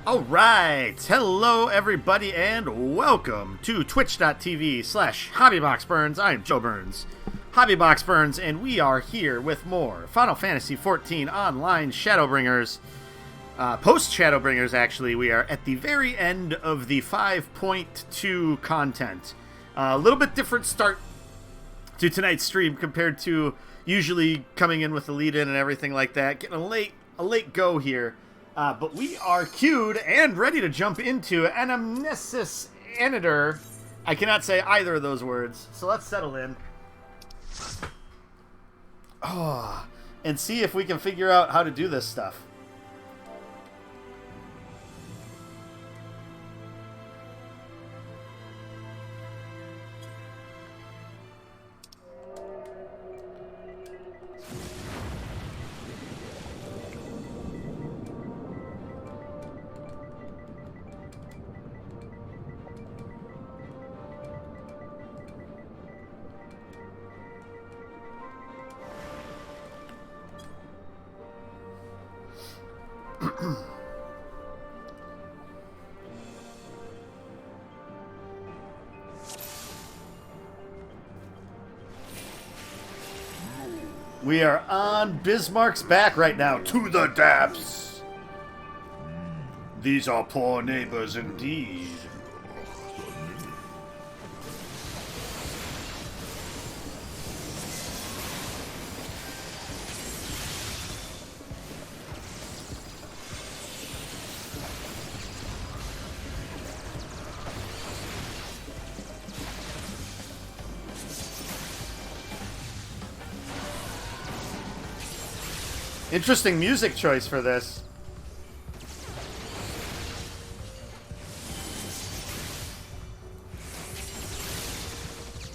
Alright, hello everybody and welcome to twitch.tv/HobbyBoxBurns. I'm Joe Burns, HobbyBoxBurns, and we are here with more Final Fantasy XIV Online Shadowbringers. Post-Shadowbringers, actually, we are at the very end of the 5.2 content. A little bit different start to tonight's stream compared to usually coming in with the lead-in and everything like that. Getting a late go here. But we are queued and ready to jump into Anamnesis Anitor. I cannot say either of those words, so let's settle in. And see if we can figure out how to do this stuff. We are on Bismarck's back right now. To the depths. These are poor neighbors indeed. Interesting music choice for this.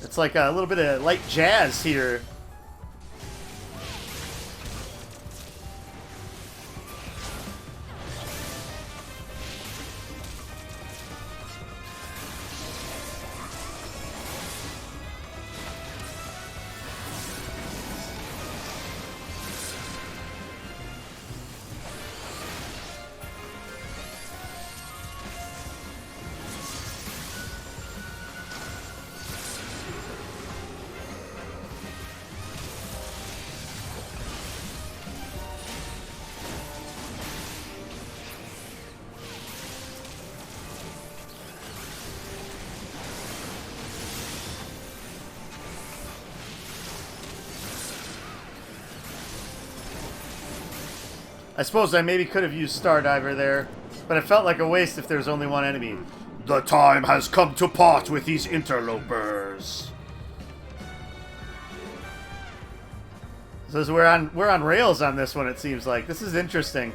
It's like a little bit of light jazz here. I suppose I maybe could have used Stardiver there, but it felt like a waste if there's only one enemy. The time has come to part with these interlopers. So we're on rails on this one, it seems like. This is interesting.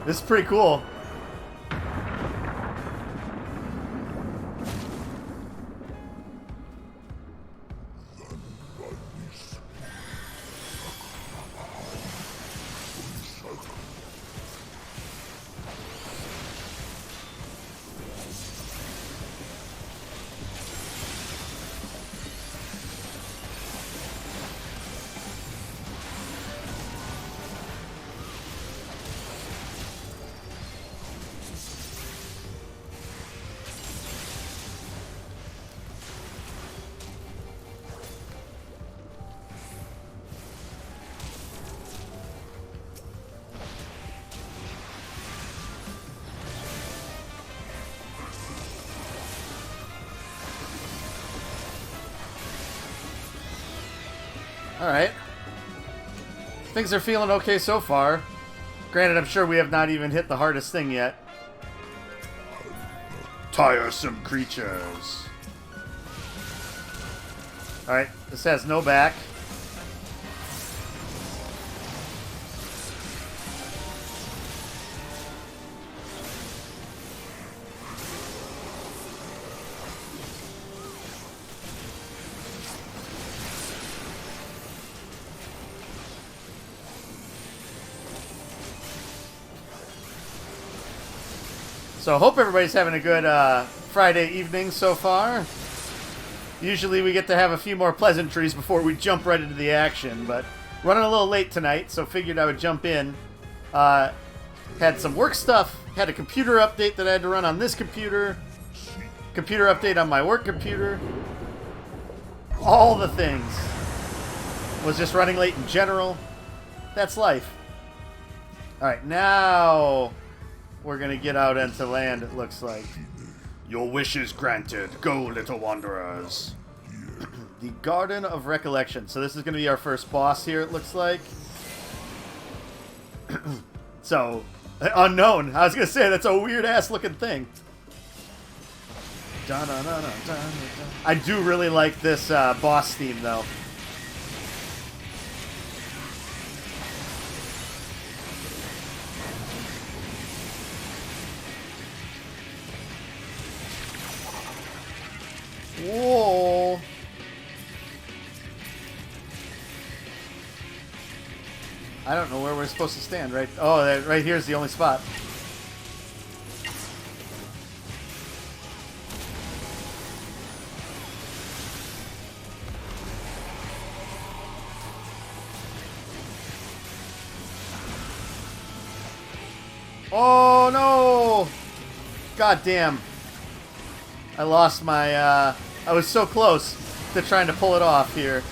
This is pretty cool. Alright. Things are feeling okay so far. Granted, I'm sure we have not even hit the hardest thing yet. Tiresome creatures. Alright, this has no back. So hope everybody's having a good Friday evening so far. Usually we get to have a few more pleasantries before we jump right into the action, but running a little late tonight, so figured I would jump in. Had some work stuff, had a computer update that I had to run on this computer, computer update on my work computer, all the things. Was just running late in general. That's life. Alright, now we're going to get out into land, it looks like. Your wish is granted. Go, little wanderers. The Garden of Recollection. So this is going to be our first boss here, it looks like. Unknown. I was going to say, that's a weird-ass looking thing. I do really like this boss theme, though. Whoa. I don't know where we're supposed to stand, right? Oh, right here's the only spot. Oh, no! God damn. I lost my, I was so close to trying to pull it off here.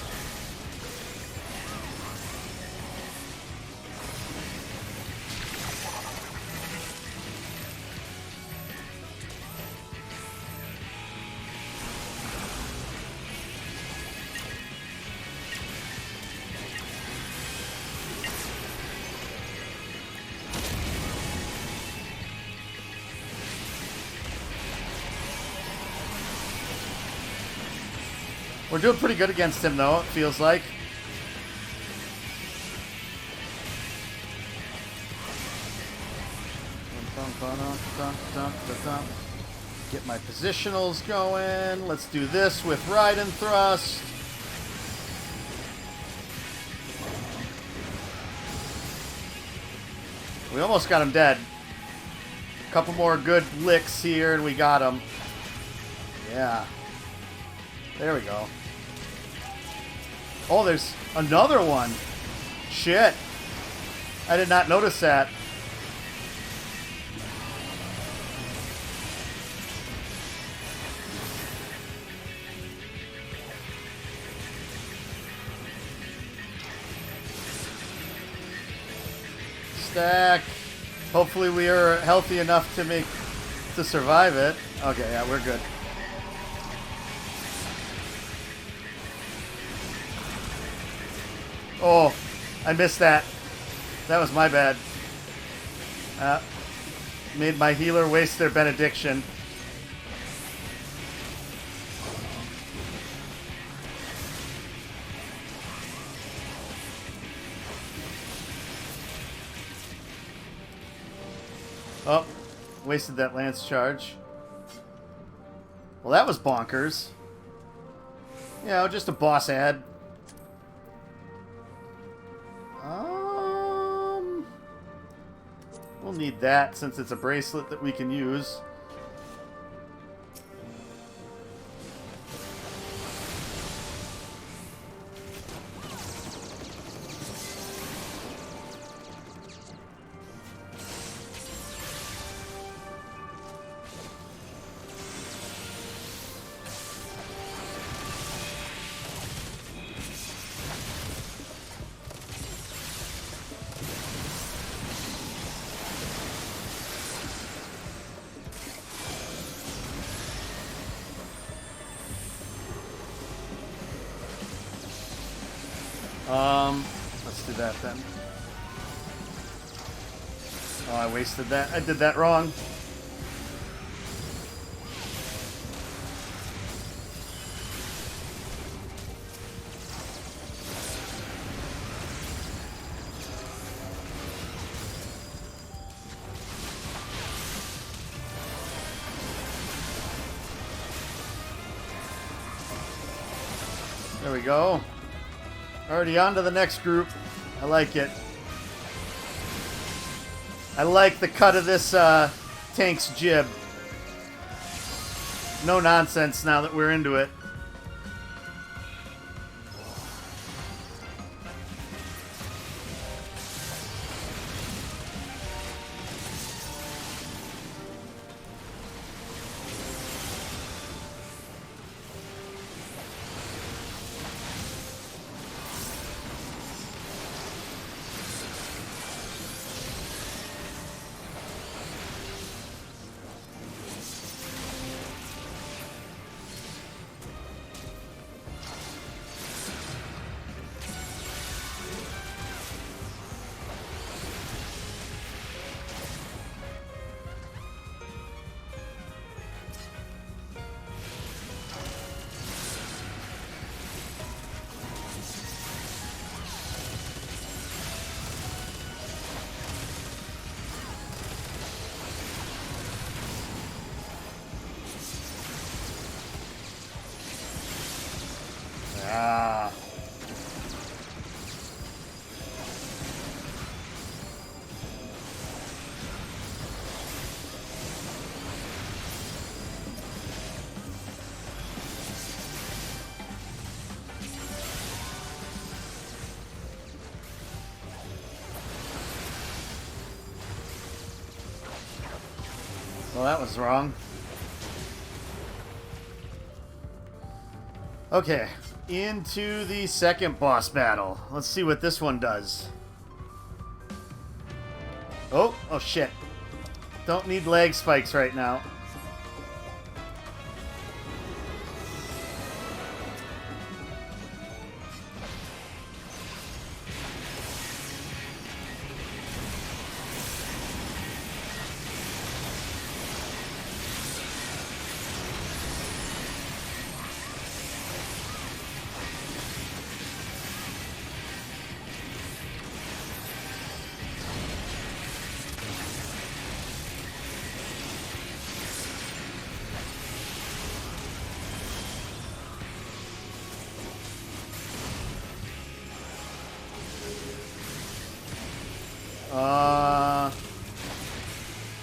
We're doing pretty good against him, though, it feels like. Get my positionals going. Let's do this with Ride and Thrust. We almost got him dead. A couple more good licks here, and we got him. Yeah. There we go. Oh, there's another one. Shit. I did not notice that. Stack. Hopefully we are healthy enough to survive it. Okay, yeah, we're good. Oh, I missed that. That was my bad. Made my healer waste their benediction. Oh, wasted that lance charge. Well, that was bonkers. You know, just a boss ad. We'll need that since it's a bracelet that we can use. Let's do that then. Oh, I wasted that. I did that wrong. There we go. Already on to the next group. I like it. I like the cut of this tank's jib. No nonsense now that we're into it. Ah. Well, that was wrong. Okay, into the second boss battle. Let's see what this one does. Oh shit. Don't need lag spikes right now.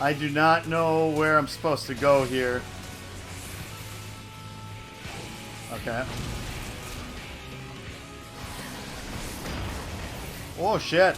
I do not know where I'm supposed to go here. Okay. Oh, shit.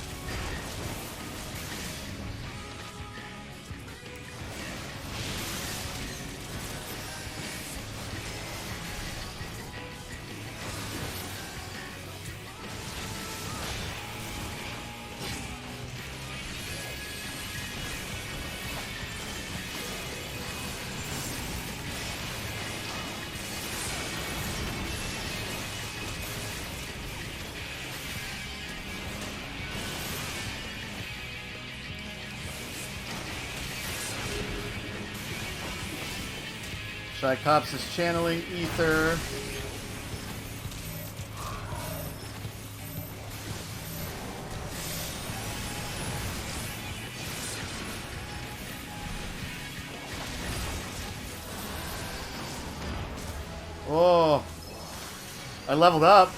Tricops is channeling ether. Oh, I leveled up.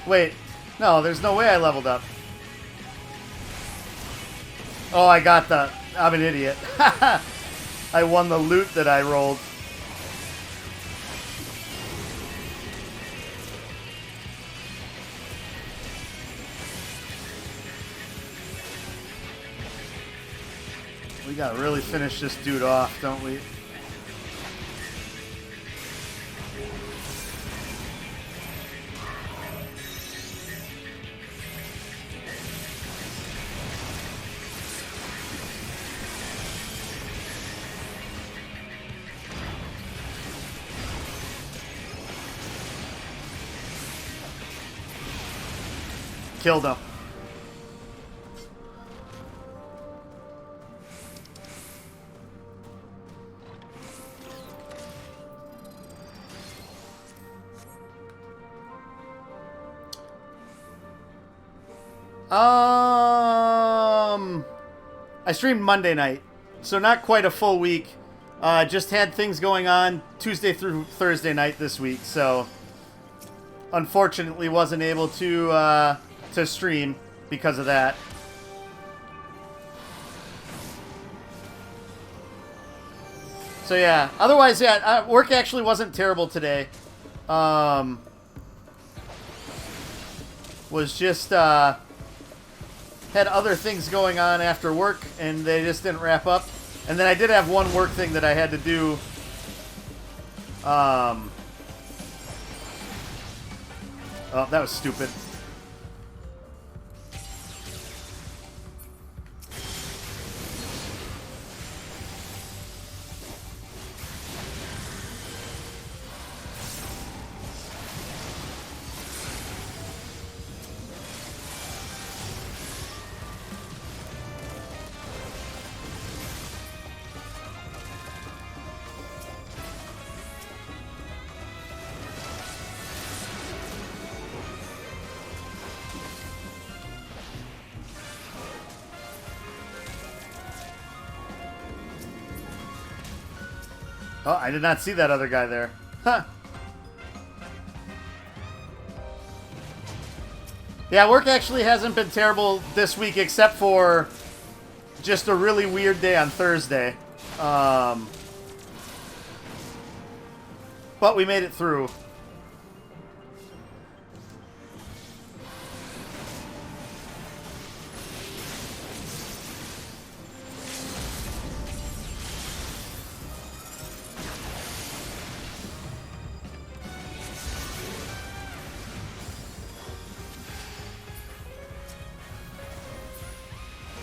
Wait, no, there's no way I leveled up. Oh, I got the... I'm an idiot. I won the loot that I rolled. We gotta really finish this dude off, don't we? Killed him. I streamed Monday night, so not quite a full week. Just had things going on Tuesday through Thursday night this week, so unfortunately wasn't able to stream because of that. So yeah, otherwise, yeah, work actually wasn't terrible today. Was just had other things going on after work, and they just didn't wrap up. And then I did have one work thing that I had to do. Oh, that was stupid. Oh, I did not see that other guy there. Huh. Yeah, work actually hasn't been terrible this week, except for just a really weird day on Thursday. But we made it through.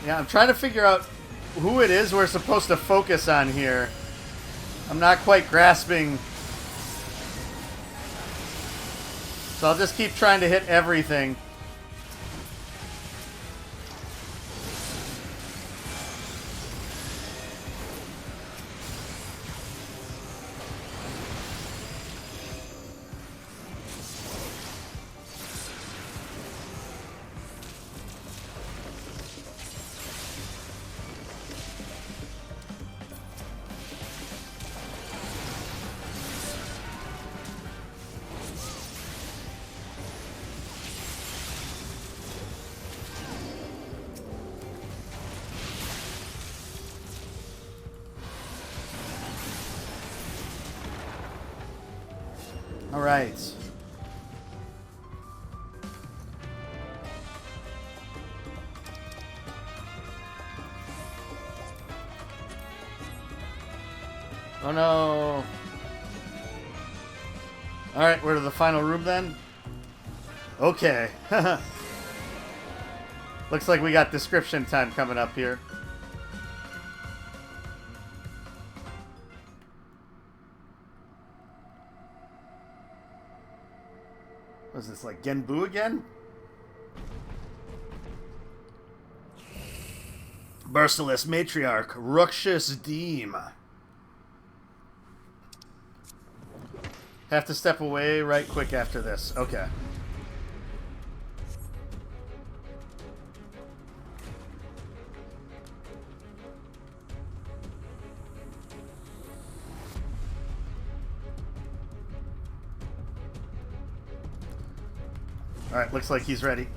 Yeah, I'm trying to figure out who it is we're supposed to focus on here. I'm not quite grasping. So I'll just keep trying to hit everything. All right. Oh no. All right, we're to the final room then. Okay. Looks like we got description time coming up here. Was this like Genbu again? Merciless Matriarch, Ruxious Deem. Have to step away right quick after this. Okay. Alright, looks like he's ready.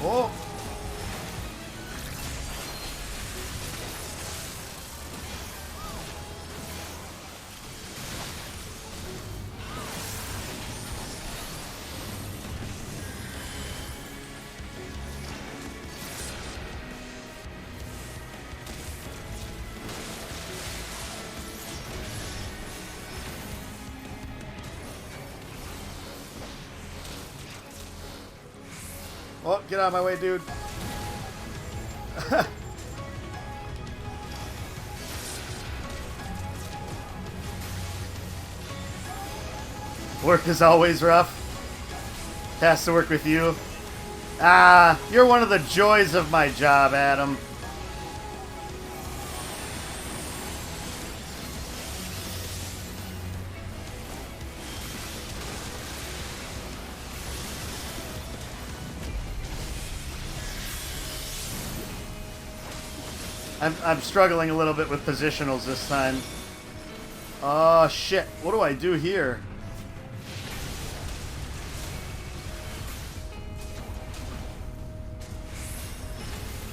Oh! Oh, get out of my way, dude. Work is always rough. Has to work with you. Ah, you're one of the joys of my job, Adam. I'm struggling a little bit with positionals this time. Oh, shit. What do I do here?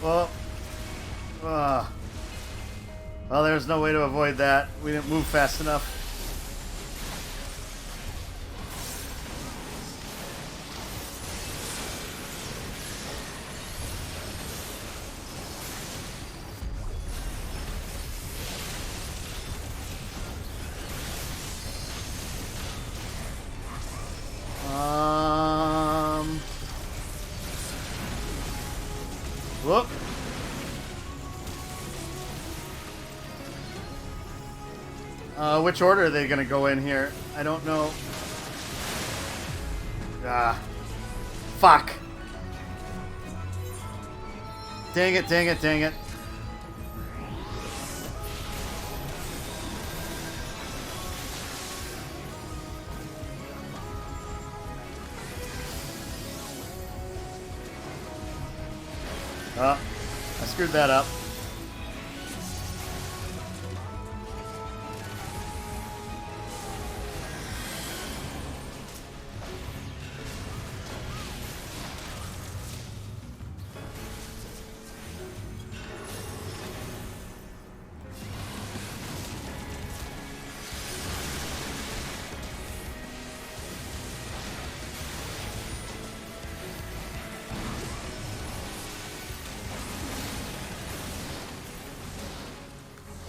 Well, well, there's no way to avoid that. We didn't move fast enough. Whoop. Which order are they going to go in here? I don't know. Ah. Fuck. Dang it, dang it, dang it. Oh, I screwed that up.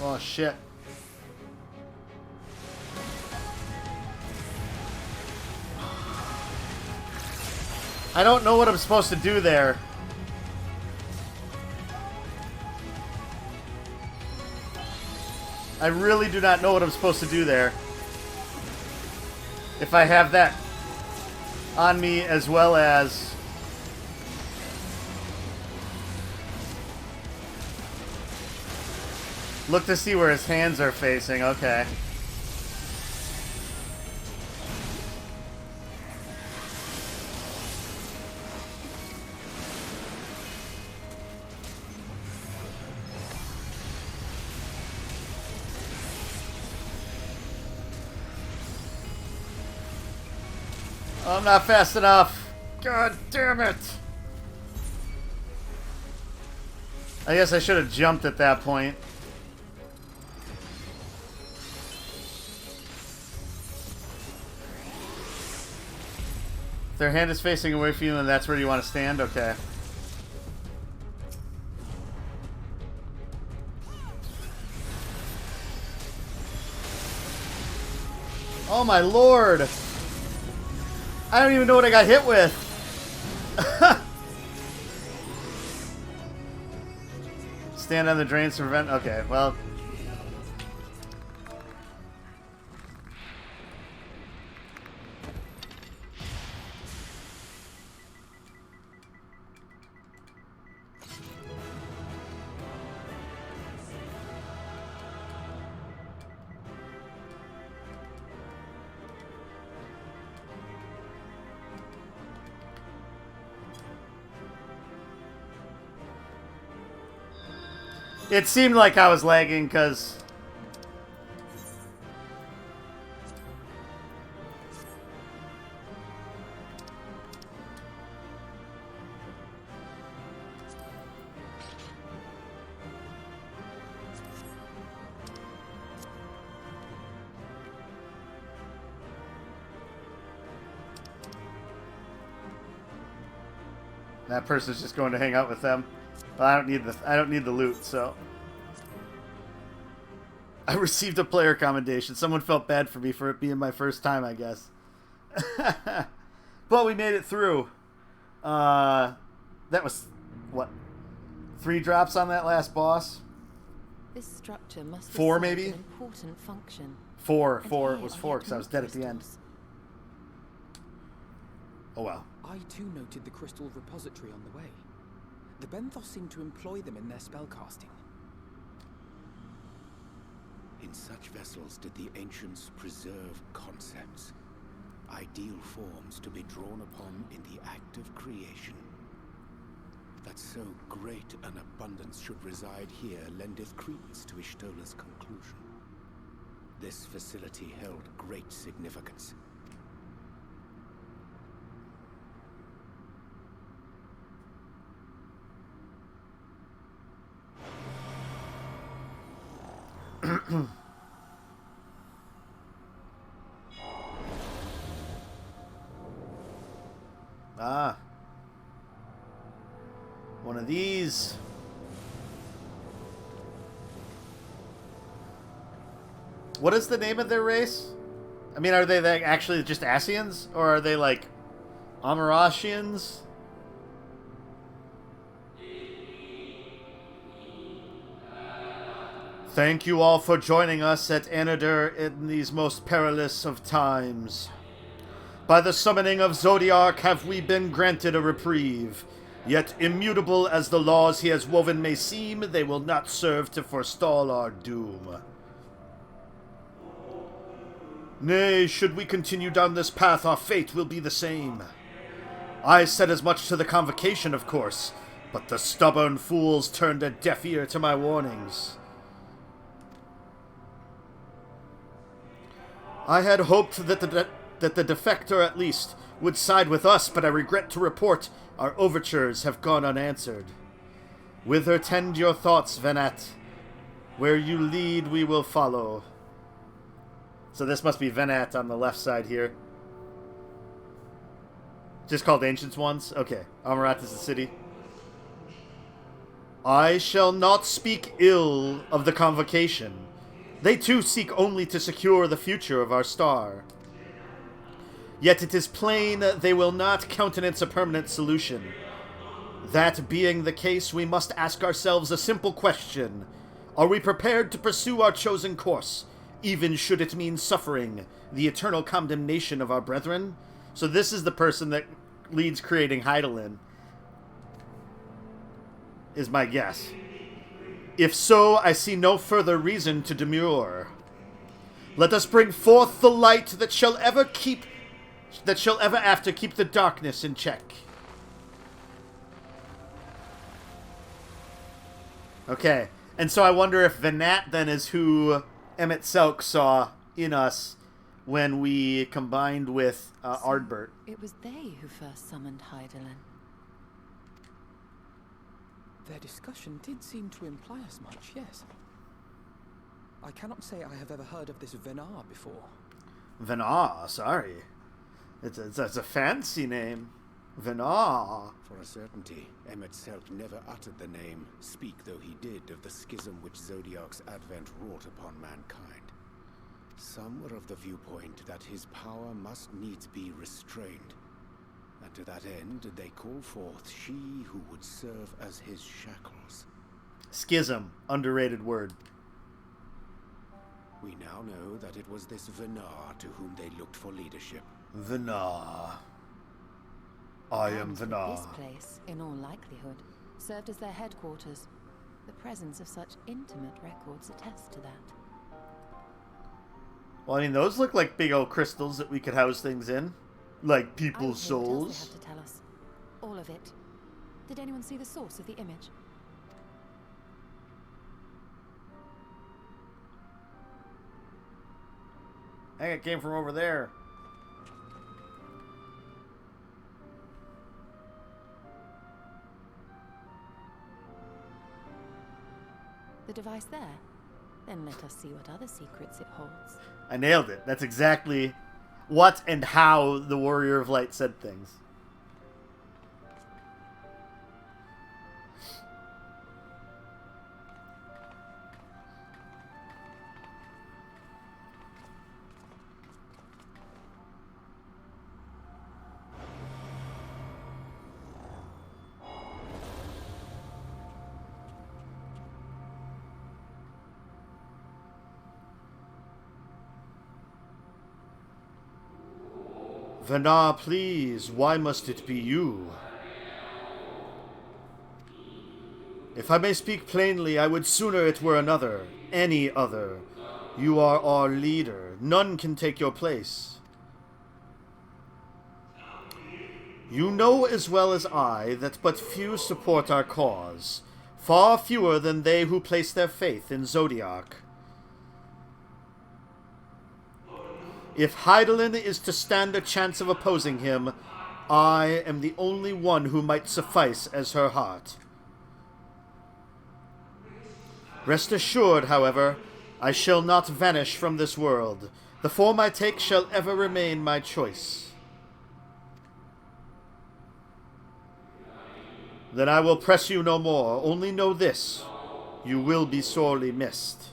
Oh, shit. I don't know what I'm supposed to do there. I really do not know what I'm supposed to do there. If I have that on me as well as... Look to see where his hands are facing. Okay. I'm not fast enough. God damn it. I guess I should have jumped at that point. If their hand is facing away from you and that's where you want to stand? Okay. Oh my lord! I don't even know what I got hit with. Stand on the drains to prevent... Okay, well... It seemed like I was lagging because... That person's just going to hang out with them. Well, I don't need the loot, so... I received a player commendation. Someone felt bad for me for it being my first time, I guess. But we made it through. That was, what, 3 drops on that last boss? This structure must 4, maybe? an important function. 4. It was 4 because I was dead at the end. Oh well. I too noted the crystal repository on the way. The Benthos seem to employ them in their spellcasting. In such vessels did the ancients preserve concepts, ideal forms to be drawn upon in the act of creation. That so great an abundance should reside here lendeth credence to Ishtola's conclusion. This facility held great significance. Ah. One of these. What is the name of their race? I mean, are they actually just Asians? Or are they like Amarashians? Thank you all for joining us at Anadir in these most perilous of times. By the summoning of Zodiac have we been granted a reprieve. Yet immutable as the laws he has woven may seem, they will not serve to forestall our doom. Nay, should we continue down this path, our fate will be the same. I said as much to the convocation, of course, but the stubborn fools turned a deaf ear to my warnings. I had hoped that the defector, at least, would side with us, but I regret to report our overtures have gone unanswered. Whither tend your thoughts, Venat? Where you lead, we will follow. So this must be Venat on the left side here. Just called Ancients once? Okay. Amarat is the city. I shall not speak ill of the convocation. They too seek only to secure the future of our star. Yet it is plain they will not countenance a permanent solution. That being the case, we must ask ourselves a simple question. Are we prepared to pursue our chosen course, even should it mean suffering the eternal condemnation of our brethren? So this is the person that leads creating Hydaelyn, is my guess. If so, I see no further reason to demur. Let us bring forth the light that shall ever after keep the darkness in check. Okay, and so I wonder if Venat then is who Emmett Selk saw in us when we combined with Ardbert. It was they who first summoned Hydaelyn. Their discussion did seem to imply as much, yes. I cannot say I have ever heard of this Venar before. Venar, sorry. It's a fancy name. Venar. For a certainty, Emmett Selk never uttered the name, speak though he did, of the schism which Zodiac's advent wrought upon mankind. Some were of the viewpoint that his power must needs be restrained, and to that end they call forth she who would serve as his shackles. Schism, underrated word. We now know that it was this Venar to whom they looked for leadership. Venar. I am And Venar. this place, in all likelihood, served as their headquarters. The presence of such intimate records attests to that. Well, I mean, those look like big old crystals that we could house things in. Like people's I would hear what else souls. they have to tell us. All of it. Did anyone see the source of the image? I think it came from over there. The device there? Then let us see what other secrets it holds. I nailed it. That's exactly what and how the Warrior of Light said things. Venar, please, why must it be you? If I may speak plainly, I would sooner it were another, any other. You are our leader. None can take your place. You know as well as I that but few support our cause, far fewer than they who place their faith in Zodiac. If Hydaelyn is to stand a chance of opposing him, I am the only one who might suffice as her heart. Rest assured, however, I shall not vanish from this world. The form I take shall ever remain my choice. Then I will press you no more. Only know this: you will be sorely missed.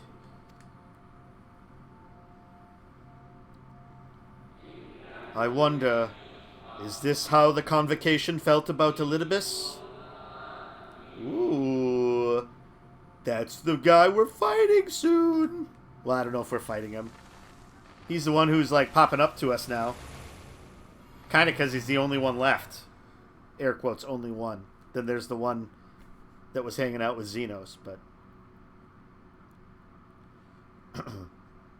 I wonder, is this how the convocation felt about Elidibus? Ooh. That's the guy we're fighting soon. Well, I don't know if we're fighting him. He's the one who's, like, popping up to us now. Kind of because he's the only one left. Air quotes, only one. Then there's the one that was hanging out with Xenos, but...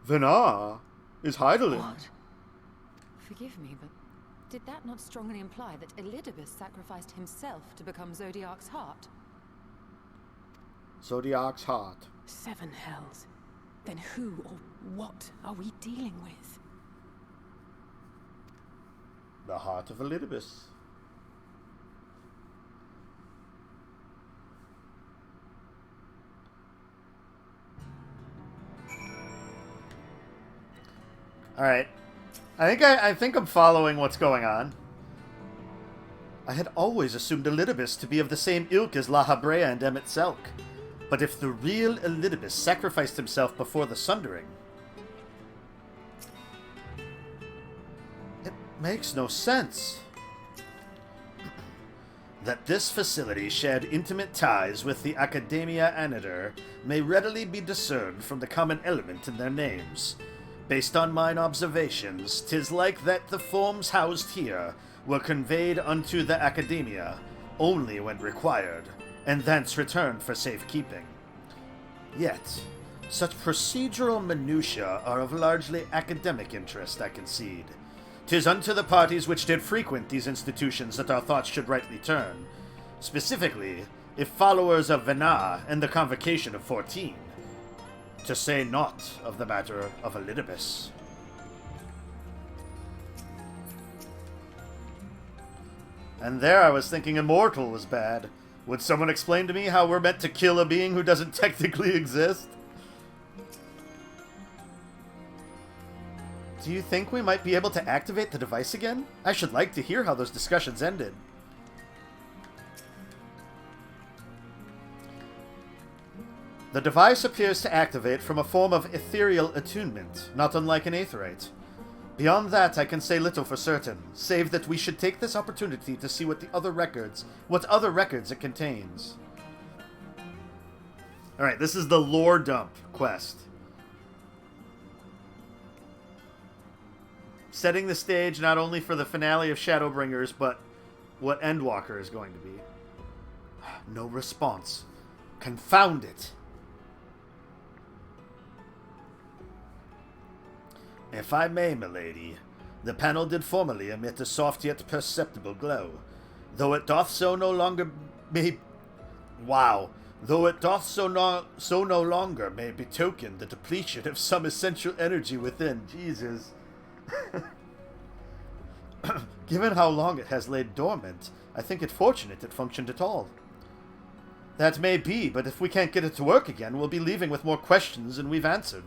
Venar is Heidelin. What? Forgive me, but did that not strongly imply that Elidibus sacrificed himself to become Zodiac's heart? Zodiac's heart. 7 hells. Then who or what are we dealing with? The heart of Elidibus. Alright. I think I'm following what's going on. I had always assumed Elidibus to be of the same ilk as La Habrea and Emmett Selk. But if the real Elidibus sacrificed himself before the Sundering... It makes no sense. That this facility shared intimate ties with the Academia Anadir may readily be discerned from the common element in their names. Based on mine observations, 'tis like that the forms housed here were conveyed unto the Academia only when required, and thence returned for safekeeping. Yet, such procedural minutiae are of largely academic interest, I concede. 'Tis unto the parties which did frequent these institutions that our thoughts should rightly turn, specifically, if followers of Venar and the Convocation of 14, to say naught of the matter of Elidibus. And there I was thinking Immortal was bad. Would someone explain to me how we're meant to kill a being who doesn't technically exist? Do you think we might be able to activate the device again? I should like to hear how those discussions ended. The device appears to activate from a form of ethereal attunement, not unlike an aetherite. Beyond that, I can say little for certain, save that we should take this opportunity to see what other records it contains. Alright, this is the lore dump quest. Setting the stage not only for the finale of Shadowbringers, but what Endwalker is going to be. No response. Confound it! If I may, milady, the panel did formerly emit a soft yet perceptible glow, though it doth so no longer may... Wow. Though it doth so no longer may betoken the depletion of some essential energy within. Jesus. Given how long it has laid dormant, I think it fortunate it functioned at all. That may be, but if we can't get it to work again, we'll be leaving with more questions than we've answered.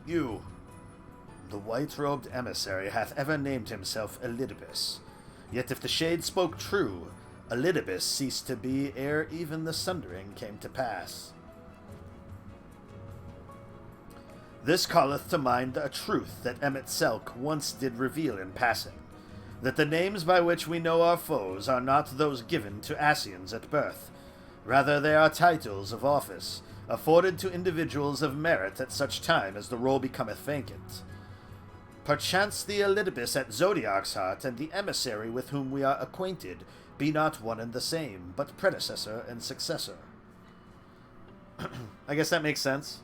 You, the white-robed emissary, hath ever named himself Elidibus. Yet if the shade spoke true, Elidibus ceased to be ere even the Sundering came to pass. This calleth to mind a truth that Emmett Selk once did reveal in passing, that the names by which we know our foes are not those given to Asians at birth. Rather, they are titles of office, afforded to individuals of merit at such time as the role becometh vacant. Perchance the Elidibus at Zodiac's heart and the emissary with whom we are acquainted be not one and the same, but predecessor and successor. I guess that makes sense.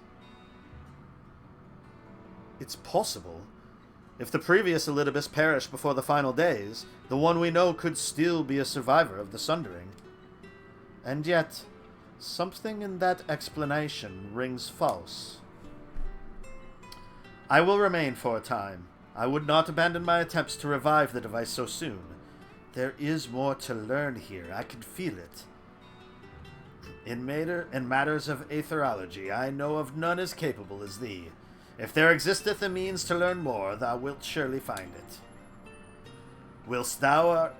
It's possible. If the previous Elidibus perished before the final days, the one we know could still be a survivor of the Sundering. And yet, something in that explanation rings false. I will remain for a time. I would not abandon my attempts to revive the device so soon. There is more to learn here. I can feel it. In matters of aetherology, I know of none as capable as thee. If there existeth a means to learn more, thou wilt surely find it. Whilst thou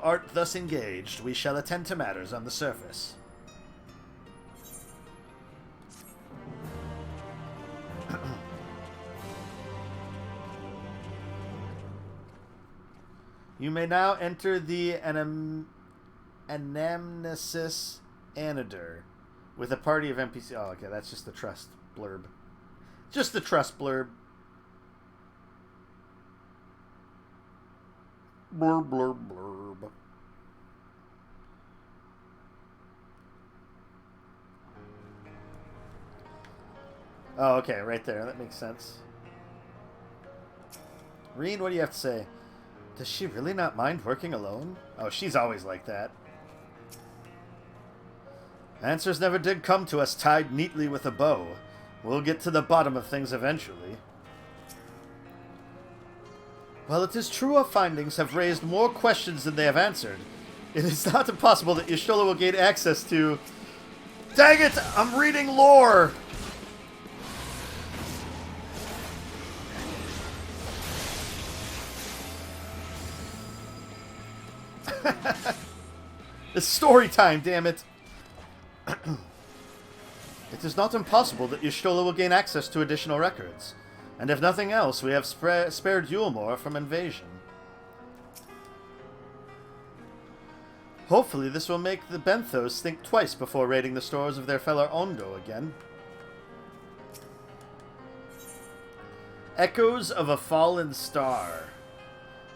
art thus engaged, we shall attend to matters on the surface. You may now enter the Anamnesis Anadur with a party of NPC. Oh, okay, that's just the trust blurb. Just the trust blurb. Blurb, blurb, blurb. Oh, okay, right there. That makes sense. Reen, what do you have to say? Does she really not mind working alone? Oh, she's always like that. Answers never did come to us tied neatly with a bow. We'll get to the bottom of things eventually. While it is true our findings have raised more questions than they have answered, it is not impossible that Y'shtola will gain access to... Dang it! I'm reading lore! It's story time, damn it! It is not impossible that Y'shtola will gain access to additional records. And if nothing else, we have spared Yulmore from invasion. Hopefully this will make the Benthos think twice before raiding the stores of their fellow Ondo again. Echoes of a Fallen Star.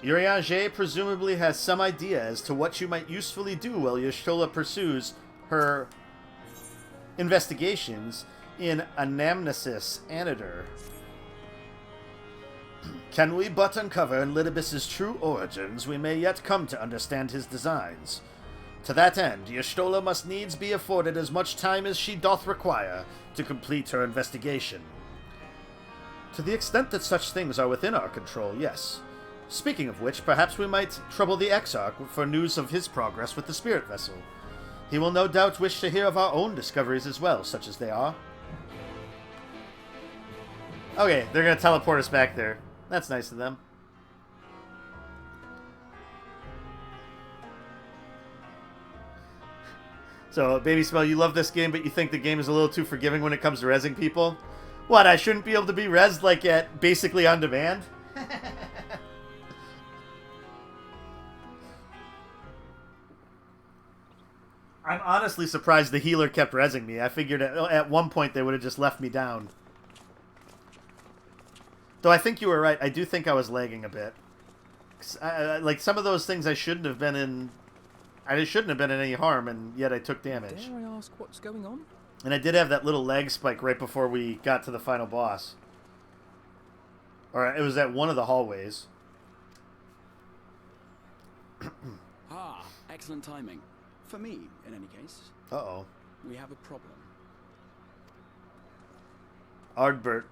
Urianger presumably has some idea as to what you might usefully do while Y'shtola pursues her investigations in Anamnesis Anadur. Can we but uncover Elidibus's true origins, we may yet come to understand his designs. To that end, Y'shtola must needs be afforded as much time as she doth require to complete her investigation. To the extent that such things are within our control, yes. Speaking of which, perhaps we might trouble the Exarch for news of his progress with the spirit vessel. He will no doubt wish to hear of our own discoveries as well, such as they are. Okay, they're going to teleport us back there. That's nice of them. So, Baby Smell, you love this game, but you think the game is a little too forgiving when it comes to rezzing people? What, I shouldn't be able to be rezzed like at basically on demand? I'm honestly surprised the healer kept rezzing me. I figured at one point they would have just left me down. Though I think you were right. I do think I was lagging a bit. Like, some of those things I shouldn't have been in... I shouldn't have been in any harm, and yet I took damage. Dare I ask what's going on? And I did have that little lag spike right before we got to the final boss. Or it was at one of the hallways. Ah, excellent timing. For me, in any case. Uh-oh. We have a problem. Ardbert.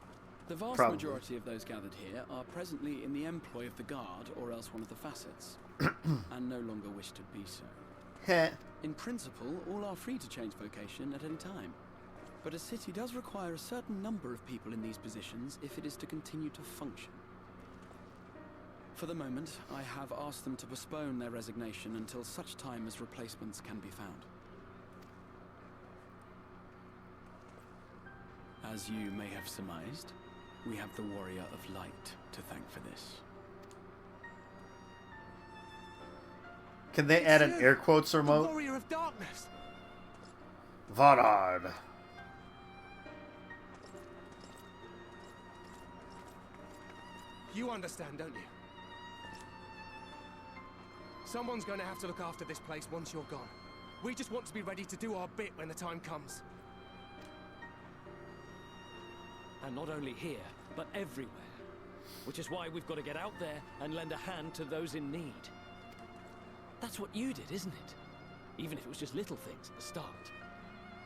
The vast Probably. majority of those gathered here are presently in the employ of the Guard or else one of the facets, and no longer wish to be so. Heh. In principle, all are free to change vocation at any time. But a city does require a certain number of people in these positions if it is to continue to function. For the moment, I have asked them to postpone their resignation until such time as replacements can be found. As you may have surmised, we have the Warrior of Light to thank for this. Can they add an air quotes The remote? Warrior of Darkness. Varard. You understand, don't you? Someone's going to have to look after this place once you're gone. We just want to be ready to do our bit when the time comes. And not only here, but everywhere. Which is why we've got to get out there and lend a hand to those in need. That's what you did, isn't it? Even if it was just little things at the start.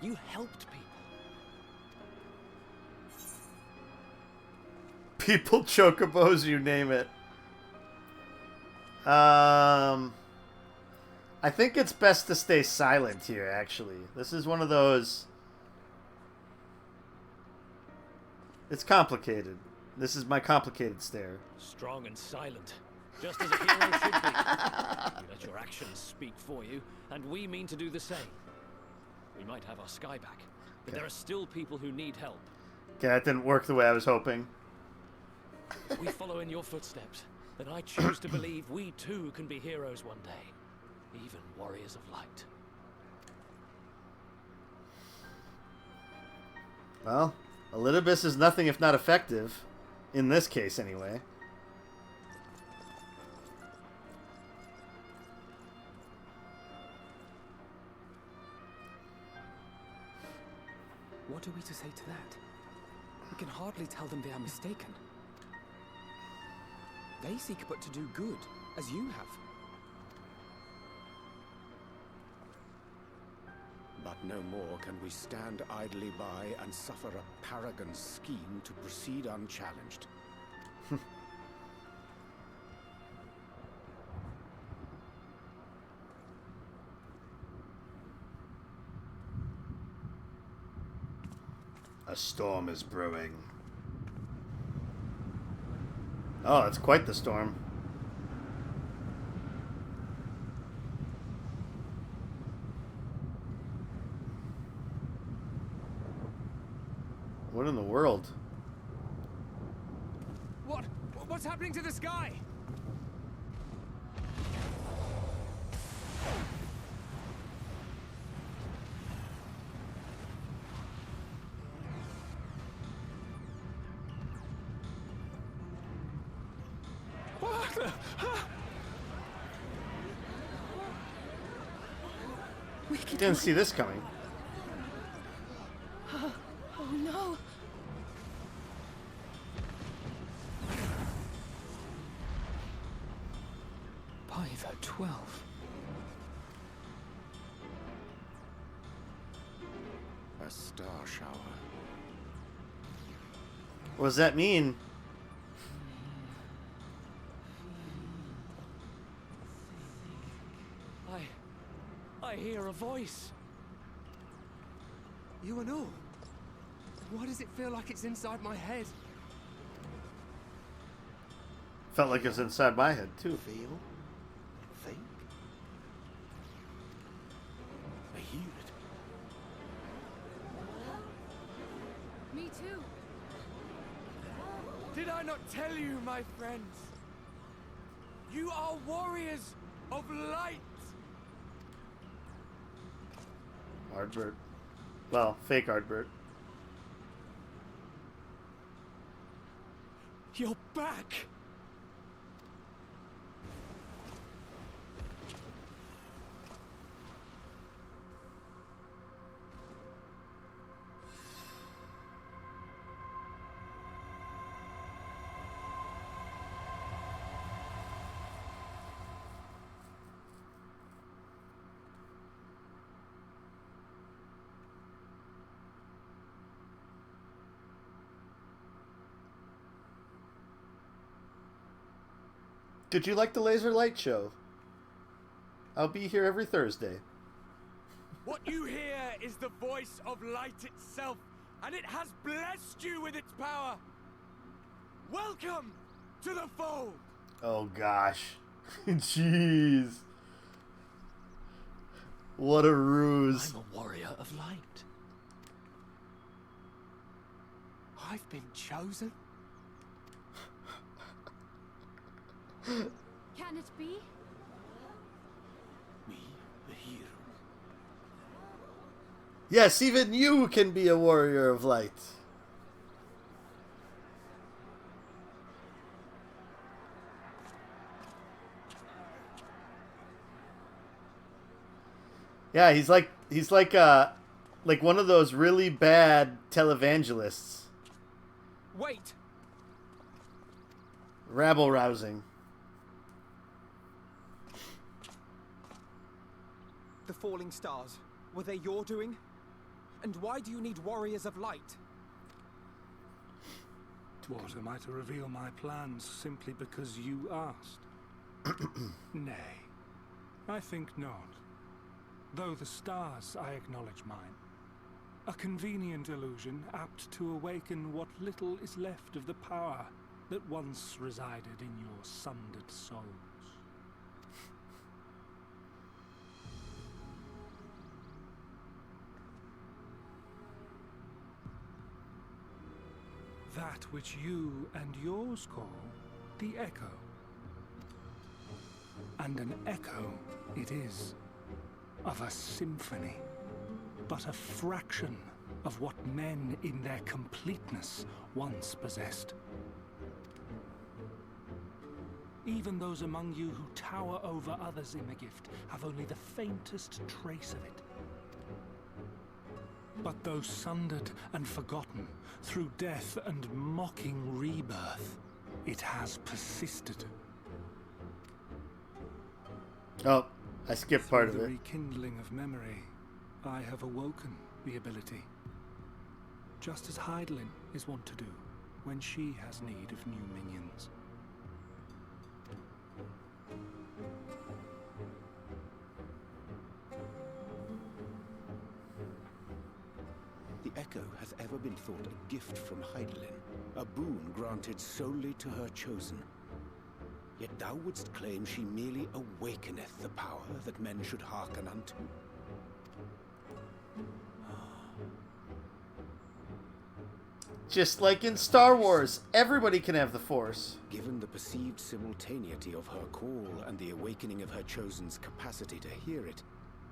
You helped people. People, chocobos, you name it. I think it's best to stay silent here, actually. This is one of those... It's complicated. This is my complicated stare. Strong and silent. Just as a hero should be. You let your actions speak for you, and we mean to do the same. We might have our sky back, but there are still people who need help. Okay, that didn't work the way I was hoping. We follow in your footsteps, then I choose to believe we too can be heroes one day. even warriors of light. Well, Elidibus is nothing if not effective. In this case, anyway. What are we to say to that? We can hardly tell them they are mistaken. They seek but to do good, as you have. But no more can we stand idly by and suffer a paragon's scheme to proceed unchallenged. A storm is brewing. Oh, it's quite the storm. What in the world? What's happening to the sky? Didn't see this coming. Oh no! By the 12. A star shower. What does that mean? I hear a voice. You and all. Why does it feel like it's inside my head? Felt like it was inside my head, too. Feel? Think? I hear it. Me too. Did I not tell you, my friends? You are warriors of light! Ardbert. Well, fake Ardbert. You're back! Did you like the Laser Light Show? I'll be here every Thursday. What you hear is the voice of light itself, and it has blessed you with its power. Welcome to the fold. Oh gosh. Jeez. What a ruse. I'm a warrior of light. I've been chosen. Can it be? Me, the hero. Yes, even you can be a warrior of light. Yeah, he's like one of those really bad televangelists. Wait! Rabble rousing. The falling stars, were they your doing? And why do you need warriors of light? What, am I to reveal my plans simply because you asked? Nay, I think not. Though the stars, I acknowledge mine. A convenient illusion, apt to awaken what little is left of the power that once resided in your sundered souls. That which you and yours call the Echo. and an echo it is, of a symphony, but a fraction of what men in their completeness once possessed. Even those among you who tower over others in the gift have only the faintest trace of it. But though sundered and forgotten through death and mocking rebirth, it has persisted. Oh, I skipped part of Through it. the rekindling of memory, I have awoken the ability. Just as Hydaelyn is wont to do when she has need of new minions. The Echo hath ever been thought a gift from Hydaelyn, a boon granted solely to her chosen. Yet thou wouldst claim she merely awakeneth the power that men should hearken unto. Just like in Star Wars, everybody can have the Force. Given the perceived simultaneity of her call and the awakening of her chosen's capacity to hear it,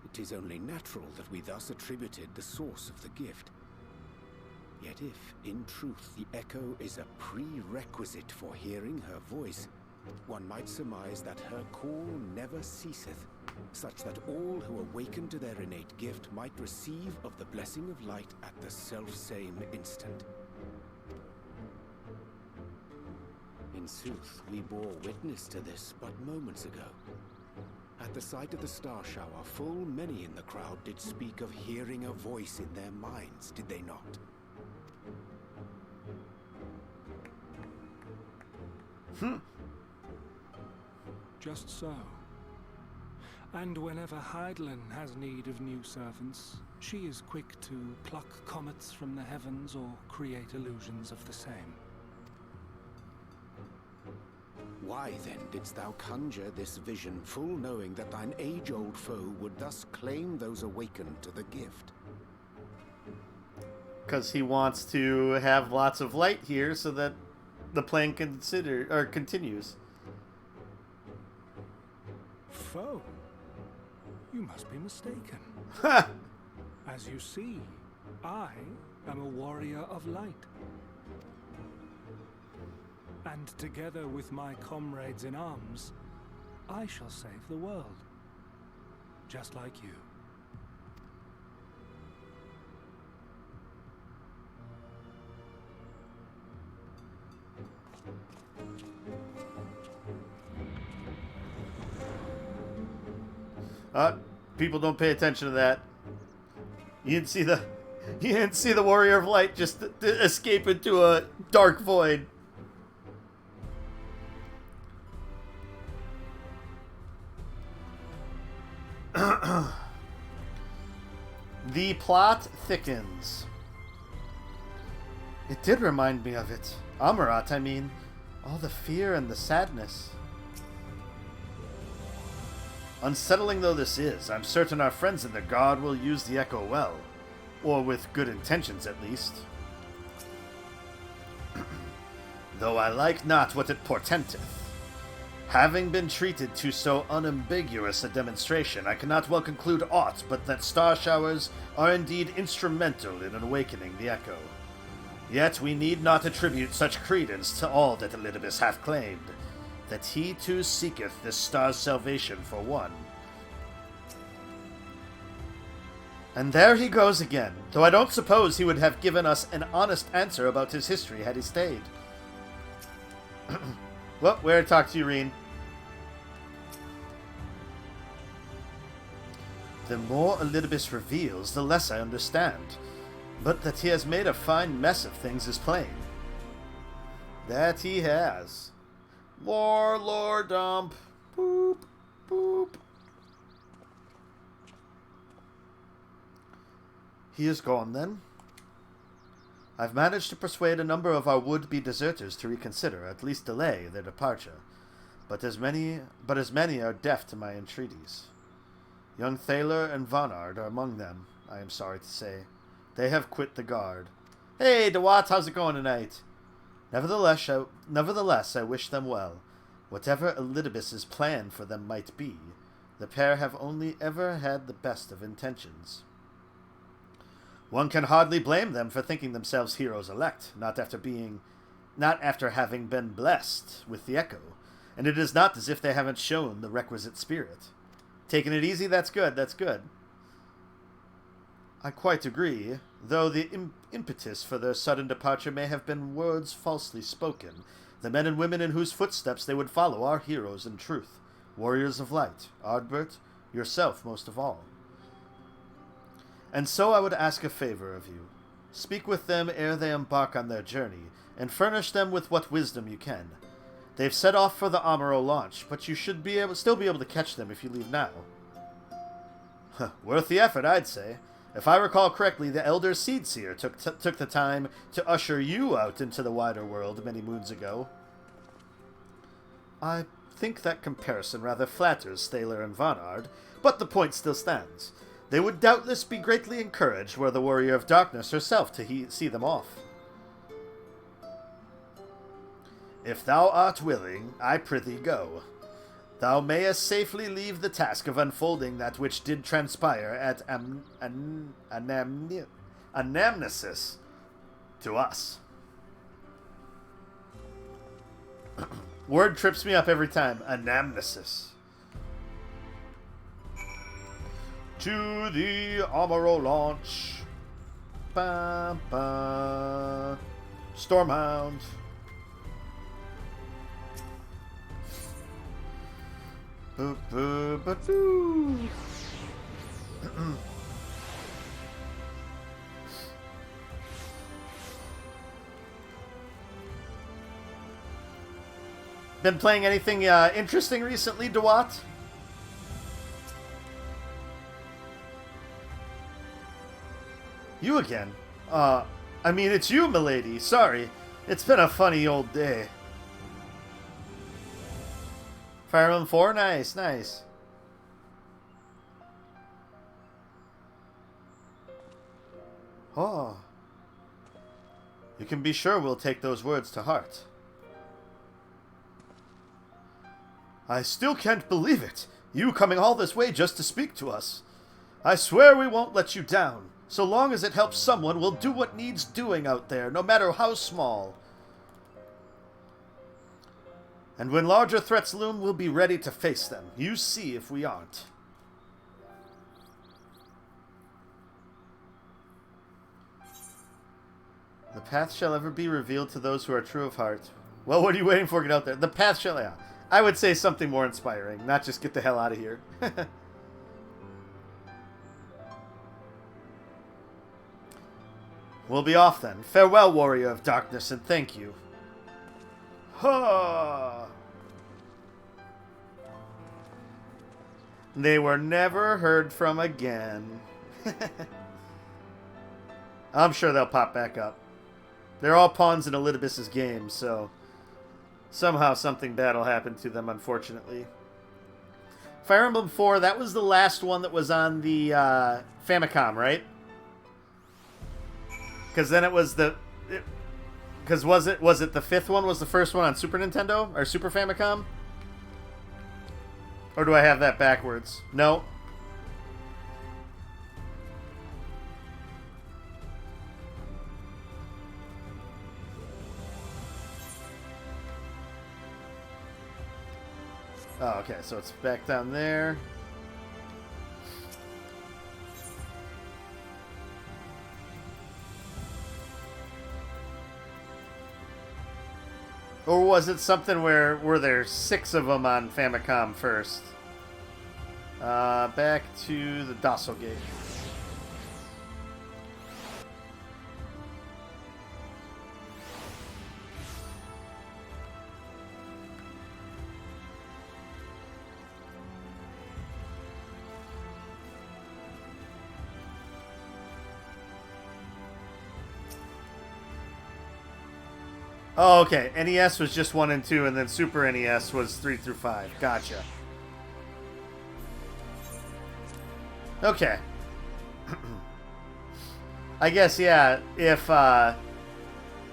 it is only natural that we thus attributed the source of the gift. Yet if, in truth, the Echo is a prerequisite for hearing her voice, one might surmise that her call never ceaseth, such that all who awaken to their innate gift might receive of the blessing of light at the self-same instant. In sooth, we bore witness to this but moments ago. At the sight of the star shower, full many in the crowd did speak of hearing a voice in their minds, did they not? Just so. And whenever Hydaelyn has need of new servants, she is quick to pluck comets from the heavens or create illusions of the same. Why then didst thou conjure this vision, full knowing that thine age-old foe would thus claim those awakened to the gift? Because he wants to have lots of light here so that the plan continues. Foe? You must be mistaken. As you see, I am a warrior of light. And together with my comrades in arms, I shall save the world. Just like you. People don't pay attention to that. You didn't see the Warrior of Light just escape into a dark void. The plot thickens. It did remind me of it. Amarat, I mean. All the fear and the sadness. Unsettling though this is, I'm certain our friends in the Guard will use the Echo well. Or with good intentions, at least. Though I like not what it portenteth. Having been treated to so unambiguous a demonstration, I cannot well conclude aught but that star showers are indeed instrumental in awakening the Echo. Yet we need not attribute such credence to all that Elidibus hath claimed, that he too seeketh this star's salvation for one. And there he goes again, though I don't suppose he would have given us an honest answer about his history had he stayed. Well, where to talk to you, Reen? The more Elidibus reveals, the less I understand. But that he has made a fine mess of things is plain. That he has. More lore dump. Boop, boop. He is gone, then? I've managed to persuade a number of our would-be deserters to reconsider, at least delay, their departure. But as many are deaf to my entreaties. Young Thaler and Vonard are among them, I am sorry to say. They have quit the Guard. Hey, DeWatt, how's it going tonight? Nevertheless, I wish them well. Whatever Elidibus's plan for them might be, the pair have only ever had the best of intentions. One can hardly blame them for thinking themselves heroes elect, not after having been blessed with the Echo, and it is not as if they haven't shown the requisite spirit. Taking it easy, that's good, that's good. I quite agree, though the impetus for their sudden departure may have been words falsely spoken. The men and women in whose footsteps they would follow are heroes in truth, warriors of light, Ardbert, yourself most of all. And so I would ask a favor of you. Speak with them ere they embark on their journey, and furnish them with what wisdom you can. They've set off for the Amaro launch, but you should still be able to catch them if you leave now. Worth the effort, I'd say. If I recall correctly, the Elder Seedseer took the time to usher you out into the wider world many moons ago. I think that comparison rather flatters Thaler and Vonard, but the point still stands. They would doubtless be greatly encouraged were the Warrior of Darkness herself to see them off. If thou art willing, I prithee go. Thou mayest safely leave the task of unfolding that which did transpire at Anamnesis to us. Word trips me up every time. Anamnesis. To the Amaro launch. Ba, ba. Stormhound. Boo, boo, boo, boo. Been playing anything interesting recently, DeWatt? You again? I mean, it's you, milady. Sorry. It's been a funny old day. Fire Emblem 4? Nice, nice. Oh. You can be sure we'll take those words to heart. I still can't believe it. You coming all this way just to speak to us. I swear we won't let you down. So long as it helps someone, we'll do what needs doing out there, no matter how small. And when larger threats loom, we'll be ready to face them. You see if we aren't. The path shall ever be revealed to those who are true of heart. Well, what are you waiting for? Get out there. The path shall... Yeah. I would say something more inspiring, not just get the hell out of here. We'll be off then. Farewell, Warrior of Darkness, and thank you. Ha! They were never heard from again. I'm sure they'll pop back up. They're all pawns in Elidibus's game, so somehow something bad will happen to them, unfortunately. Fire Emblem 4, that was the last one that was on the Famicom, right? Because then it was the... Because was it the fifth one was the first one on Super Nintendo? Or Super Famicom? Or do I have that backwards? No. Oh, okay, so it's back down there. Or was it something where were there 6 of them on Famicom first? Back to the Docile Gate. Oh, okay. NES was just 1 and 2, and then Super NES was 3 through 5. Gotcha. Okay. I guess, yeah, if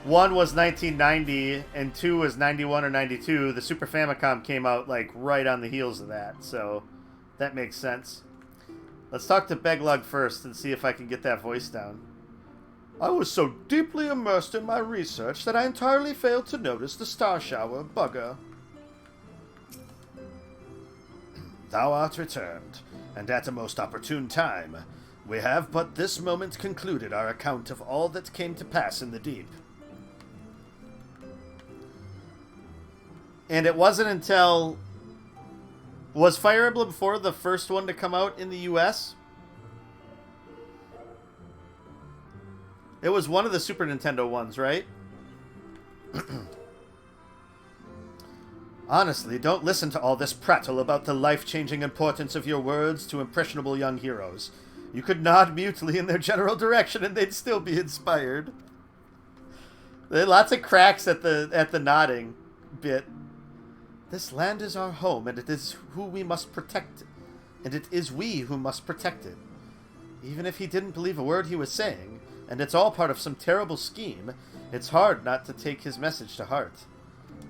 1 was 1990 and 2 was 91 or 92. The Super Famicom came out like right on the heels of that, so that makes sense. Let's talk to Beglug first and see if I can get that voice down. I was so deeply immersed in my research that I entirely failed to notice the star shower bugger. Thou art returned, and at a most opportune time. We have but this moment concluded our account of all that came to pass in the deep. And it wasn't until... Was Fire Emblem 4 the first one to come out in the US? It was one of the Super Nintendo ones, right? Honestly, don't listen to all this prattle about the life-changing importance of your words to impressionable young heroes. You could nod mutely in their general direction and they'd still be inspired. There are lots of cracks at the nodding bit. This land is our home, and it is who we must protect. And it is we who must protect it. Even if he didn't believe a word he was saying, and it's all part of some terrible scheme, it's hard not to take his message to heart.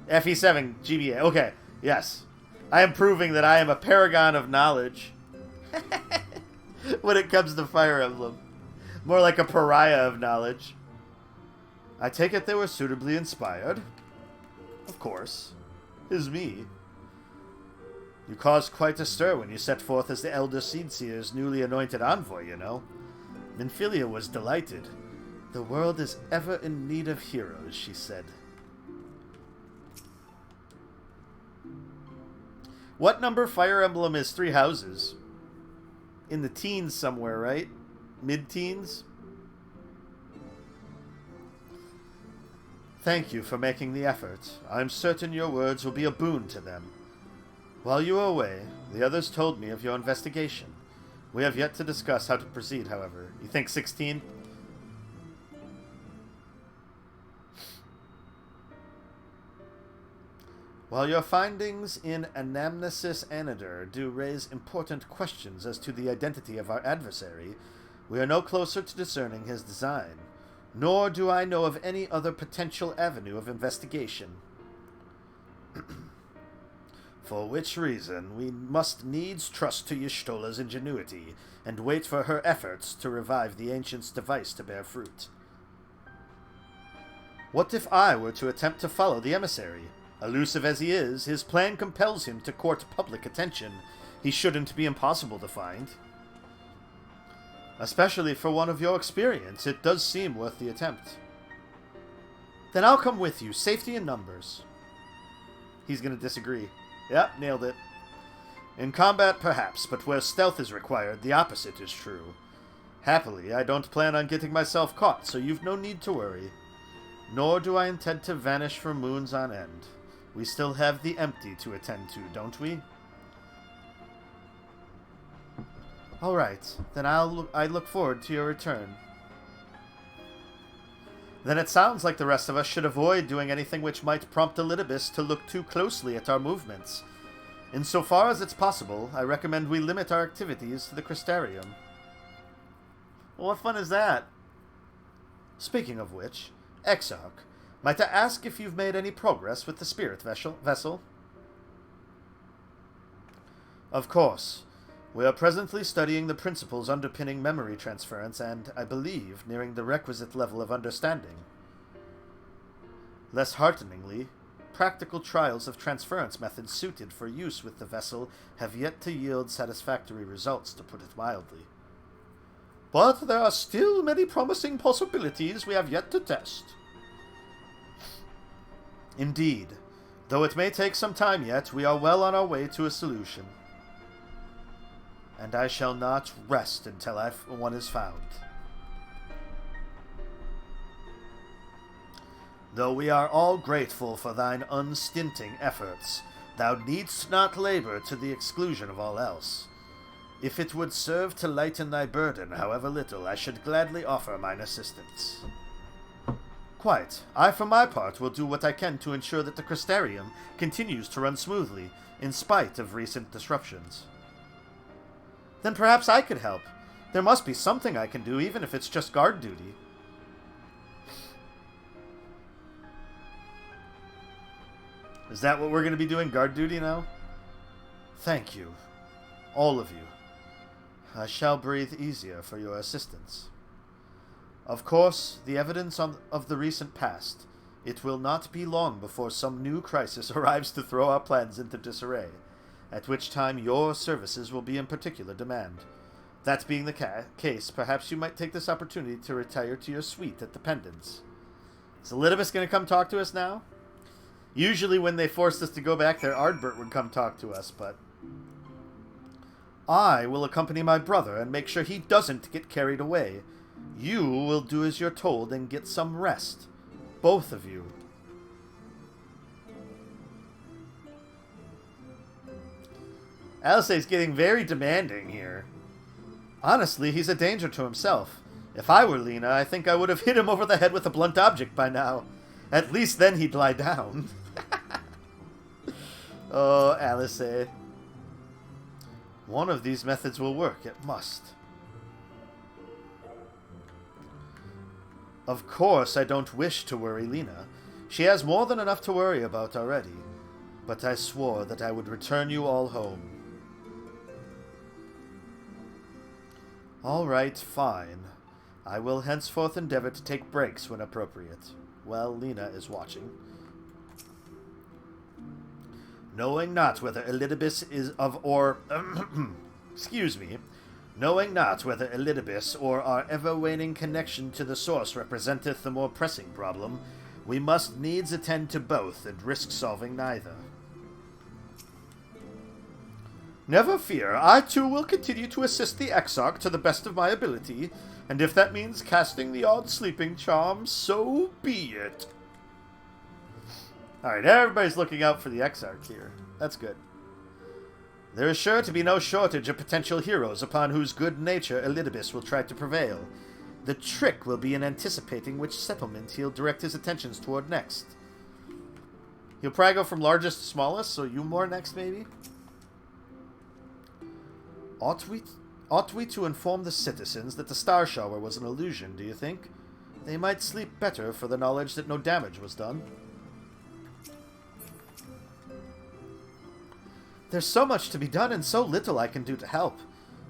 FE7 GBA. Okay, yes. I am proving that I am a paragon of knowledge when it comes to Fire Emblem. More like a pariah of knowledge. I take it they were suitably inspired. Of course. Is me. You caused quite a stir when you set forth as the Elder Seedseer's newly anointed envoy, you know. Minfilia was delighted. The world is ever in need of heroes, she said. What number Fire Emblem is 3 houses? In the teens somewhere, right? Mid-teens? Thank you for making the effort. I'm certain your words will be a boon to them. While you were away, the others told me of your investigation. We have yet to discuss how to proceed, however. You think 16? While your findings in Anamnesis Anadur do raise important questions as to the identity of our adversary, we are no closer to discerning his design. Nor do I know of any other potential avenue of investigation. For which reason, we must needs trust to Y'shtola's ingenuity, and wait for her efforts to revive the Ancient's device to bear fruit. What if I were to attempt to follow the emissary? Elusive as he is, his plan compels him to court public attention. He shouldn't be impossible to find. Especially for one of your experience, it does seem worth the attempt. Then I'll come with you. Safety in numbers. He's going to disagree. Yep, nailed it. In combat, perhaps, but where stealth is required, the opposite is true. Happily, I don't plan on getting myself caught, so you've no need to worry. Nor do I intend to vanish for moons on end. We still have the empty to attend to, don't we? All right, then I look forward to your return. Then it sounds like the rest of us should avoid doing anything which might prompt Elidibus to look too closely at our movements. Insofar as it's possible, I recommend we limit our activities to the Crystarium. Well, what fun is that? Speaking of which, Exarch, might I ask if you've made any progress with the spirit vessel? Of course. We are presently studying the principles underpinning memory transference and, I believe, nearing the requisite level of understanding. Less hearteningly, practical trials of transference methods suited for use with the vessel have yet to yield satisfactory results, to put it mildly. But there are still many promising possibilities we have yet to test. Indeed. Though it may take some time yet, we are well on our way to a solution. And I shall not rest until one is found. Though we are all grateful for thine unstinting efforts, thou needst not labor to the exclusion of all else. If it would serve to lighten thy burden, however little, I should gladly offer mine assistance. Quite. I, for my part, will do what I can to ensure that the Crystarium continues to run smoothly, in spite of recent disruptions. Then perhaps I could help. There must be something I can do, even if it's just guard duty. Is that what we're going to be doing? Guard duty now? Thank you. All of you. I shall breathe easier for your assistance. Of course, the evidence of the recent past. It will not be long before some new crisis arrives to throw our plans into disarray, at which time your services will be in particular demand. That being the case, perhaps you might take this opportunity to retire to your suite at the Pendants. Is Elidibus going to come talk to us now? Usually when they forced us to go back there, Ardbert would come talk to us, but... I will accompany my brother and make sure he doesn't get carried away. You will do as you're told and get some rest. Both of you. Alisay's getting very demanding here. Honestly, he's a danger to himself. If I were Lena, I think I would have hit him over the head with a blunt object by now. At least then he'd lie down. Oh, Alisay. One of these methods will work, it must. Of course, I don't wish to worry Lena. She has more than enough to worry about already. But I swore that I would return you all home. All right, fine. I will henceforth endeavor to take breaks when appropriate. Well, Lena is watching. Knowing not whether Elidibus is of or... excuse me. Knowing not whether Elidibus or our ever-waning connection to the source representeth the more pressing problem, we must needs attend to both and risk solving neither. Never fear, I too will continue to assist the Exarch to the best of my ability, and if that means casting the odd sleeping charm, so be it. Alright, everybody's looking out for the Exarch here. That's good. There is sure to be no shortage of potential heroes upon whose good nature Elidibus will try to prevail. The trick will be in anticipating which settlement he'll direct his attentions toward next. He'll probably go from largest to smallest, so you more next, maybe? Ought we to inform the citizens that the star shower was an illusion, do you think? They might sleep better for the knowledge that no damage was done. There's so much to be done and so little I can do to help.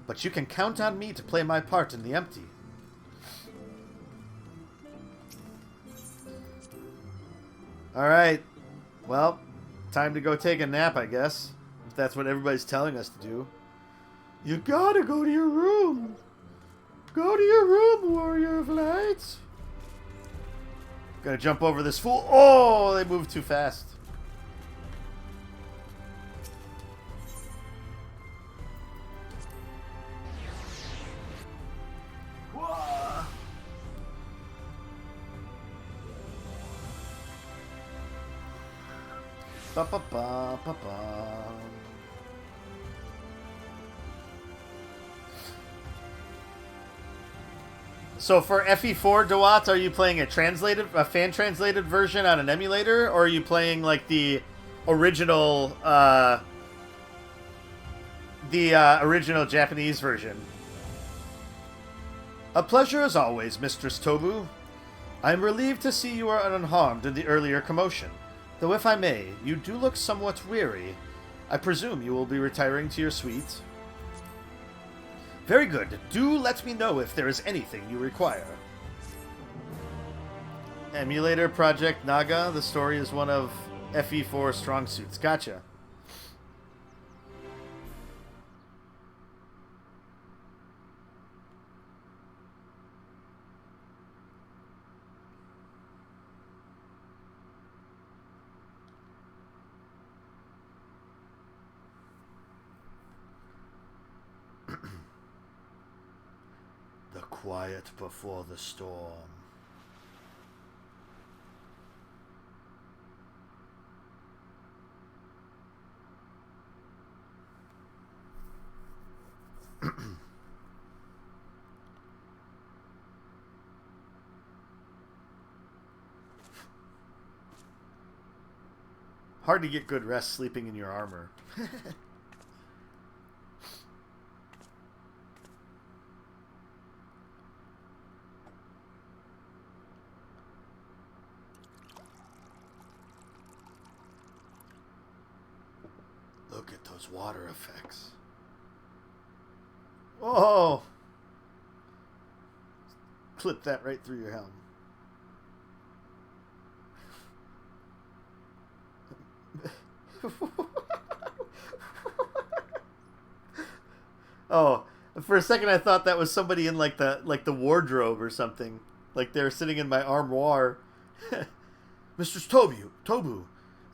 But you can count on me to play my part in the empty. Alright. Well, time to go take a nap, I guess. If that's what everybody's telling us to do. You gotta go to your room. Go to your room, Warrior of Light. Gotta jump over this fool. Oh, they moved too fast. Ba ba ba ba ba. So for FE4, Dewat, are you playing a fan-translated version on an emulator, or are you playing like the original, original Japanese version? A pleasure as always, Mistress Tobu. I am relieved to see you are unharmed in the earlier commotion. Though if I may, you do look somewhat weary. I presume you will be retiring to your suite? Very good. Do let me know if there is anything you require. Emulator Project Naga. The story is one of FE4 strong suits. Gotcha. Quiet before the storm. Hard to get good rest sleeping in your armor. those water effects. Whoa! Clip that right through your helm. Oh, for a second I thought that was somebody in like the wardrobe or something. Like they were sitting in my armoire. Mistress Tobu,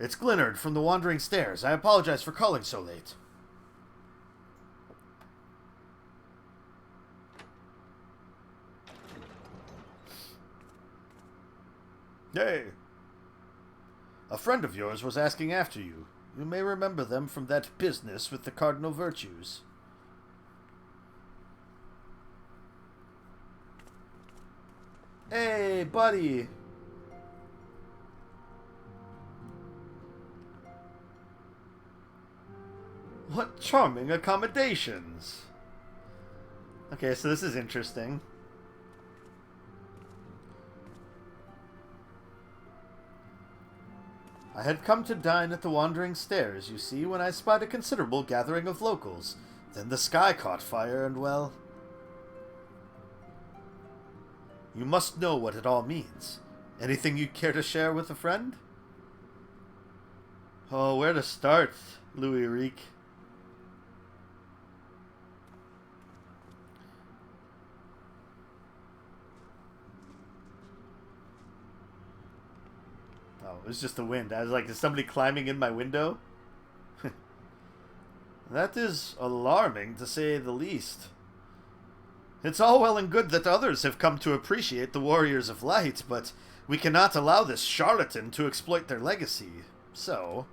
it's Glynnard from the Wandering Stairs. I apologize for calling so late. Hey! A friend of yours was asking after you. You may remember them from that business with the cardinal virtues. Hey, buddy! What charming accommodations! Okay, so this is interesting. I had come to dine at the Wandering Stairs, you see, when I spied a considerable gathering of locals. Then the sky caught fire, and well... You must know what it all means. Anything you'd care to share with a friend? Oh, where to start, Louis Reek? Oh, it was just the wind. I was like, is somebody climbing in my window? That is alarming, to say the least. It's all well and good that others have come to appreciate the Warriors of Light, but we cannot allow this charlatan to exploit their legacy. So...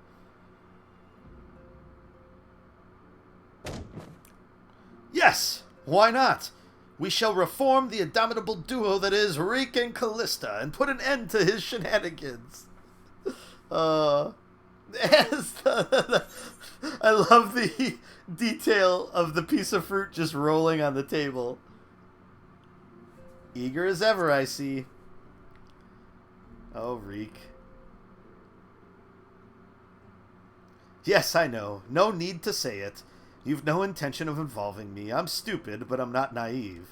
Yes! Why not? We shall reform the indomitable duo that is Reek and Callista and put an end to his shenanigans. I love the detail of the piece of fruit just rolling on the table. Eager as ever, I see. Oh, Reek. Yes, I know. No need to say it. You've no intention of involving me. I'm stupid, but I'm not naive.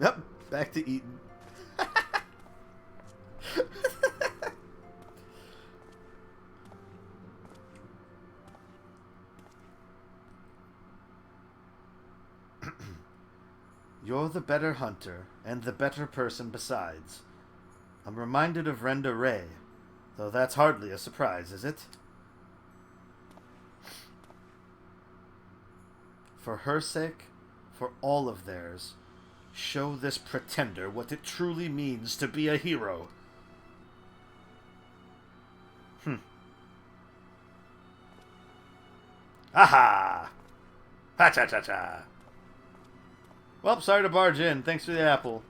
Yep, back to eating. You're the better hunter, and the better person besides. I'm reminded of Renda Ray, though that's hardly a surprise, is it? For her sake, for all of theirs, show this pretender what it truly means to be a hero. Aha! Ha-cha-cha-cha! Well, sorry to barge in. Thanks for the apple.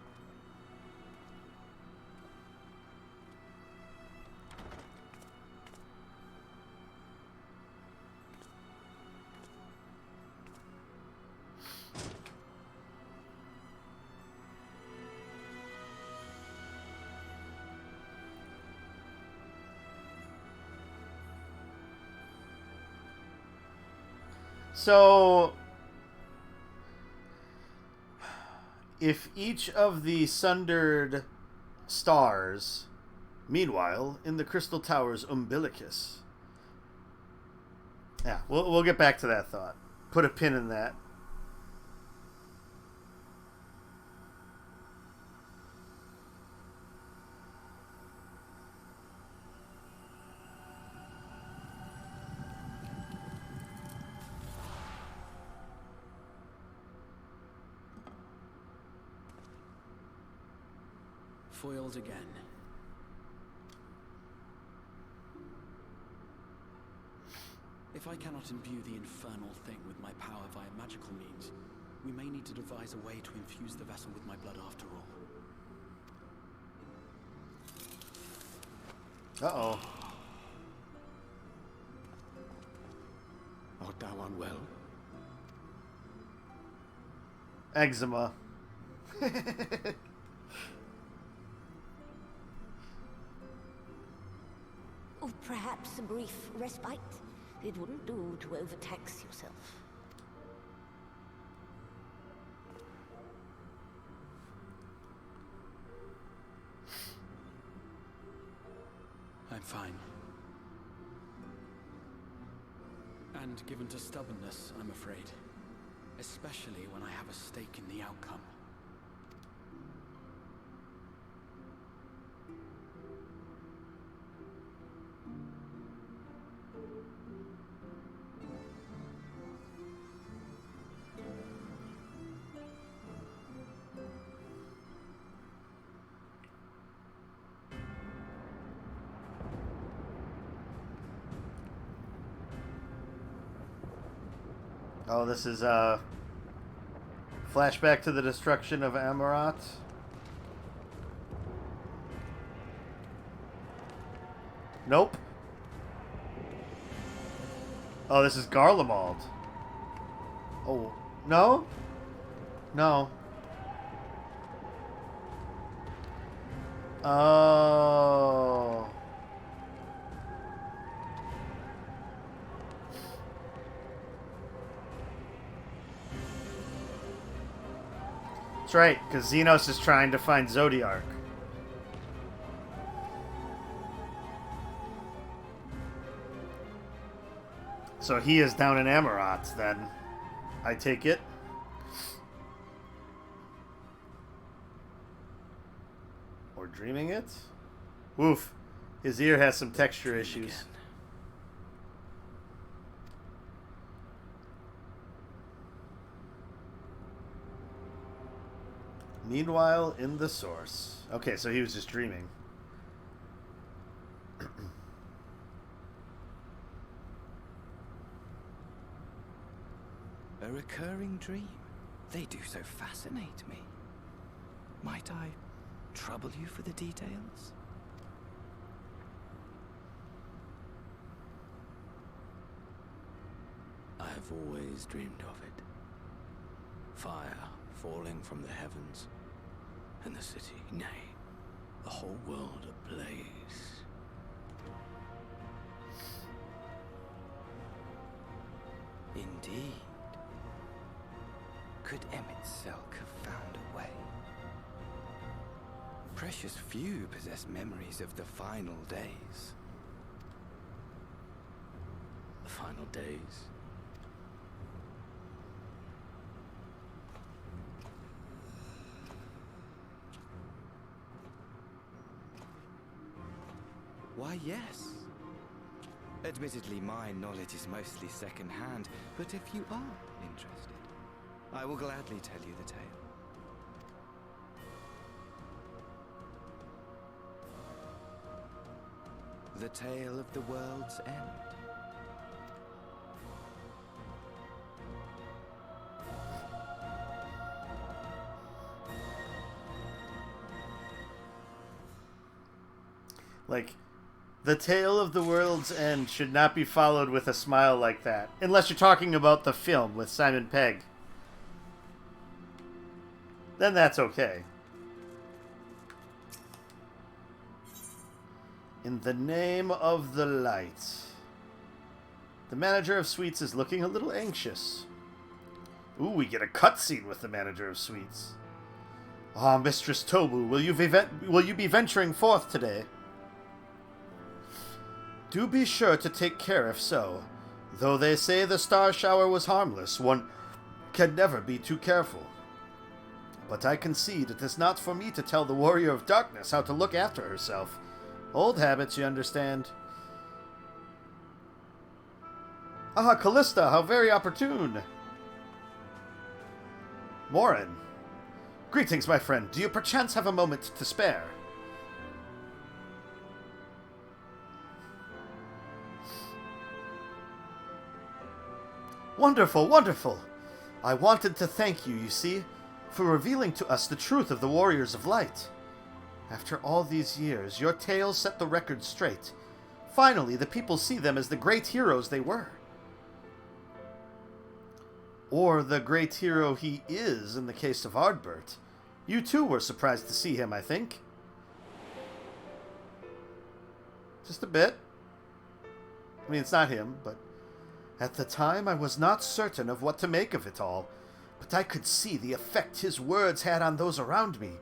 So, if each of the sundered stars, meanwhile, in the Crystal Tower's umbilicus. Yeah, we'll get back to that thought. Put a pin in that. Foiled again. If I cannot imbue the infernal thing with my power via magical means, we may need to devise a way to infuse the vessel with my blood after all. Uh-oh. Art thou unwell? Eczema. Or perhaps a brief respite? It wouldn't do to overtax yourself. I'm fine. And given to stubbornness, I'm afraid. Especially when I have a stake in the outcome. Oh, this is flashback to the destruction of Amarat. Nope. Oh, this is Garlemald. Oh, no? No. Oh. That's right, because Xenos is trying to find Zodiark. So he is down in Amarat, then. I take it. Or dreaming it? Woof. His ear has some texture issues. Again. Meanwhile, in the source. Okay, so he was just dreaming. A recurring dream. They do so fascinate me. Might I trouble you for the details? I have always dreamed of it. Fire falling from the heavens, and the city, nay, the whole world ablaze. Indeed. Could Emmett Selk have found a way? Precious few possess memories of the final days. The final days? Why, yes. Admittedly, my knowledge is mostly second-hand, but if you are interested, I will gladly tell you the tale. The tale of the world's end. Like, the tale of the world's end should not be followed with a smile like that. Unless you're talking about the film with Simon Pegg. Then that's okay. In the name of the light. The manager of suites is looking a little anxious. Ooh, we get a cutscene with the manager of suites. Ah, Mistress Tobu, will you be venturing forth today? Do be sure to take care if so. Though they say the star shower was harmless, one can never be too careful. But I concede it is not for me to tell the Warrior of Darkness how to look after herself. Old habits, you understand. Ah, Callista, how very opportune. Morin. Greetings, my friend. Do you perchance have a moment to spare? Wonderful, wonderful. I wanted to thank you, you see, for revealing to us the truth of the Warriors of Light. After all these years, your tales set the record straight. Finally, the people see them as the great heroes they were. Or the great hero he is in the case of Ardbert. You too were surprised to see him, I think. Just a bit. I mean, it's not him, but... At the time, I was not certain of what to make of it all, but I could see the effect his words had on those around me.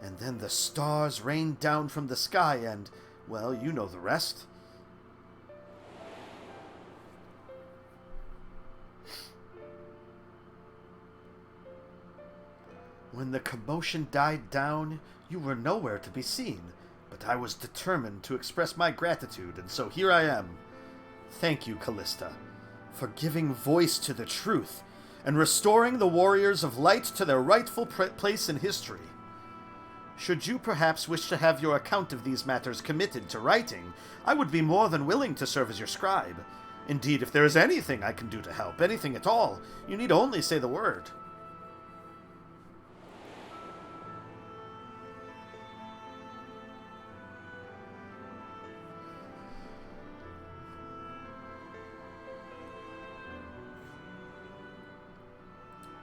And then the stars rained down from the sky and, well, you know the rest. When the commotion died down, you were nowhere to be seen, but I was determined to express my gratitude, and so here I am. Thank you, Callista, for giving voice to the truth and restoring the Warriors of Light to their rightful place in history. Should you perhaps wish to have your account of these matters committed to writing, I would be more than willing to serve as your scribe. Indeed, if there is anything I can do to help, anything at all, you need only say the word.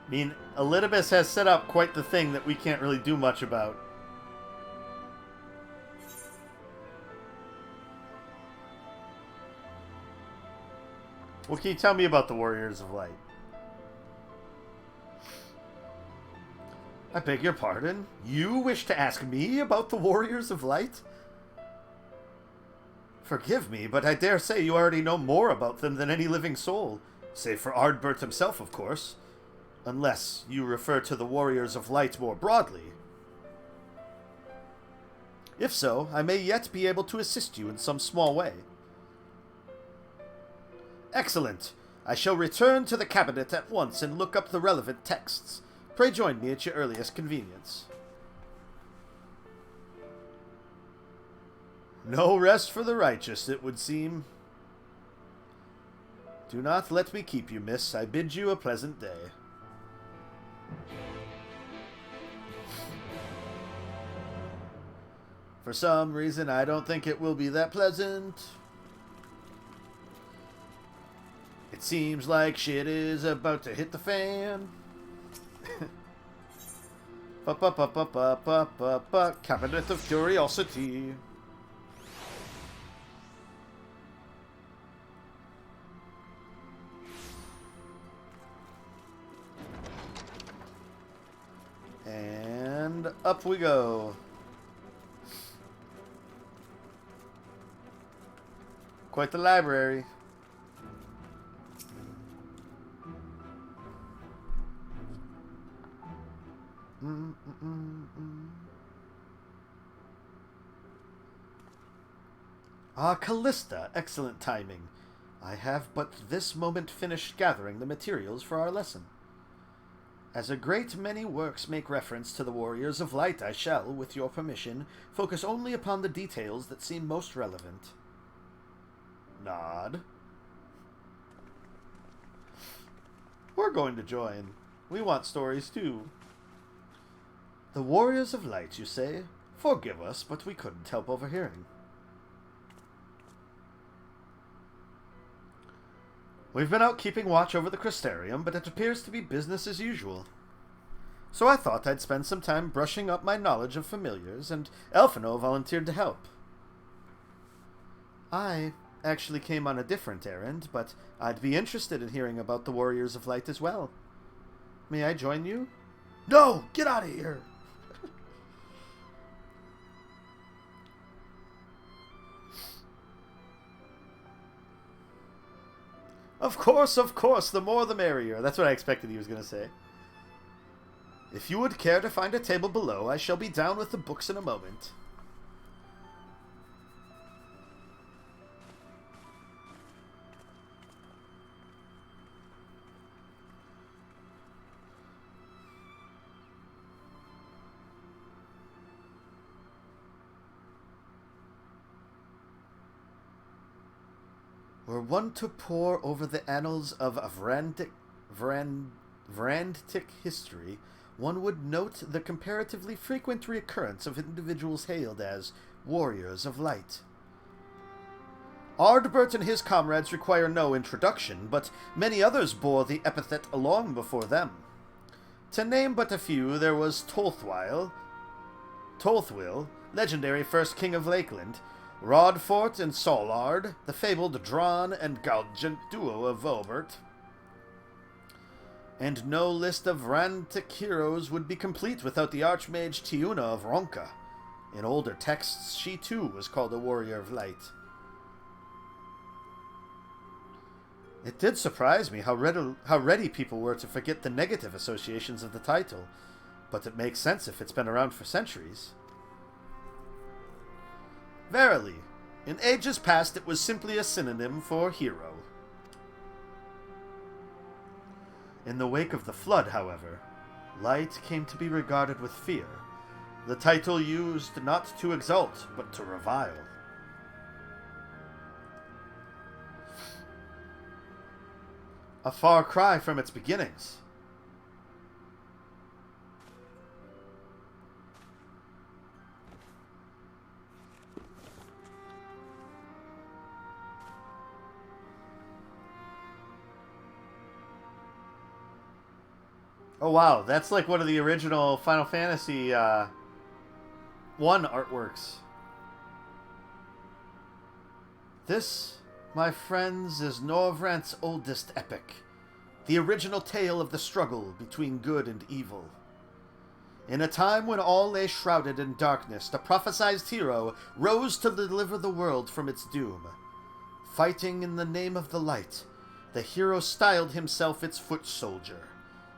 I mean, Elidibus has set up quite the thing that we can't really do much about. What can you tell me about the Warriors of Light? I beg your pardon? You wish to ask me about the Warriors of Light? Forgive me, but I dare say you already know more about them than any living soul. Save for Ardbert himself, of course. Unless you refer to the Warriors of Light more broadly. If so, I may yet be able to assist you in some small way. Excellent. I shall return to the cabinet at once and look up the relevant texts. Pray join me at your earliest convenience. No rest for the righteous, it would seem. Do not let me keep you, miss. I bid you a pleasant day. For some reason, I don't think it will be that pleasant. It seems like shit is about to hit the fan. Cabinet of Curiosity. And up we go. Quite the library. Ah, Callista, excellent timing. I have but this moment finished gathering the materials for our lesson. As a great many works make reference to the Warriors of Light, I shall, with your permission, focus only upon the details that seem most relevant. Nod. We're going to join. We want stories too. The Warriors of Light, you say? Forgive us, but we couldn't help overhearing. We've been out keeping watch over the Crystarium, but it appears to be business as usual. So I thought I'd spend some time brushing up my knowledge of familiars, and Elfino volunteered to help. I actually came on a different errand, but I'd be interested in hearing about the Warriors of Light as well. May I join you? No! Get out of here! Of course, the more the merrier. That's what I expected he was going to say. If you would care to find a table below, I shall be down with the books in a moment. Were one to pore over the annals of Vrandic history, one would note the comparatively frequent recurrence of individuals hailed as Warriors of Light. Ardbert and his comrades require no introduction, but many others bore the epithet long before them. To name but a few, there was Tolthwil, legendary first king of Lakeland, Rodfort and Solard, the fabled Drawn and Galgant duo of Volbert. And no list of Rantic heroes would be complete without the Archmage Tiuna of Ronka. In older texts, she too was called a warrior of light. It did surprise me how ready people were to forget the negative associations of the title, but it makes sense if it's been around for centuries. Verily, in ages past it was simply a synonym for hero. In the wake of the Flood, however, light came to be regarded with fear, the title used not to exalt, but to revile. A far cry from its beginnings. Oh wow, that's like one of the original Final Fantasy 1 artworks. This, my friends, is Norvrant's oldest epic, the original tale of the struggle between good and evil. In a time when all lay shrouded in darkness, the prophesized hero rose to deliver the world from its doom. Fighting in the name of the light, the hero styled himself its foot soldier,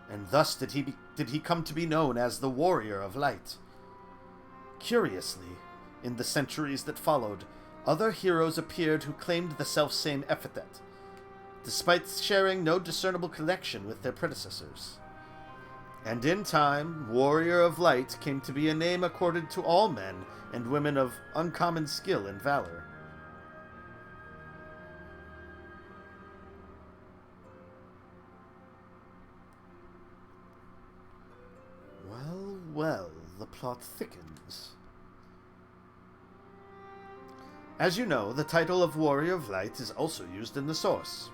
and thus did he come to be known as the Warrior of Light. Curiously, in the centuries that followed, other heroes appeared who claimed the selfsame epithet, despite sharing no discernible connection with their predecessors. And in time, Warrior of Light came to be a name accorded to all men and women of uncommon skill and valor. Well, well, the plot thickens. As you know, the title of Warrior of Light is also used in the source.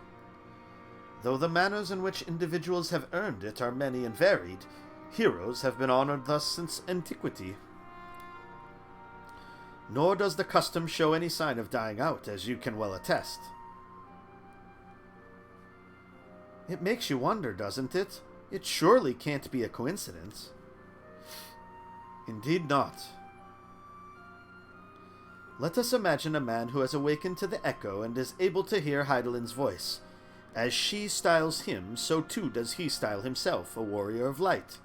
Though the manners in which individuals have earned it are many and varied, heroes have been honored thus since antiquity. Nor does the custom show any sign of dying out, as you can well attest. It makes you wonder, doesn't it? It surely can't be a coincidence. Indeed not. Let us imagine a man who has awakened to the echo and is able to hear Heidelin's voice. As she styles him, so too does he style himself, a warrior of light.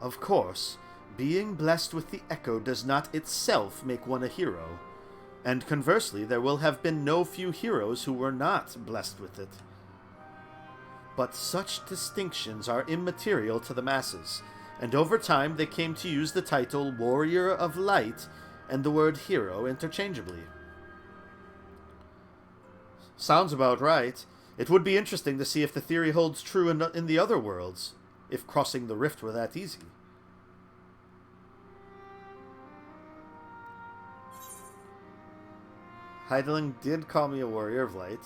Of course, being blessed with the echo does not itself make one a hero, and conversely, there will have been no few heroes who were not blessed with it. But such distinctions are immaterial to the masses, and over time they came to use the title Warrior of Light and the word hero interchangeably. Sounds about right. It would be interesting to see if the theory holds true in the other worlds, if crossing the rift were that easy. Heidelin did call me a warrior of light.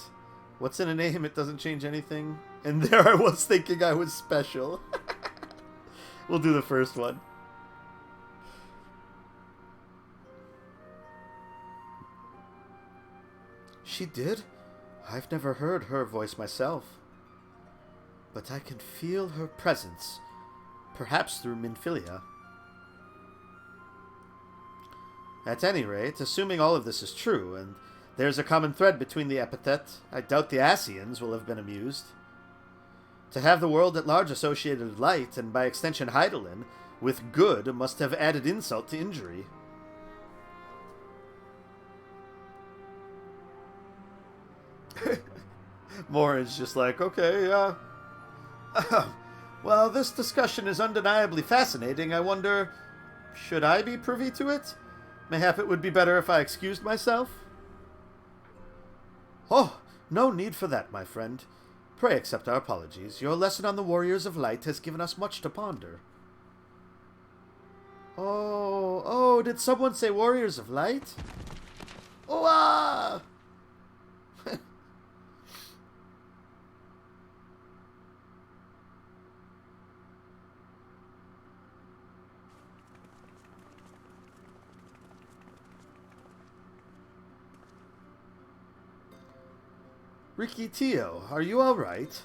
What's in a name? It doesn't change anything. And there I was thinking I was special. We'll do the first one. She did? I've never heard her voice myself. But I can feel her presence, perhaps through Minfilia. At any rate, assuming all of this is true, and there's a common thread between the epithet, I doubt the Asians will have been amused. To have the world at large associated with light, and by extension Heidelin, with good must have added insult to injury. Morin's just like, okay, well, this discussion is undeniably fascinating. I wonder, should I be privy to it? Mayhap it would be better if I excused myself? Oh, no need for that, my friend. Pray accept our apologies. Your lesson on the Warriors of Light has given us much to ponder. Oh, did someone say Warriors of Light? Oh, ah! Ricky Tio, are you all right?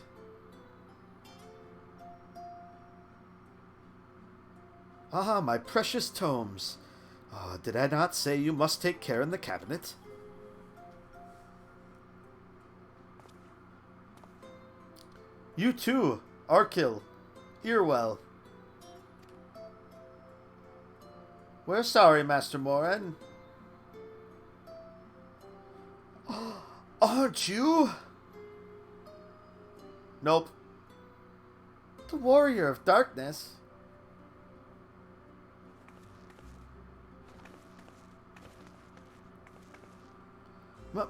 Ah, my precious tomes. Did I not say you must take care in the cabinet? You too, Arkil. Earwell. We're sorry, Master Moran. Aren't you? Nope. The Warrior of Darkness.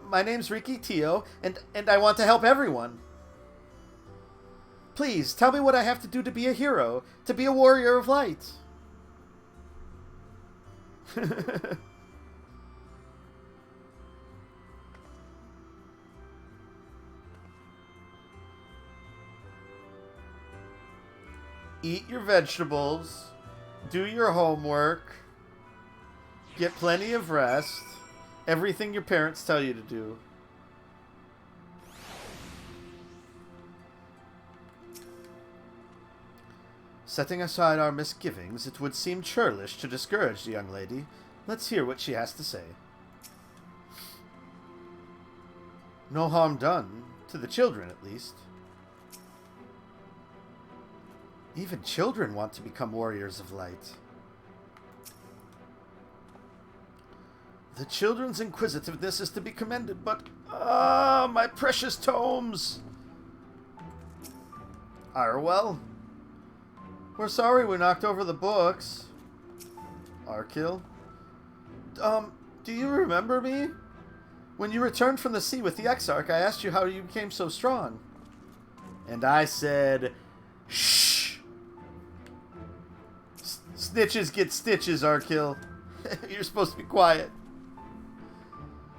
My name's Ricky Tio, and I want to help everyone. Please, tell me what I have to do to be a hero, to be a warrior of light. Eat your vegetables, do your homework, get plenty of rest, everything your parents tell you to do. Setting aside our misgivings, it would seem churlish to discourage the young lady. Let's hear what she has to say. No harm done, to the children at least. Even children want to become warriors of light. The children's inquisitiveness is to be commended, but... my precious tomes! Irwell? We're sorry we knocked over the books. Arkil? Do you remember me? When you returned from the sea with the Exarch, I asked you how you became so strong. And I said, shh! Snitches get stitches, Arkil. You're supposed to be quiet.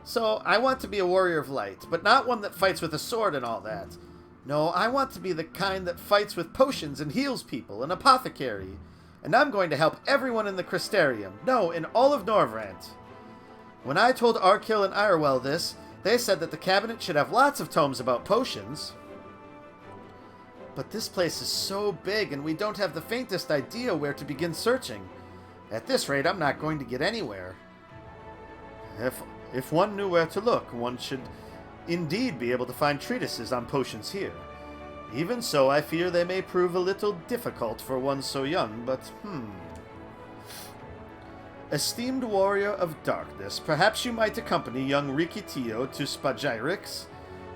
So, I want to be a warrior of light, but not one that fights with a sword and all that. No, I want to be the kind that fights with potions and heals people, an apothecary. And I'm going to help everyone in the Crystarium. No, in all of Norvrant. When I told Arkil and Irwell this, they said that the cabinet should have lots of tomes about potions. But this place is so big, and we don't have the faintest idea where to begin searching. At this rate, I'm not going to get anywhere. If one knew where to look, one should indeed be able to find treatises on potions here. Even so, I fear they may prove a little difficult for one so young, but Esteemed warrior of darkness, perhaps you might accompany young Rikitio to Spagyrix?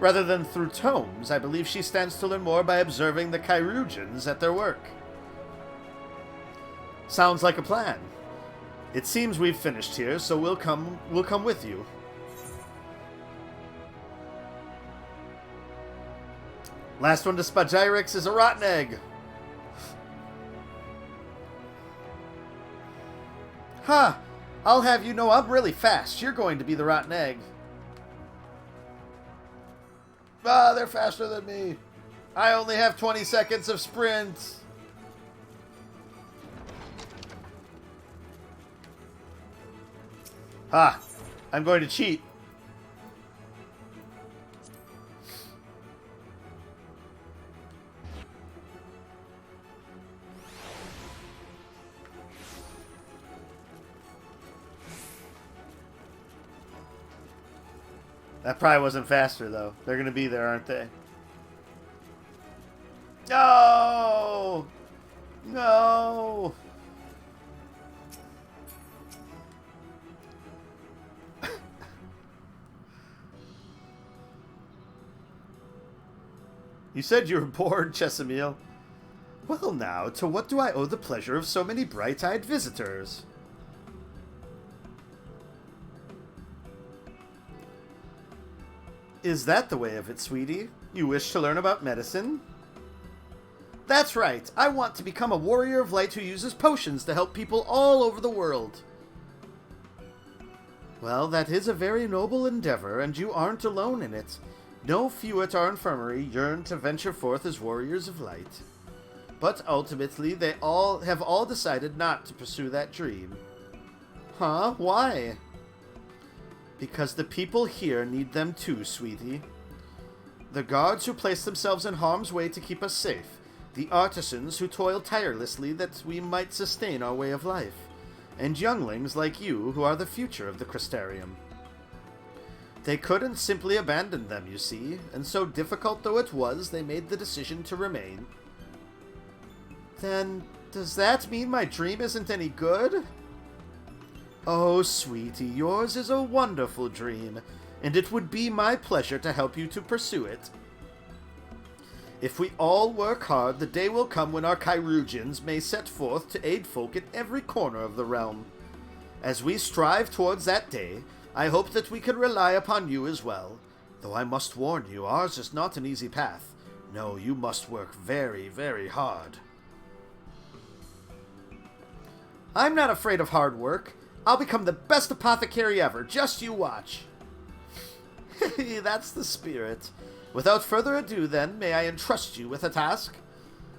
Rather than through tomes, I believe she stands to learn more by observing the Chirurgeons at their work. Sounds like a plan. It seems we've finished here, so we'll come with you. Last one to Spagyrix is a rotten egg. Ha! I'll have you know I'm really fast. You're going to be the rotten egg. Ah, they're faster than me. I only have 20 seconds of sprint. Ha! I'm going to cheat. That probably wasn't faster, though. They're going to be there, aren't they? No! No! You said you were bored, Chesamil. Well now, to what do I owe the pleasure of so many bright-eyed visitors? Is that the way of it, sweetie? You wish to learn about medicine? That's right. I want to become a warrior of light who uses potions to help people all over the world. Well, that is a very noble endeavor, and you aren't alone in it. No few at our infirmary yearn to venture forth as warriors of light. But ultimately, they have all decided not to pursue that dream. Huh? Why? Because the people here need them too, sweetie. The guards who place themselves in harm's way to keep us safe. The artisans who toil tirelessly that we might sustain our way of life. And younglings like you who are the future of the Crystarium. They couldn't simply abandon them, you see, and so difficult though it was, they made the decision to remain. Then, does that mean my dream isn't any good? Oh, sweetie, yours is a wonderful dream, and it would be my pleasure to help you to pursue it. If we all work hard, the day will come when our Chirurgians may set forth to aid folk in every corner of the realm. As we strive towards that day, I hope that we can rely upon you as well. Though I must warn you, ours is not an easy path. No, you must work very, very hard. I'm not afraid of hard work. I'll become the best apothecary ever, just you watch. That's the spirit. Without further ado, then, may I entrust you with a task?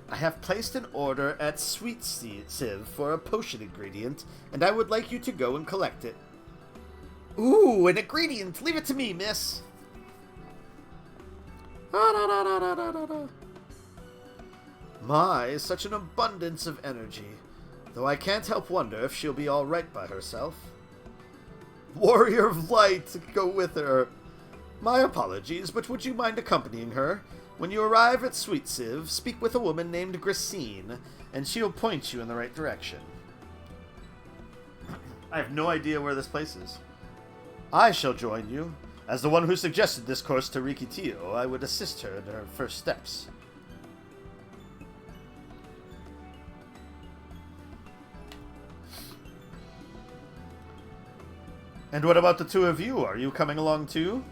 I have placed an order at Sweet Sieve for a potion ingredient, and I would like you to go and collect it. Ooh, an ingredient! Leave it to me, miss! My, such an abundance of energy. Though I can't help wonder if she'll be all right by herself. Warrior of Light, go with her. My apologies, but would you mind accompanying her? When you arrive at Sweet Sieve, speak with a woman named Gracine, and she'll point you in the right direction. I have no idea where this place is. I shall join you. As the one who suggested this course to Riki Tio, I would assist her in her first steps. And what about the two of you? Are you coming along too?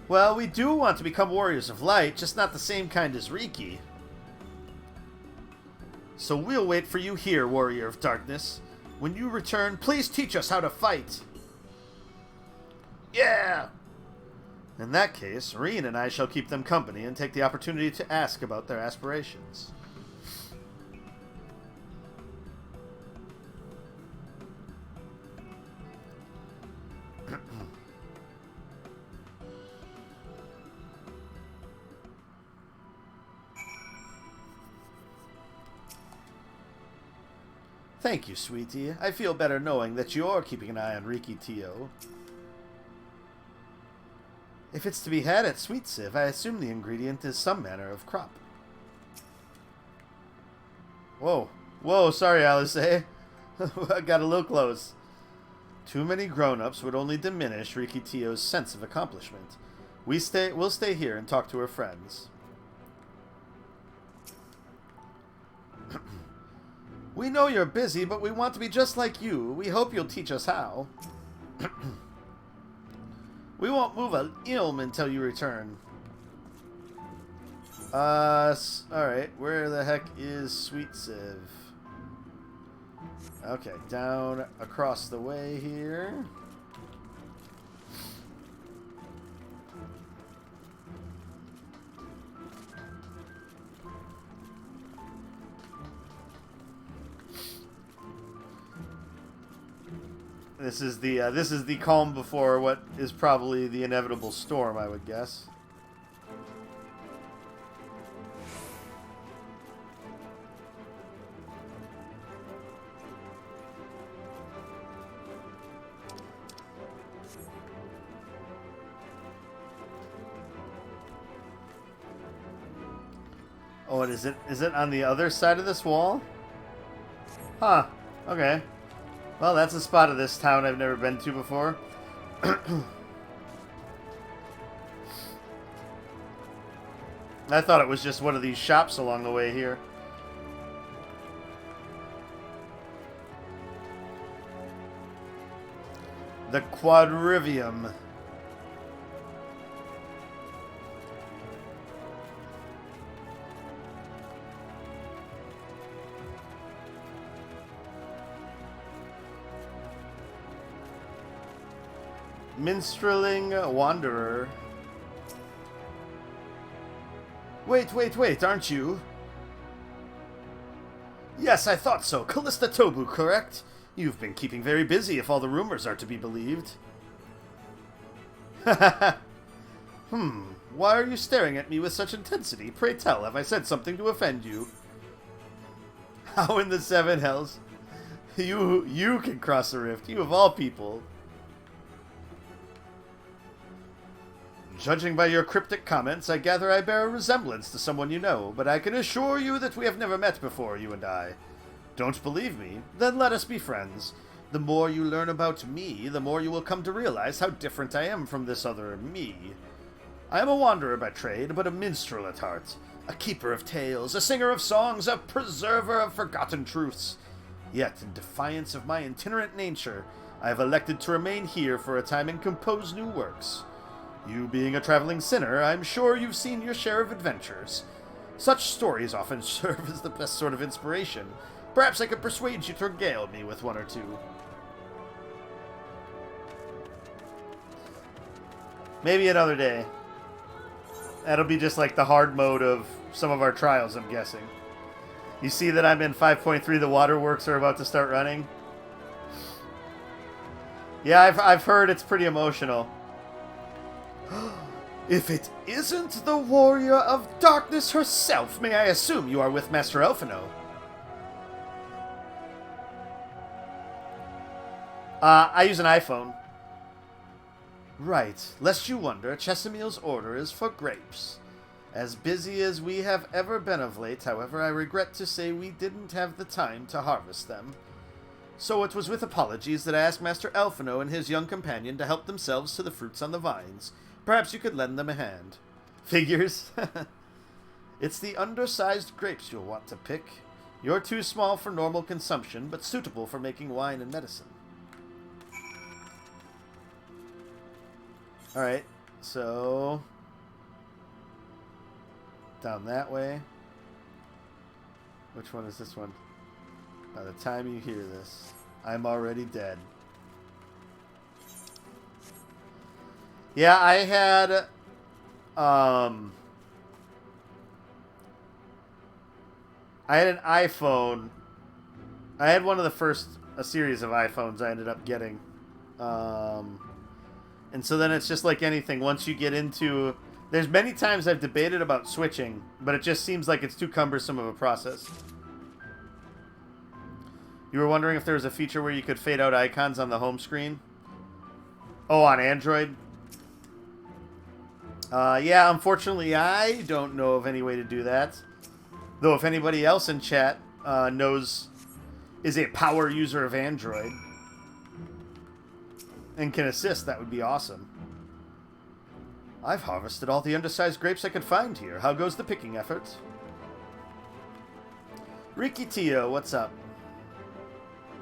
Well, we do want to become Warriors of Light, just not the same kind as Riki. So we'll wait for you here, Warrior of Darkness. When you return, please teach us how to fight. Yeah! In that case, Reen and I shall keep them company and take the opportunity to ask about their aspirations. Thank you, sweetie. I feel better knowing that you're keeping an eye on Riki Tio. If it's to be had at Sweet Sieve, I assume the ingredient is some manner of crop. Whoa. Whoa, sorry, Alice. I got a little close. Too many grown-ups would only diminish Riki Tio's sense of accomplishment. We'll stay here and talk to her friends. We know you're busy, but we want to be just like you. We hope you'll teach us how. We won't move an ilm until you return. Alright. Where the heck is Sweet Sieve? Okay, down across the way here. This is the calm before what is probably the inevitable storm, I would guess. Oh, and is it on the other side of this wall? Huh. Okay. Well, that's a spot of this town I've never been to before. I thought it was just one of these shops along the way here. The Quadrivium. Minstreling Wanderer. Wait, aren't you? Yes, I thought so. Callista Tobu, correct? You've been keeping very busy if all the rumors are to be believed. Why are you staring at me with such intensity? Pray tell, have I said something to offend you? How in the seven hells? You can cross the rift, you of all people. Judging by your cryptic comments, I gather I bear a resemblance to someone you know, but I can assure you that we have never met before, you and I. Don't believe me? Then let us be friends. The more you learn about me, the more you will come to realize how different I am from this other me. I am a wanderer by trade, but a minstrel at heart. A keeper of tales, a singer of songs, a preserver of forgotten truths. Yet, in defiance of my itinerant nature, I have elected to remain here for a time and compose new works. You being a traveling sinner, I'm sure you've seen your share of adventures. Such stories often serve as the best sort of inspiration. Perhaps I could persuade you to regale me with one or two. Maybe another day. That'll be just like the hard mode of some of our trials, I'm guessing. You see that I'm in 5.3, the waterworks are about to start running? Yeah, I've heard it's pretty emotional. If it isn't the warrior of darkness herself, may I assume you are with Master Elfino? I use an iPhone. Right. Lest you wonder, Chesameel's order is for grapes. As busy as we have ever been of late, however, I regret to say we didn't have the time to harvest them. So it was with apologies that I asked Master Elfino and his young companion to help themselves to the fruits on the vines. Perhaps you could lend them a hand. Figures? It's the undersized grapes you'll want to pick. You're too small for normal consumption, but suitable for making wine and medicine. Alright, so... down that way. Which one is this one? By the time you hear this, I'm already dead. Yeah, I had an iPhone. I had one of the first a series of iPhones I ended up getting. And so then it's just like anything. Once you get into... There's many times I've debated about switching, but it just seems like it's too cumbersome of a process. You were wondering if there was a feature where you could fade out icons on the home screen? Oh, on Android? Yeah, unfortunately, I don't know of any way to do that. Though if anybody else in chat is a power user of Android and can assist, that would be awesome. I've harvested all the undersized grapes I could find here. How goes the picking effort? Riki Tio, what's up?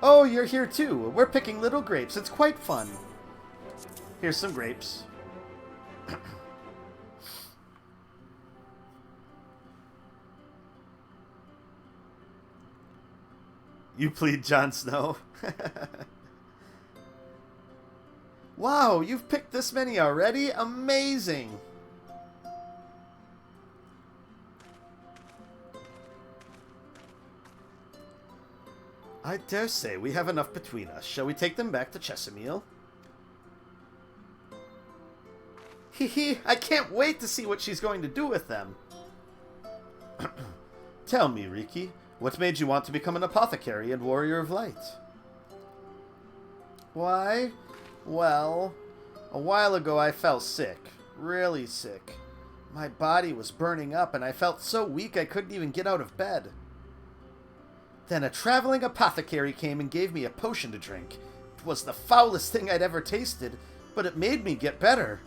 Oh, you're here too. We're picking little grapes. It's quite fun. Here's some grapes. You plead Jon Snow. Wow, you've picked this many already? Amazing! I dare say we have enough between us. Shall we take them back to Chesameel? Hee hee, I can't wait to see what she's going to do with them. Tell me, Riki, what made you want to become an apothecary and warrior of light? Why? Well, a while ago I fell sick. Really sick. My body was burning up and I felt so weak I couldn't even get out of bed. Then a traveling apothecary came and gave me a potion to drink. It was the foulest thing I'd ever tasted, but it made me get better.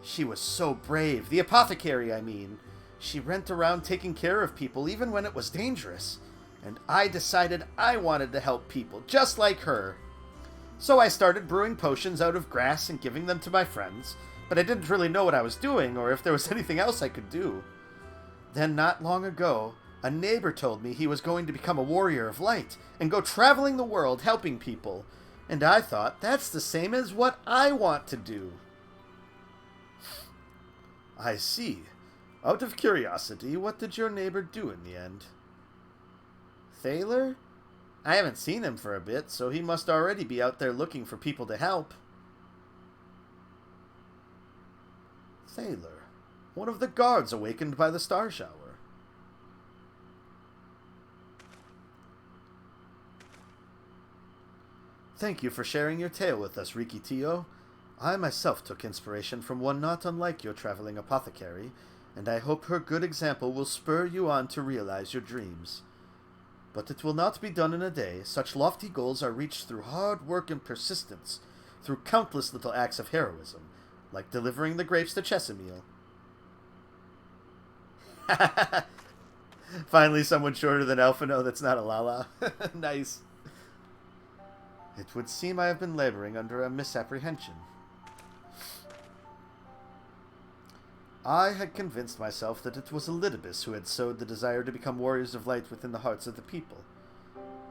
She was so brave. The apothecary, I mean. She went around taking care of people even when it was dangerous. And I decided I wanted to help people, just like her. So I started brewing potions out of grass and giving them to my friends, but I didn't really know what I was doing or if there was anything else I could do. Then not long ago, a neighbor told me he was going to become a warrior of light and go traveling the world helping people. And I thought, that's the same as what I want to do. I see. Out of curiosity, what did your neighbor do in the end? Thaler? I haven't seen him for a bit, so he must already be out there looking for people to help. Thaler, one of the guards awakened by the star shower. Thank you for sharing your tale with us, Riki Tio. I myself took inspiration from one not unlike your traveling apothecary, and I hope her good example will spur you on to realize your dreams. But it will not be done in a day. Such lofty goals are reached through hard work and persistence, through countless little acts of heroism, like delivering the grapes to Chesimil. Finally, someone shorter than Elfino that's not a Lala. Nice. It would seem I have been laboring under a misapprehension. I had convinced myself that it was Elidibus who had sowed the desire to become warriors of light within the hearts of the people.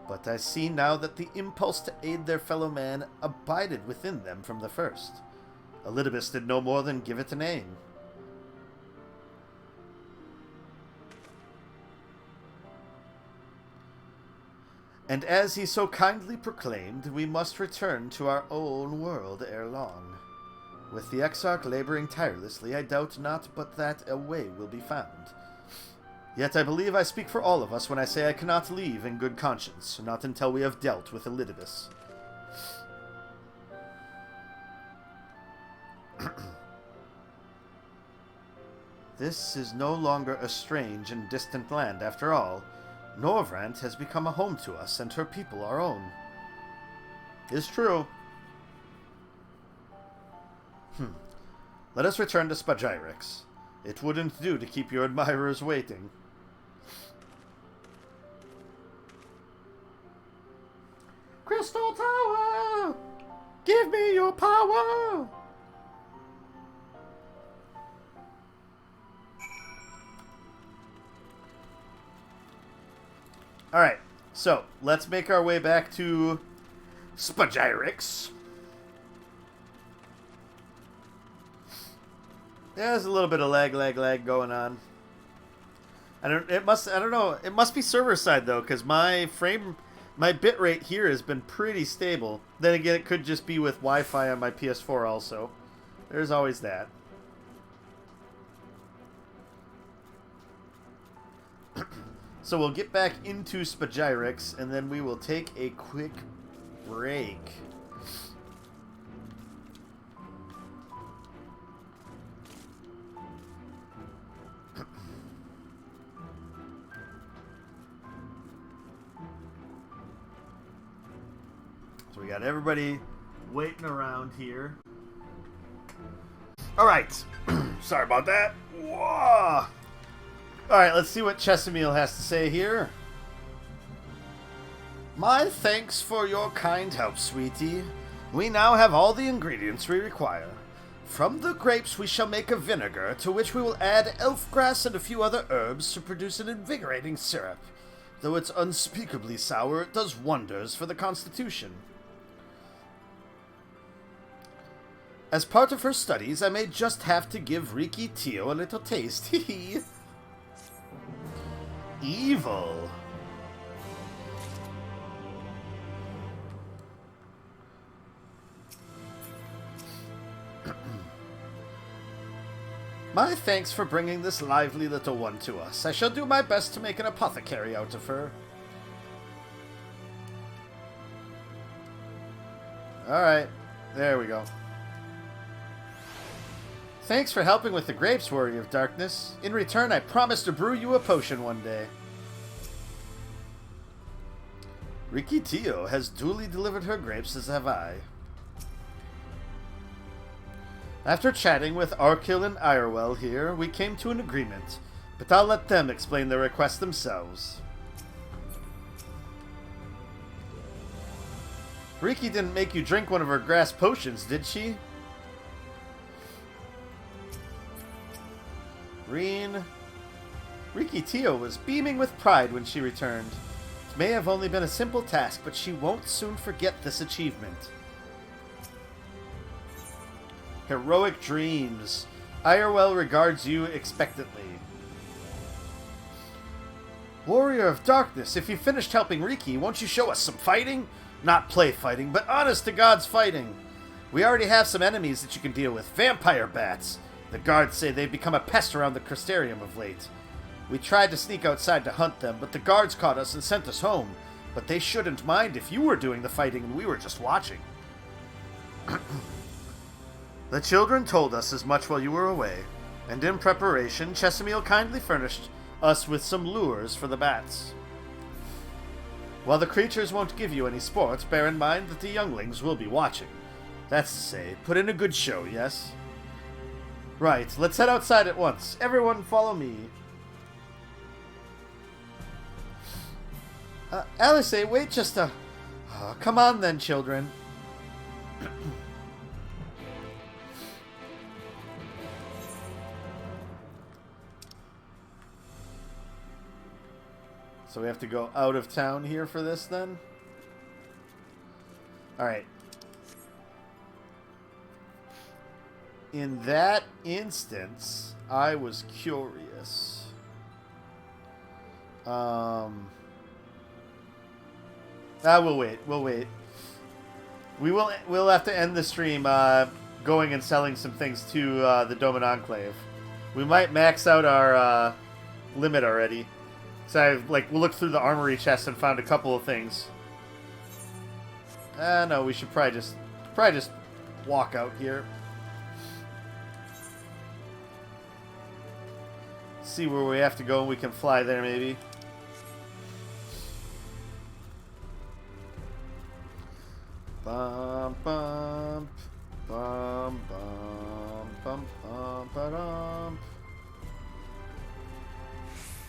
But I see now that the impulse to aid their fellow man abided within them from the first. Elidibus did no more than give it a name. And as he so kindly proclaimed, we must return to our own world ere long. With the Exarch laboring tirelessly, I doubt not but that a way will be found. Yet I believe I speak for all of us when I say I cannot leave in good conscience, not until we have dealt with Elidibus. This is no longer a strange and distant land, after all. Norvrant has become a home to us, and her people our own. Is true. Let us return to Spagyrix. It wouldn't do to keep your admirers waiting. Crystal Tower! Give me your power! Alright, so let's make our way back to Spagyrix. There's a little bit of lag going on. I don't know. It must be server side though, because my bit rate here has been pretty stable. Then again, it could just be with Wi-Fi on my PS4 also. There's always that. So we'll get back into Spagyrix, and then we will take a quick break. So we got everybody waiting around here. Alright. Sorry about that. Whoa! Alright, let's see what Chesimil has to say here. My thanks for your kind help, sweetie. We now have all the ingredients we require. From the grapes we shall make a vinegar, to which we will add elf grass and a few other herbs to produce an invigorating syrup. Though it's unspeakably sour, it does wonders for the constitution. As part of her studies, I may just have to give Riki Tio a little taste. Hee. Evil. My thanks for bringing this lively little one to us. I shall do my best to make an apothecary out of her. Alright, there we go. Thanks for helping with the grapes, Warrior of Darkness. In return, I promise to brew you a potion one day. Riki Tio has duly delivered her grapes, as have I. After chatting with Arkil and Irewell here, we came to an agreement, but I'll let them explain their request themselves. Riki didn't make you drink one of her grass potions, did she? Riki Tio was beaming with pride when she returned. It may have only been a simple task, but she won't soon forget this achievement. Heroic dreams. Irewell regards you expectantly. Warrior of Darkness, if you finished helping Riki, won't you show us some fighting? Not play fighting, but honest to God's fighting. We already have some enemies that you can deal with. Vampire bats. The guards say they've become a pest around the Crystarium of late. We tried to sneak outside to hunt them, but the guards caught us and sent us home. But they shouldn't mind if you were doing the fighting and we were just watching. The children told us as much while you were away, and in preparation, Chesamil kindly furnished us with some lures for the bats. While the creatures won't give you any sport, bear in mind that the younglings will be watching. That's to say, put in a good show, yes? Right, let's head outside at once. Everyone follow me. Alice, wait just a... Oh, come on then, children. So we have to go out of town here for this, then? Alright. In that instance, I was curious. We'll wait. We'll have to end the stream going and selling some things to the Doman Enclave. We might max out our limit already. So we'll look through the armory chest and found a couple of things. No, we should probably just walk out here. See where we have to go and we can fly there maybe. Bum bum bum bum bum bum ba-dum.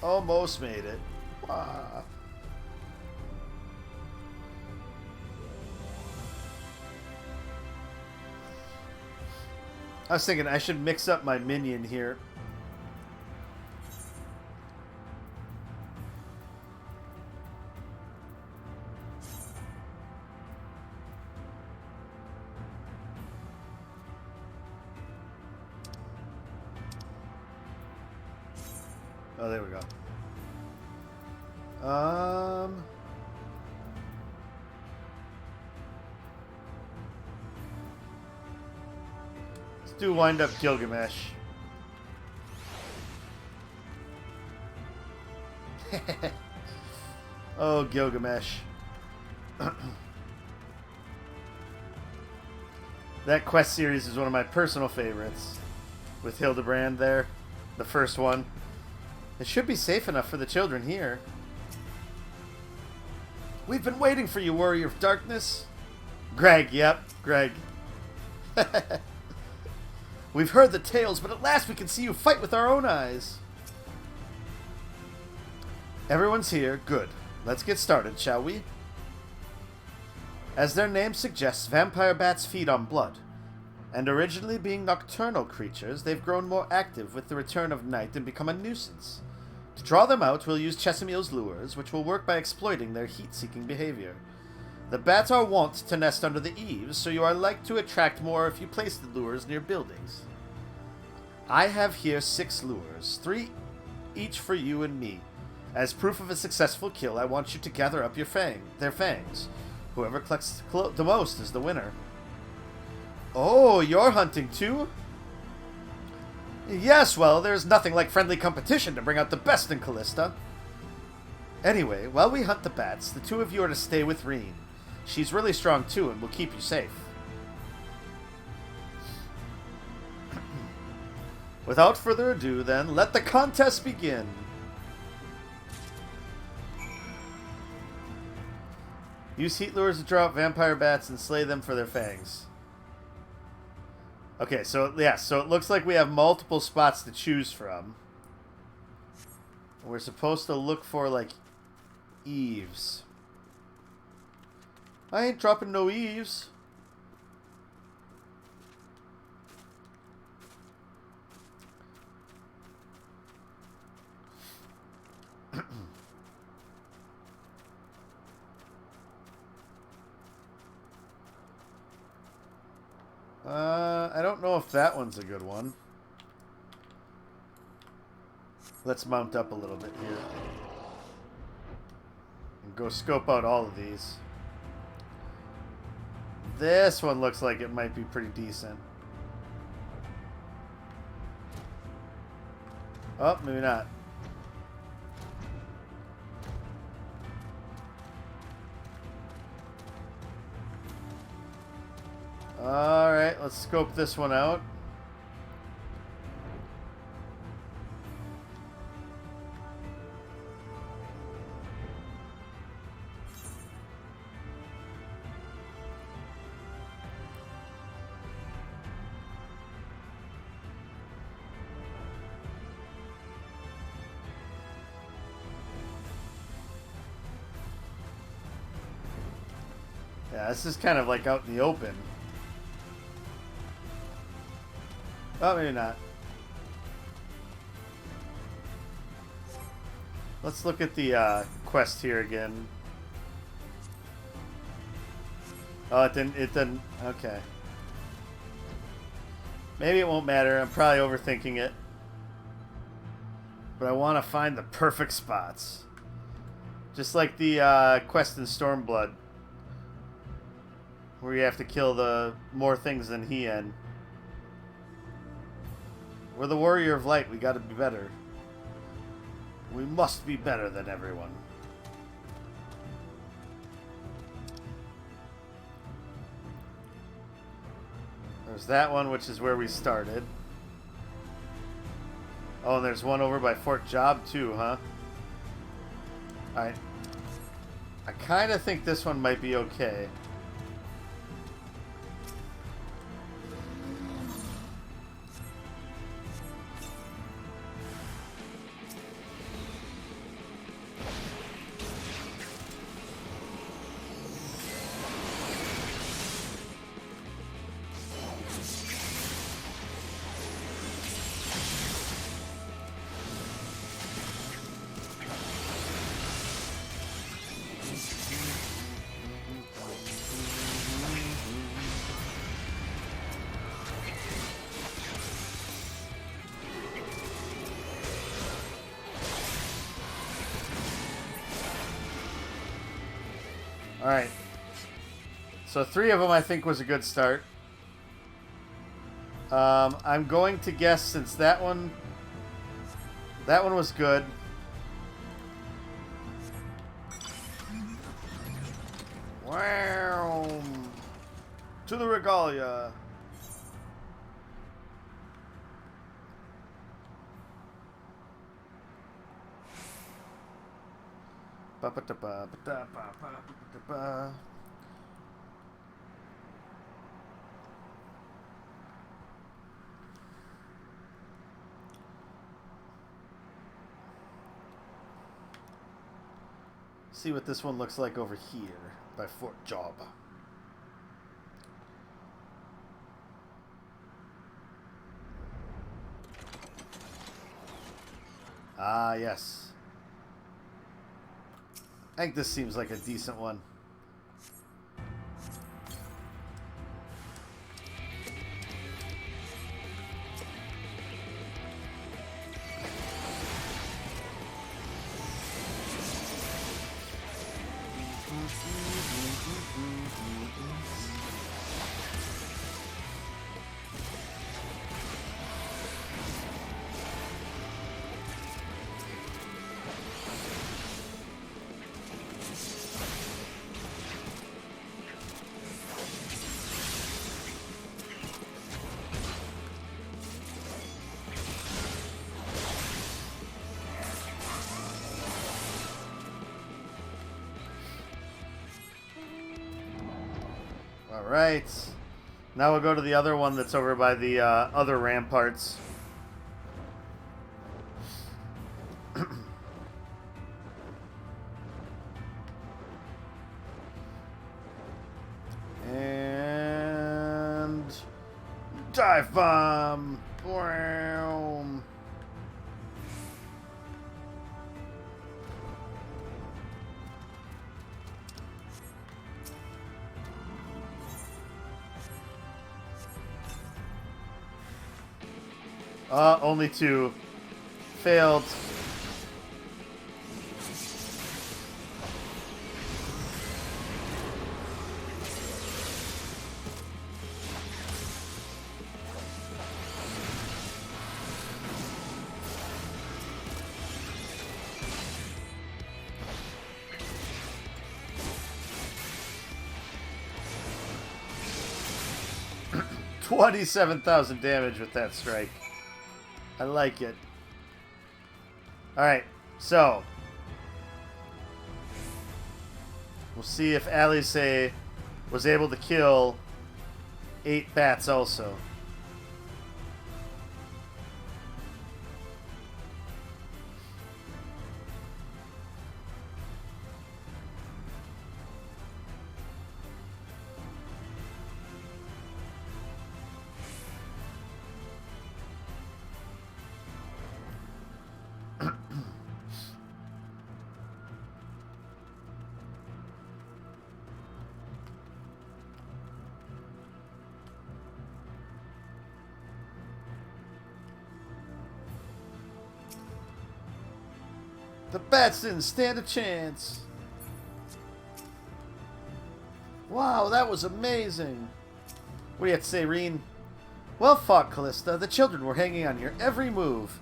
Almost made it. Wow. I was thinking I should mix up my minion here. Oh, there we go. Let's do wind up Gilgamesh. Oh, Gilgamesh. That quest series is one of my personal favorites. With Hildebrand there. The first one. It should be safe enough for the children here. We've been waiting for you, Warrior of Darkness. Greg, yep, Greg. We've heard the tales, but at last we can see you fight with our own eyes. Everyone's here. Good. Let's get started, shall we? As their name suggests, vampire bats feed on blood. And originally being nocturnal creatures, they've grown more active with the return of night and become a nuisance. To draw them out, we'll use Chesamil's lures, which will work by exploiting their heat-seeking behavior. The bats are wont to nest under the eaves, so you are like to attract more if you place the lures near buildings. I have here 6 lures, 3 each for you and me. As proof of a successful kill, I want you to gather up their fangs. Whoever collects the most is the winner. Oh, you're hunting too? Yes, well, there's nothing like friendly competition to bring out the best in Callista. Anyway, while we hunt the bats, the 2 of you are to stay with Reen. She's really strong too and will keep you safe. Without further ado, then, let the contest begin. Use heat lures to draw out vampire bats and slay them for their fangs. Okay, so yeah, so it looks like we have multiple spots to choose from. We're supposed to look for, like, eaves. I ain't dropping no eaves. I don't know if that one's a good one. Let's mount up a little bit here. And go scope out all of these. This one looks like it might be pretty decent. Oh, maybe not. Alright, let's scope this one out. Yeah, this is kind of like out in the open. Oh, maybe not. Let's look at the quest here again. Oh, it didn't. Okay. Maybe it won't matter. I'm probably overthinking it. But I want to find the perfect spots. Just like the quest in Stormblood, where you have to kill the more things than Hien. We're the Warrior of Light. We gotta be better. We must be better than everyone. There's that one, which is where we started. Oh, and there's one over by Fort Job, too, huh? Alright. I kind of think this one might be okay. Alright. So 3 of them I think was a good start. I'm going to guess since that one was good. Wow. To the Regalia. See what this one looks like over here by Fort Job. Ah, yes. I think this seems like a decent one. Alright. Now we'll go to the other one that's over by the other ramparts. And... dive bomb! Wow. Only 2. Failed. 27,000 damage with that strike. I like it. Alright, so. We'll see if Alice was able to kill 8 bats also. The bats didn't stand a chance. Wow, that was amazing. What do you have to say, Reen? Well fought, Callista. The children were hanging on your every move.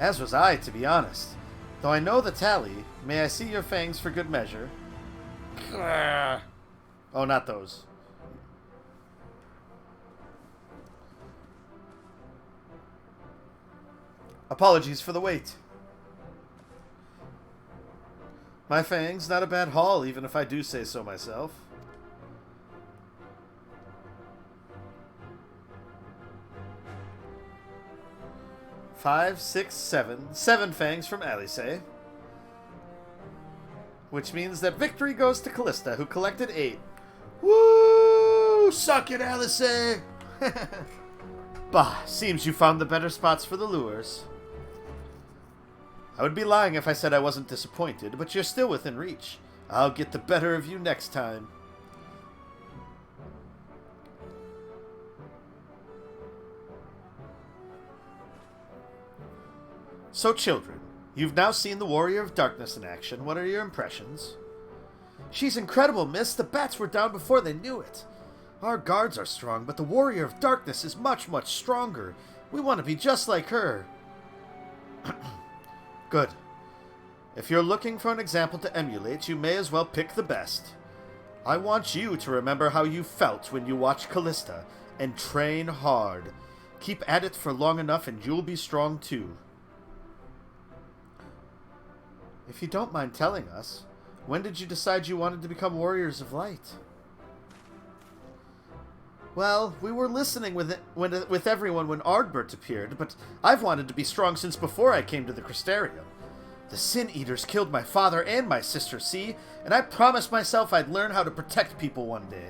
As was I, to be honest. Though I know the tally, may I see your fangs for good measure? Oh, not those. Apologies for the wait. My fangs, not a bad haul, even if I do say so myself. Five, six, seven. 7 fangs from Alice. Which means that victory goes to Callista, who collected 8. Woo! Suck it, Alice! Bah, seems you found the better spots for the lures. I would be lying if I said I wasn't disappointed, but you're still within reach. I'll get the better of you next time. So, children, you've now seen the Warrior of Darkness in action. What are your impressions? She's incredible, miss. The bats were down before they knew it. Our guards are strong, but the Warrior of Darkness is much, much stronger. We want to be just like her. Good. If you're looking for an example to emulate, you may as well pick the best. I want you to remember how you felt when you watched Callista, and train hard. Keep at it for long enough and you'll be strong too. If you don't mind telling us, when did you decide you wanted to become Warriors of Light? Well, we were listening with everyone when Ardbert appeared, but I've wanted to be strong since before I came to the Crystarium. The Sin Eaters killed my father and my sister, see? And I promised myself I'd learn how to protect people one day.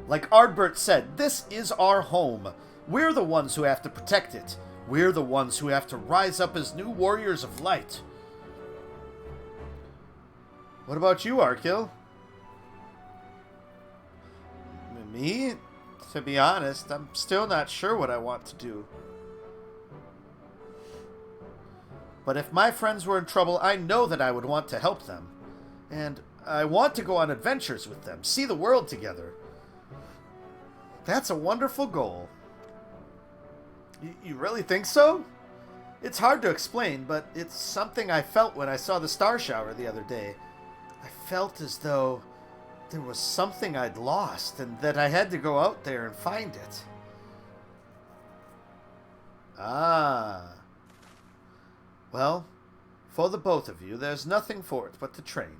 Like Ardbert said, this is our home. We're the ones who have to protect it. We're the ones who have to rise up as new Warriors of Light. What about you, Arkil? Me? To be honest, I'm still not sure what I want to do. But if my friends were in trouble, I know that I would want to help them. And I want to go on adventures with them, see the world together. That's a wonderful goal. You really think so? It's hard to explain, but it's something I felt when I saw the star shower the other day. I felt as though there was something I'd lost, and that I had to go out there and find it. Ah. Well, for the both of you, there's nothing for it but to train.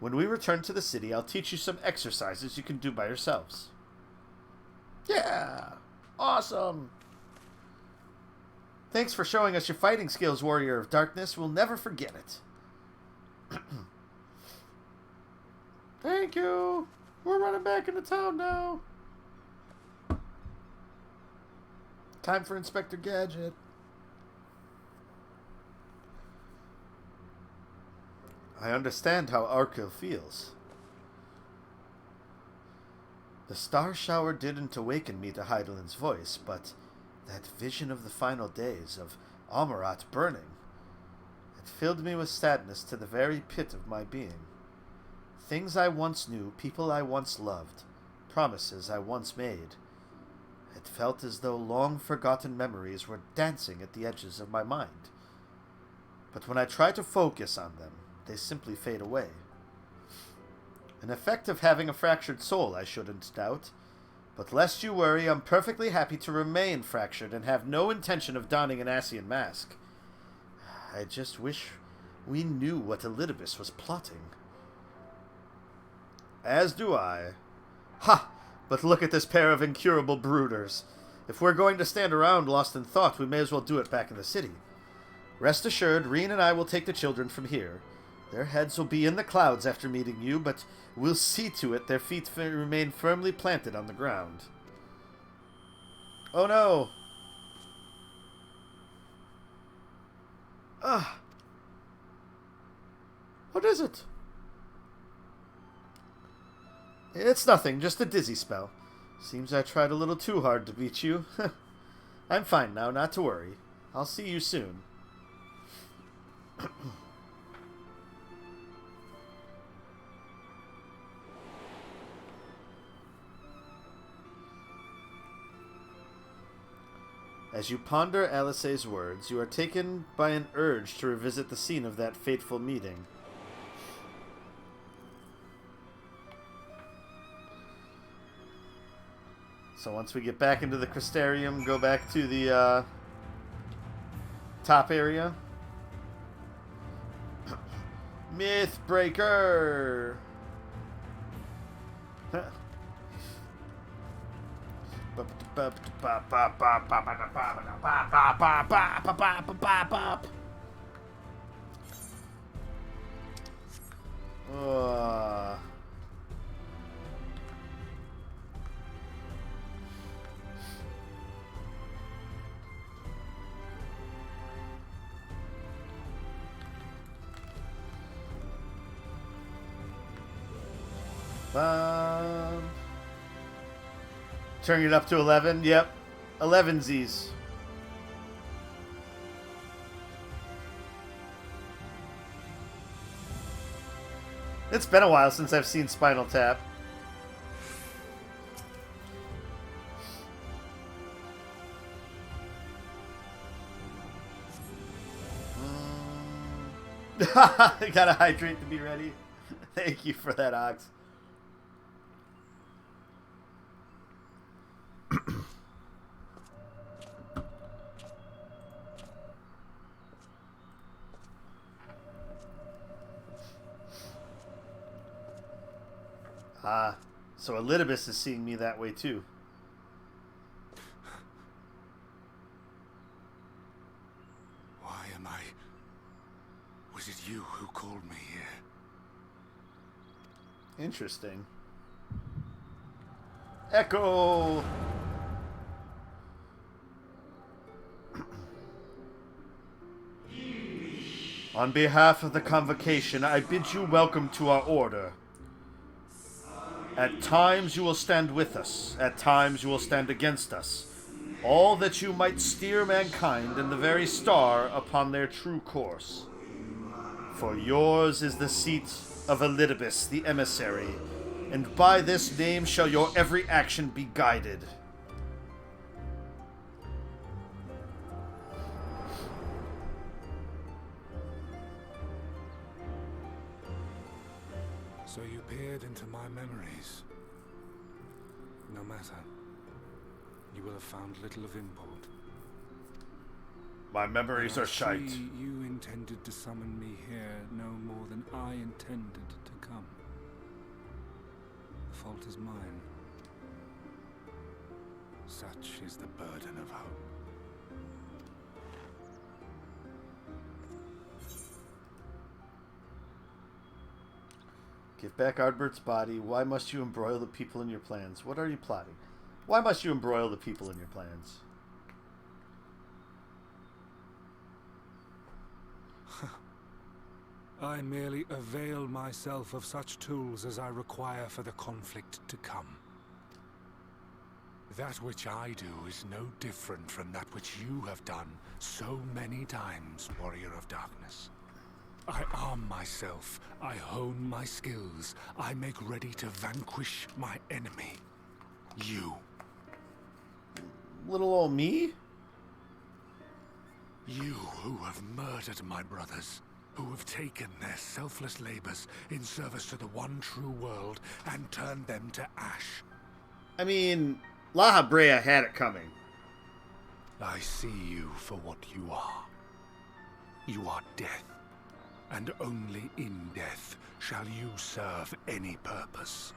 When we return to the city, I'll teach you some exercises you can do by yourselves. Yeah! Awesome! Thanks for showing us your fighting skills, Warrior of Darkness. We'll never forget it. Thank you. We're running back into town now. Time for Inspector Gadget. I understand how Arkil feels. The star shower didn't awaken me to Heidelin's voice, but that vision of the final days, of Amarat burning, it filled me with sadness to the very pit of my being. Things I once knew, people I once loved, promises I once made. It felt as though long-forgotten memories were dancing at the edges of my mind. But when I try to focus on them, they simply fade away. An effect of having a fractured soul, I shouldn't doubt. But lest you worry, I'm perfectly happy to remain fractured and have no intention of donning an Ascian mask. I just wish we knew what Elidibus was plotting. As do I. Ha! But look at this pair of incurable brooders. If we're going to stand around lost in thought, we may as well do it back in the city. Rest assured, Reen and I will take the children from here. Their heads will be in the clouds after meeting you, but we'll see to it their feet remain firmly planted on the ground. Oh no! What is it? It's nothing, just a dizzy spell. Seems I tried a little too hard to beat you. I'm fine now, not to worry. I'll see you soon. As you ponder Alice's words, you are taken by an urge to revisit the scene of that fateful meeting. So once we get back into the Crystarium, go back to the top area. Mythbreaker! Turning it up to 11. Yep. 11 Z's. It's been a while since I've seen Spinal Tap. Gotta hydrate to be ready. Thank you for that, Ox. So Elidibus is seeing me that way too. Why am I... Was it you who called me here? Interesting. Echo! On behalf of the Convocation, I bid you welcome to our order. At times you will stand with us, at times you will stand against us, all that you might steer mankind and the very star upon their true course. For yours is the seat of Elidibus, the emissary, and by this name shall your every action be guided. So you peered into my memories. No matter. You will have found little of import. My memories are shite. You intended to summon me here no more than I intended to come. The fault is mine. Such is the burden of hope. Give back Ardbert's body. Why must you embroil the people in your plans? What are you plotting? Why must you embroil the people in your plans? I merely avail myself of such tools as I require for the conflict to come. That which I do is no different from that which you have done so many times, Warrior of Darkness. I arm myself, I hone my skills, I make ready to vanquish my enemy. You. Little old me? You who have murdered my brothers, who have taken their selfless labors in service to the one true world and turned them to ash. I mean, La Brea had it coming. I see you for what you are. You are death, and only in death shall you serve any purpose.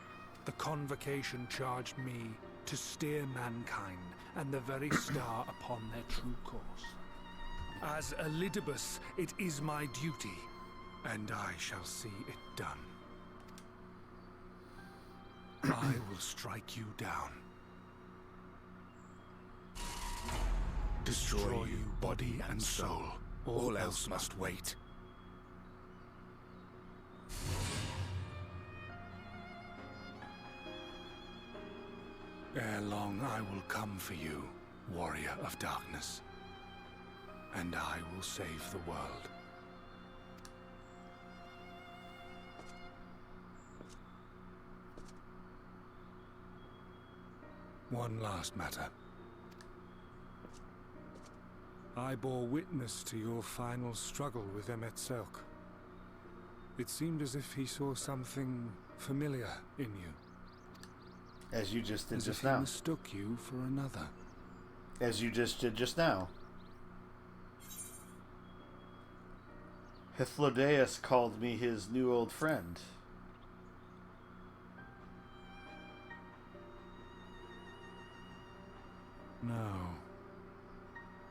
The Convocation charged me to steer mankind and the very star upon their true course. As Elidibus, it is my duty, and I shall see it done. I will strike you down. Destroy you body and soul. All else must wait. Ere long I will come for you, warrior of darkness. And I will save the world. One last matter. I bore witness to your final struggle with Emet-Selch. It seemed as if he saw something familiar in you. As you just did as just if now. He mistook you for another. As you just did just now. Hythlodaeus called me his new old friend. No.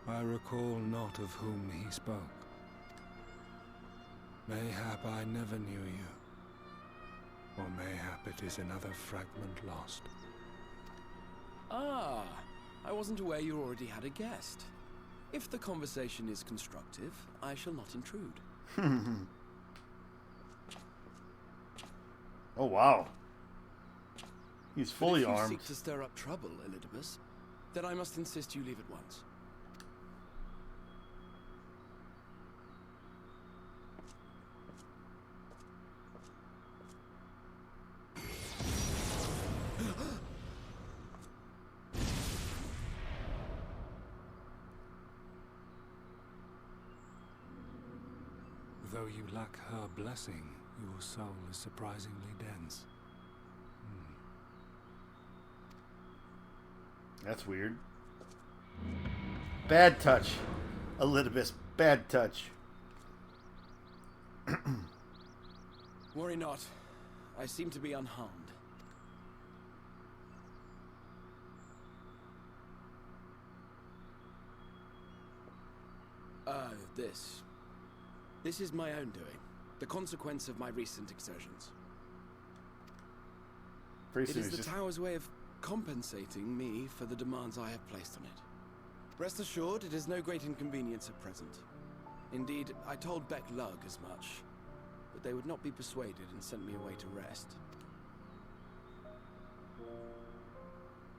I recall not of whom he spoke. Mayhap I never knew you. Or mayhap it is another fragment lost. Ah, I wasn't aware you already had a guest. If the conversation is constructive, I shall not intrude. Oh, wow. He's fully but if armed. you seek to stir up trouble, Elidibus, then I must insist you leave at once. Though you lack her blessing, your soul is surprisingly dense. That's weird. Bad touch. Elidibus, bad touch. Worry not. I seem to be unharmed. This is my own doing. The consequence of my recent exertions. It is the Tower's way of compensating me for the demands I have placed on it. Rest assured, it is no great inconvenience at present. Indeed, I told Beck Lug as much, but they would not be persuaded and sent me away to rest.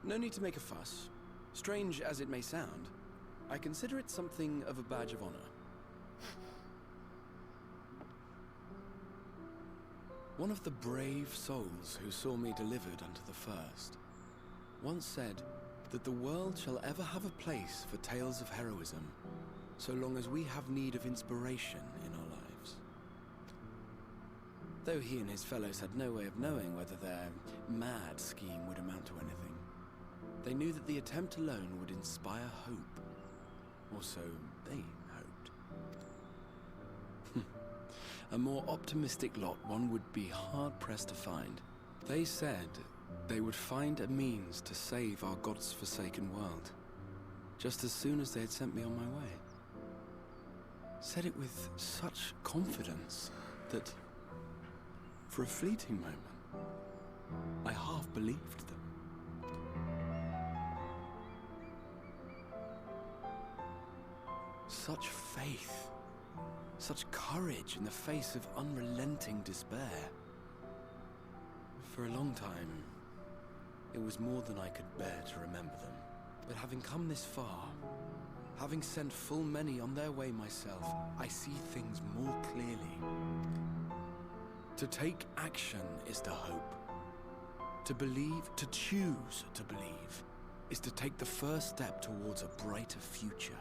No need to make a fuss. Strange as it may sound, I consider it something of a badge of honor. One of the brave souls who saw me delivered unto the first once said that the world shall ever have a place for tales of heroism so long as we have need of inspiration in our lives. Though he and his fellows had no way of knowing whether their mad scheme would amount to anything, they knew that the attempt alone would inspire hope, or so they hoped. A more optimistic lot one would be hard-pressed to find. They said they would find a means to save our God's forsaken world, just as soon as they had sent me on my way. Said it with such confidence that, for a fleeting moment, I half believed them. Such faith, such courage in the face of unrelenting despair. For a long time, it was more than I could bear to remember them. But having come this far, having sent full many on their way myself, I see things more clearly. To take action is to hope. To believe, to choose to believe, is to take the first step towards a brighter future.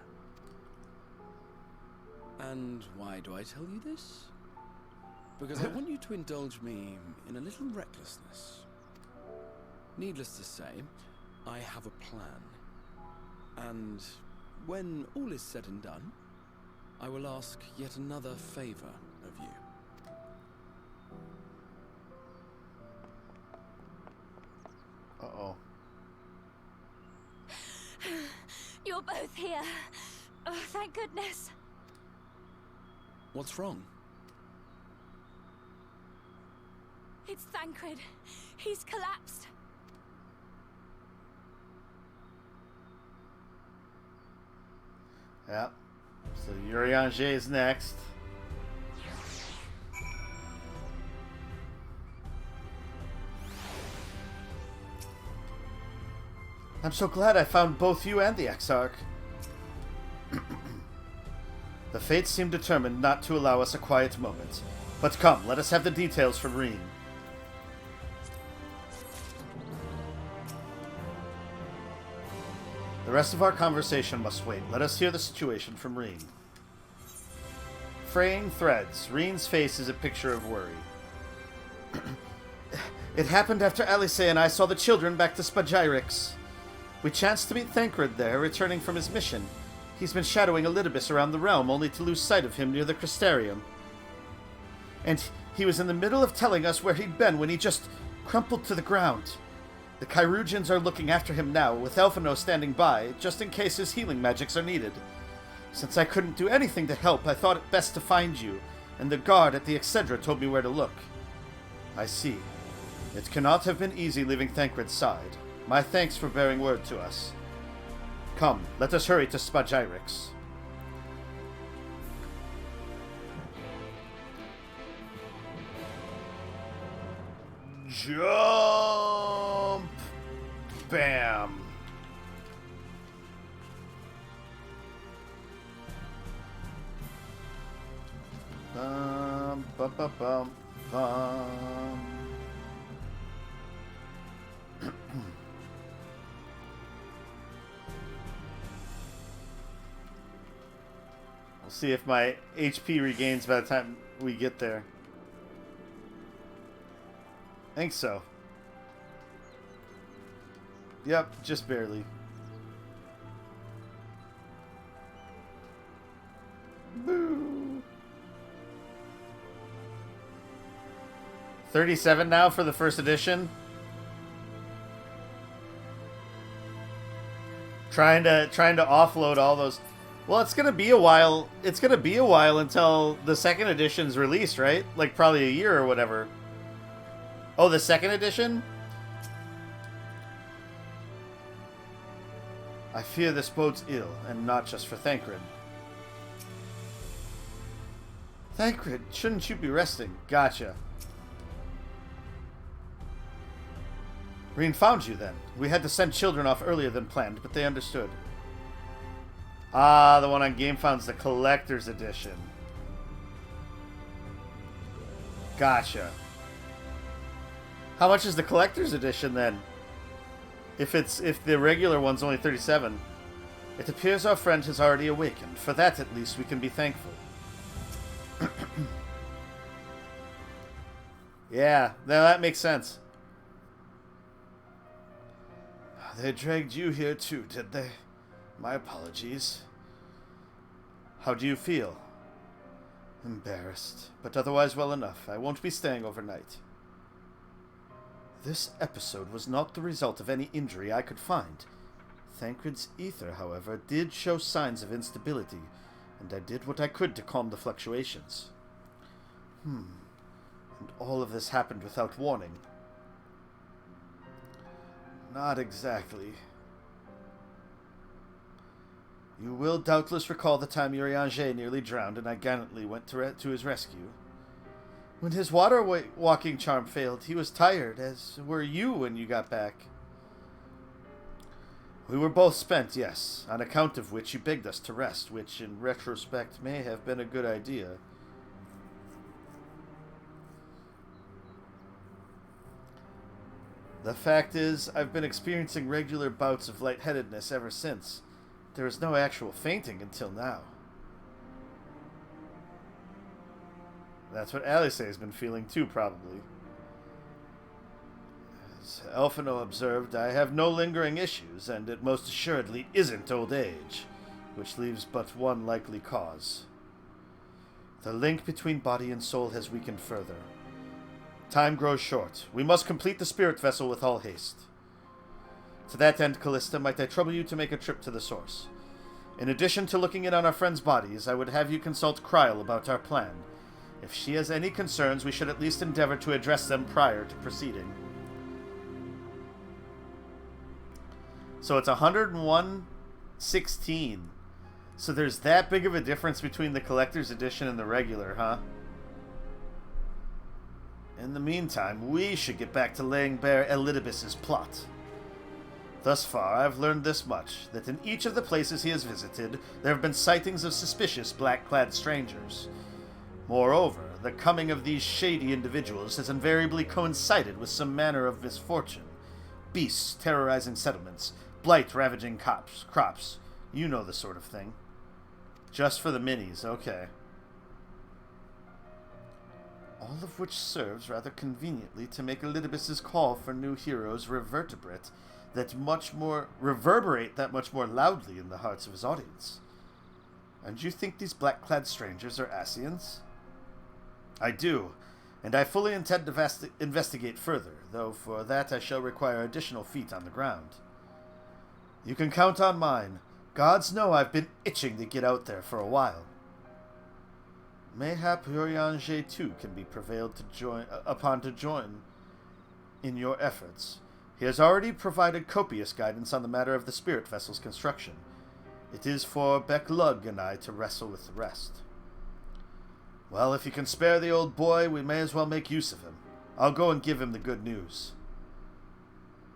And why do I tell you this? Because I want you to indulge me in a little recklessness. Needless to say, I have a plan. And when all is said and done, I will ask yet another favor of you. Uh-oh. You're both here. Oh, thank goodness. What's wrong? It's Thancred. He's collapsed. Yeah. So Urianger is next. I'm so glad I found both you and the Exarch. The fates seem determined not to allow us a quiet moment. But come, let us have the details from Reen. The rest of our conversation must wait. Let us hear the situation from Reen. Fraying threads. Reen's face is a picture of worry. It happened after Alice and I saw the children back to Spagyrix. We chanced to meet Thancred there, returning from his mission. He's been shadowing Elidibus around the realm, only to lose sight of him near the Crystarium. And he was in the middle of telling us where he'd been when he just crumpled to the ground. The Chirurgians are looking after him now, with Elfino standing by, just in case his healing magics are needed. Since I couldn't do anything to help, I thought it best to find you, and the guard at the XIV told me where to look. I see. It cannot have been easy leaving Thancred's side. My thanks for bearing word to us. Come, let us hurry to Spagyrix. Jump! Bam! Bum, bum, bum, bum, bum. We'll see if my HP regains by the time we get there. I think so. Yep, just barely. Boo! 37 now for the first edition. Trying to offload all those. Well, it's gonna be a while. It's gonna be a while until the second edition's released, right? Like probably a year or whatever. Oh, the second edition? I fear this bodes ill, and not just for Thancred. Thancred, shouldn't you be resting? Gotcha. Reen found you then. We had to send children off earlier than planned, but they understood. Ah, the one on GameFound's the collector's edition. Gotcha. How much is the collector's edition then? If the regular one's only 37. It appears our friend has already awakened. For that at least we can be thankful. Yeah, now that makes sense. They dragged you here too, did they? My apologies. How do you feel? Embarrassed, but otherwise well enough. I won't be staying overnight. This episode was not the result of any injury I could find. Thancred's ether, however, did show signs of instability, and I did what I could to calm the fluctuations. And all of this happened without warning. Not exactly. You will doubtless recall the time Urianger nearly drowned and I gallantly went to his rescue. When his walking charm failed, he was tired, as were you when you got back. We were both spent, yes, on account of which you begged us to rest, which, in retrospect, may have been a good idea. The fact is, I've been experiencing regular bouts of lightheadedness ever since. There was no actual fainting until now. That's what Alice has been feeling too, probably. As Elfino observed, I have no lingering issues, and it most assuredly isn't old age, which leaves but one likely cause. The link between body and soul has weakened further. Time grows short. We must complete the spirit vessel with all haste. To that end, Callista, might I trouble you to make a trip to the source? In addition to looking in on our friends' bodies, I would have you consult Kryl about our plan. If she has any concerns, we should at least endeavor to address them prior to proceeding. So it's 101.16. So there's that big of a difference between the collector's edition and the regular, huh? In the meantime, we should get back to laying bare Elidibus's plot. Thus far, I've learned this much, that in each of the places he has visited, there have been sightings of suspicious black-clad strangers. Moreover, the coming of these shady individuals has invariably coincided with some manner of misfortune. Beasts terrorizing settlements, blight ravaging crops. You know the sort of thing. Just for the minis, okay. All of which serves rather conveniently to make Elidibus's call for new heroes reverberate that much more loudly in the hearts of his audience. And you think these black-clad strangers are Ascians? I do, and I fully intend to investigate further, though for that I shall require additional feet on the ground. You can count on mine. Gods know I've been itching to get out there for a while. Mayhap Urianger too can be prevailed upon to join in your efforts. He has already provided copious guidance on the matter of the spirit vessel's construction. It is for Beklug and I to wrestle with the rest. Well, if you can spare the old boy, we may as well make use of him. I'll go and give him the good news.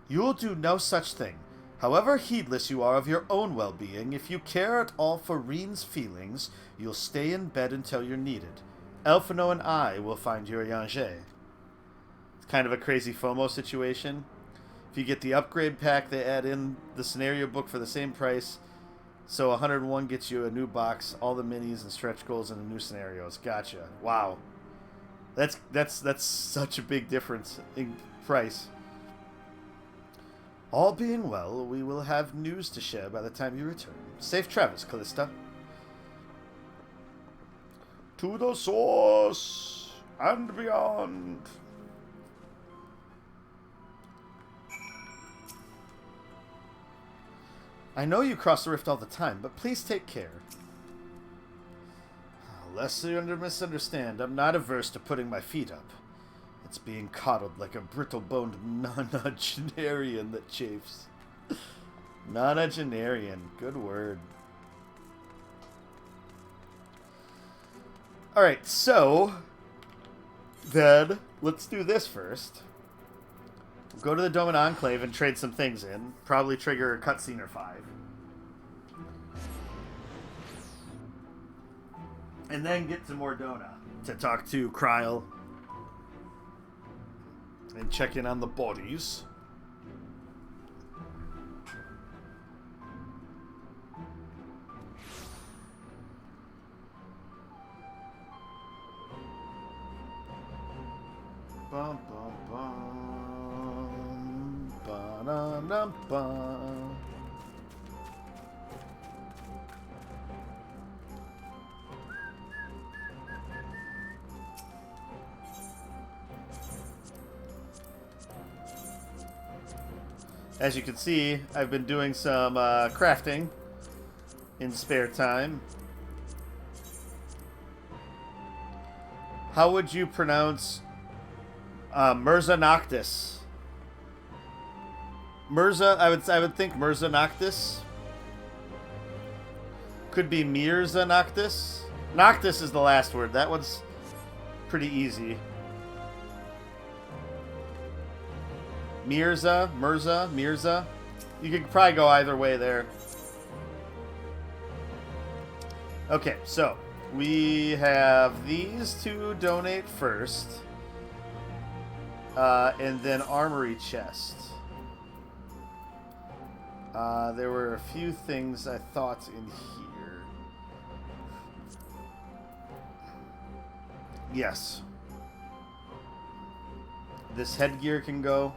You'll do no such thing. However heedless you are of your own well-being, if you care at all for Reen's feelings, you'll stay in bed until you're needed. Elfino and I will find Urianger. It's kind of a crazy FOMO situation. If you get the upgrade pack, they add in the scenario book for the same price. So 101 gets you a new box, all the minis and stretch goals and the new scenarios. Gotcha. Wow. That's such a big difference in price. All being well, we will have news to share by the time you return. Safe travels, Callista. To the source and beyond. I know you cross the rift all the time, but please take care. Lest you misunderstand, I'm not averse to putting my feet up. It's being coddled like a brittle-boned nonagenarian that chafes. Nonagenarian, good word. Alright, so then let's do this first. Go to the Doman Enclave and trade some things in. Probably trigger a cutscene or 5. And then get to Mordona to talk to Kryl and check in on the bodies. Bum, bum, bum. Ba-dum-dum-bum. As you can see, I've been doing some crafting in spare time. How would you pronounce Mirza Noctis? Mirza, I would think Mirza Noctis. Could be Mirza Noctis. Noctis is the last word. That one's pretty easy. Mirza. You could probably go either way there. Okay, so we have these to donate first. And then armory chest. There were a few things I thought in here. Yes. This headgear can go.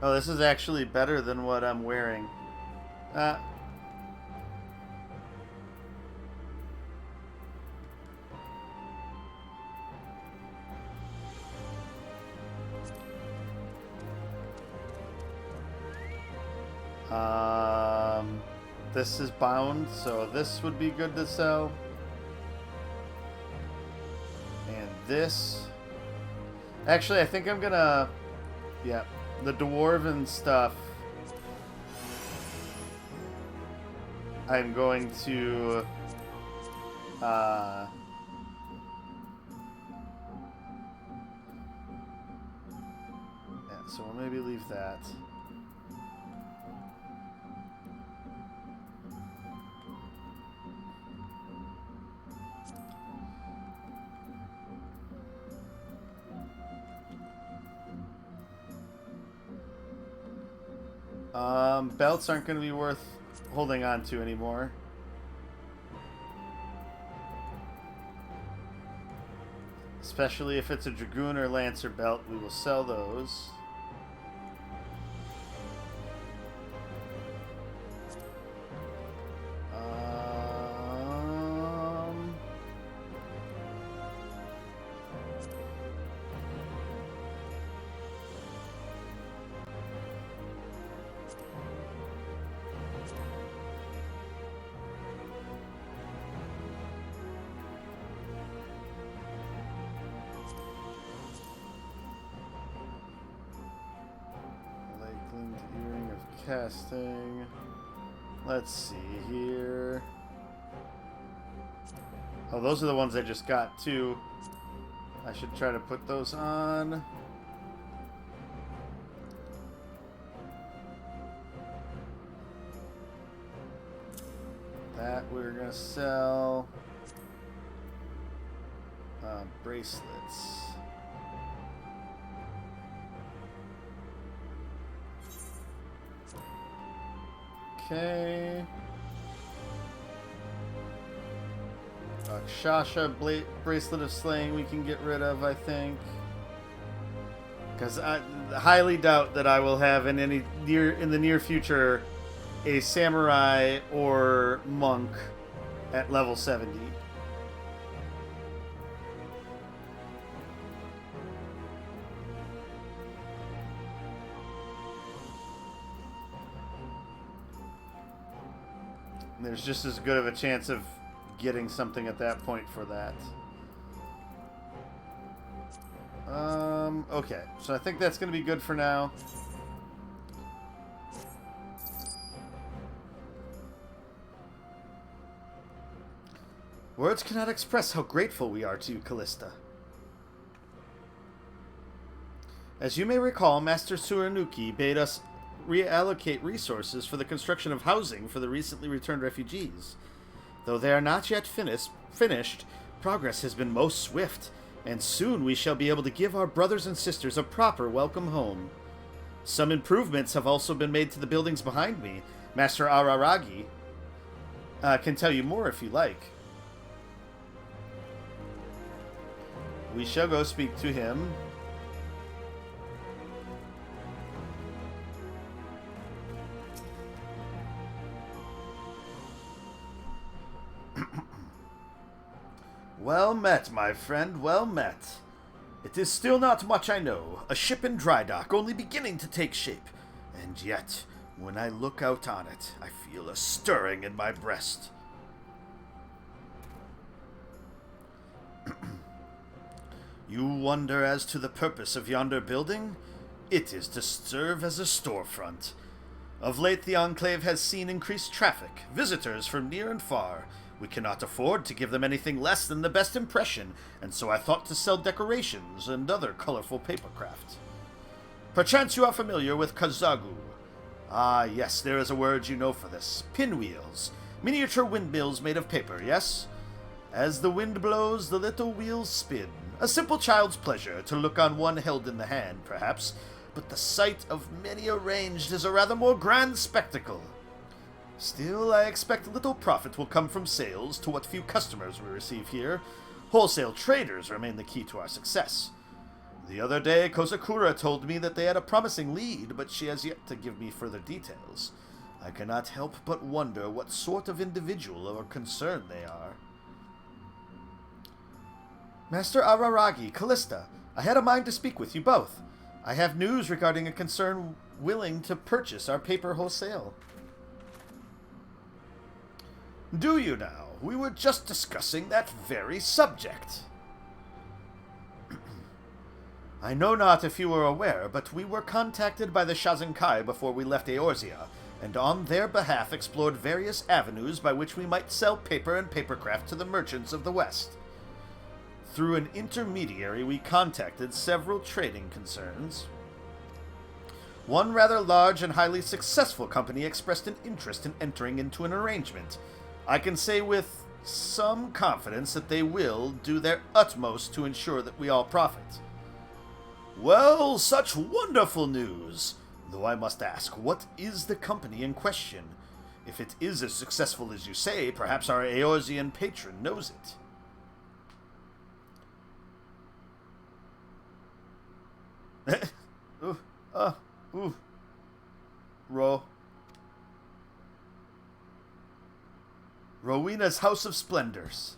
Oh, this is actually better than what I'm wearing. This is bound, so this would be good to sell. And this... Actually, I think I'm gonna... Yeah, the dwarven stuff. I'm going to... Yeah, so we'll maybe leave that. Belts aren't going to be worth holding on to anymore. Especially if it's a Dragoon or Lancer belt, we will sell those. Casting. Let's see here. Oh, those are the ones I just got too. I should try to put those on. That we're gonna sell. Bracelets. Okay. Shasha Bracelet of Slaying we can get rid of, I think. Because I highly doubt that I will have in the near future a samurai or monk at level 70. There's just as good of a chance of getting something at that point for that. Okay, so I think that's going to be good for now. Words cannot express how grateful we are to you, Callista. As you may recall, Master Suranuki bade us reallocate resources for the construction of housing for the recently returned refugees. Though they are not yet finished, progress has been most swift, and soon we shall be able to give our brothers and sisters a proper welcome home. Some improvements have also been made to the buildings behind me. Master Araragi can tell you more if you like. We shall go speak to him. Well met, my friend, well met. It is still not much I know, a ship in dry dock only beginning to take shape, and yet, when I look out on it, I feel a stirring in my breast. You wonder as to the purpose of yonder building? It is to serve as a storefront. Of late, the Enclave has seen increased traffic, visitors from near and far. We cannot afford to give them anything less than the best impression, and so I thought to sell decorations and other colorful papercraft. Perchance you are familiar with kazagu. Ah, yes, there is a word you know for this. Pinwheels. Miniature windmills made of paper, yes? As the wind blows, the little wheels spin. A simple child's pleasure to look on one held in the hand, perhaps, but the sight of many arranged is a rather more grand spectacle. Still, I expect little profit will come from sales to what few customers we receive here. Wholesale traders remain the key to our success. The other day, Kozakura told me that they had a promising lead, but she has yet to give me further details. I cannot help but wonder what sort of individual or concern they are. Master Araragi, Callista, I had a mind to speak with you both. I have news regarding a concern willing to purchase our paper wholesale. Do you now? We were just discussing that very subject. I know not if you were aware, but we were contacted by the Shazenkai before we left Eorzea, and on their behalf explored various avenues by which we might sell paper and papercraft to the merchants of the West. Through an intermediary, we contacted several trading concerns. One rather large and highly successful company expressed an interest in entering into an arrangement. I can say with some confidence that they will do their utmost to ensure that we all profit. Well, such wonderful news! Though I must ask, what is the company in question? If it is as successful as you say, perhaps our Eorzean patron knows it. Rowena's House of Splendors.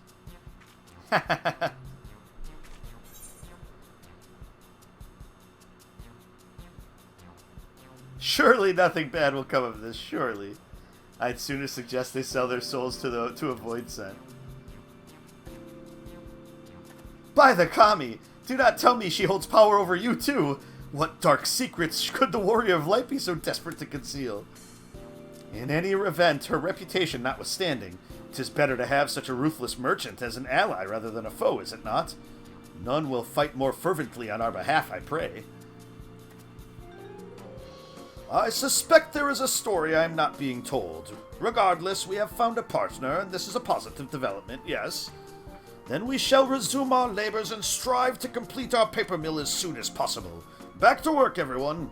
Surely nothing bad will come of this, surely. I'd sooner suggest they sell their souls to a void scent. By the Kami, do not tell me she holds power over you too. What dark secrets could the Warrior of Light be so desperate to conceal? In any event, her reputation notwithstanding, 'tis better to have such a ruthless merchant as an ally rather than a foe, is it not? None will fight more fervently on our behalf, I pray. I suspect there is a story I am not being told. Regardless, we have found a partner, and this is a positive development, yes. Then we shall resume our labors and strive to complete our paper mill as soon as possible. Back to work, everyone!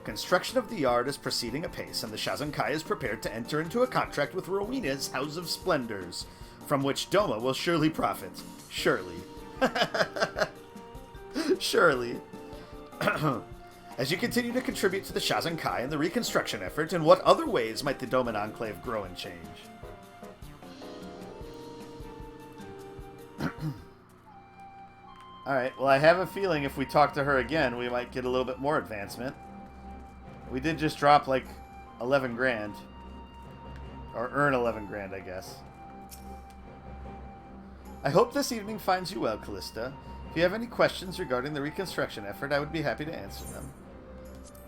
Construction of the yard is proceeding apace, and the Shazenkai is prepared to enter into a contract with Rowena's House of Splendors, from which Doma will surely profit. Surely. Surely. As you continue to contribute to the Shazenkai and the reconstruction effort, in what other ways might the Doman Enclave grow and change? Alright, well I have a feeling if we talk to her again, we might get a little bit more advancement. We did just drop like 11 grand. Or earn 11 grand, I guess. I hope this evening finds you well, Callista. If you have any questions regarding the reconstruction effort, I would be happy to answer them.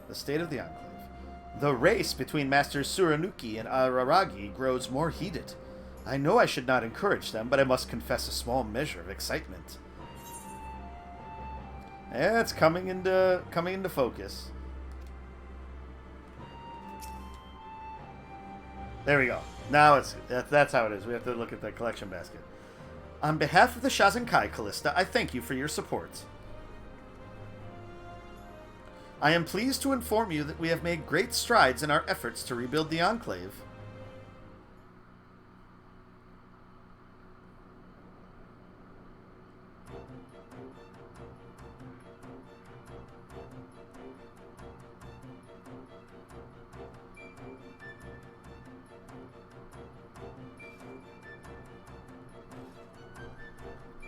The state of the Enclave. The race between Masters Suranuki and Araragi grows more heated. I know I should not encourage them, but I must confess a small measure of excitement. Yeah, it's coming into focus. There we go. Now that's how it is. We have to look at the collection basket. On behalf of the Shazenkai, Callista, I thank you for your support. I am pleased to inform you that we have made great strides in our efforts to rebuild the Enclave.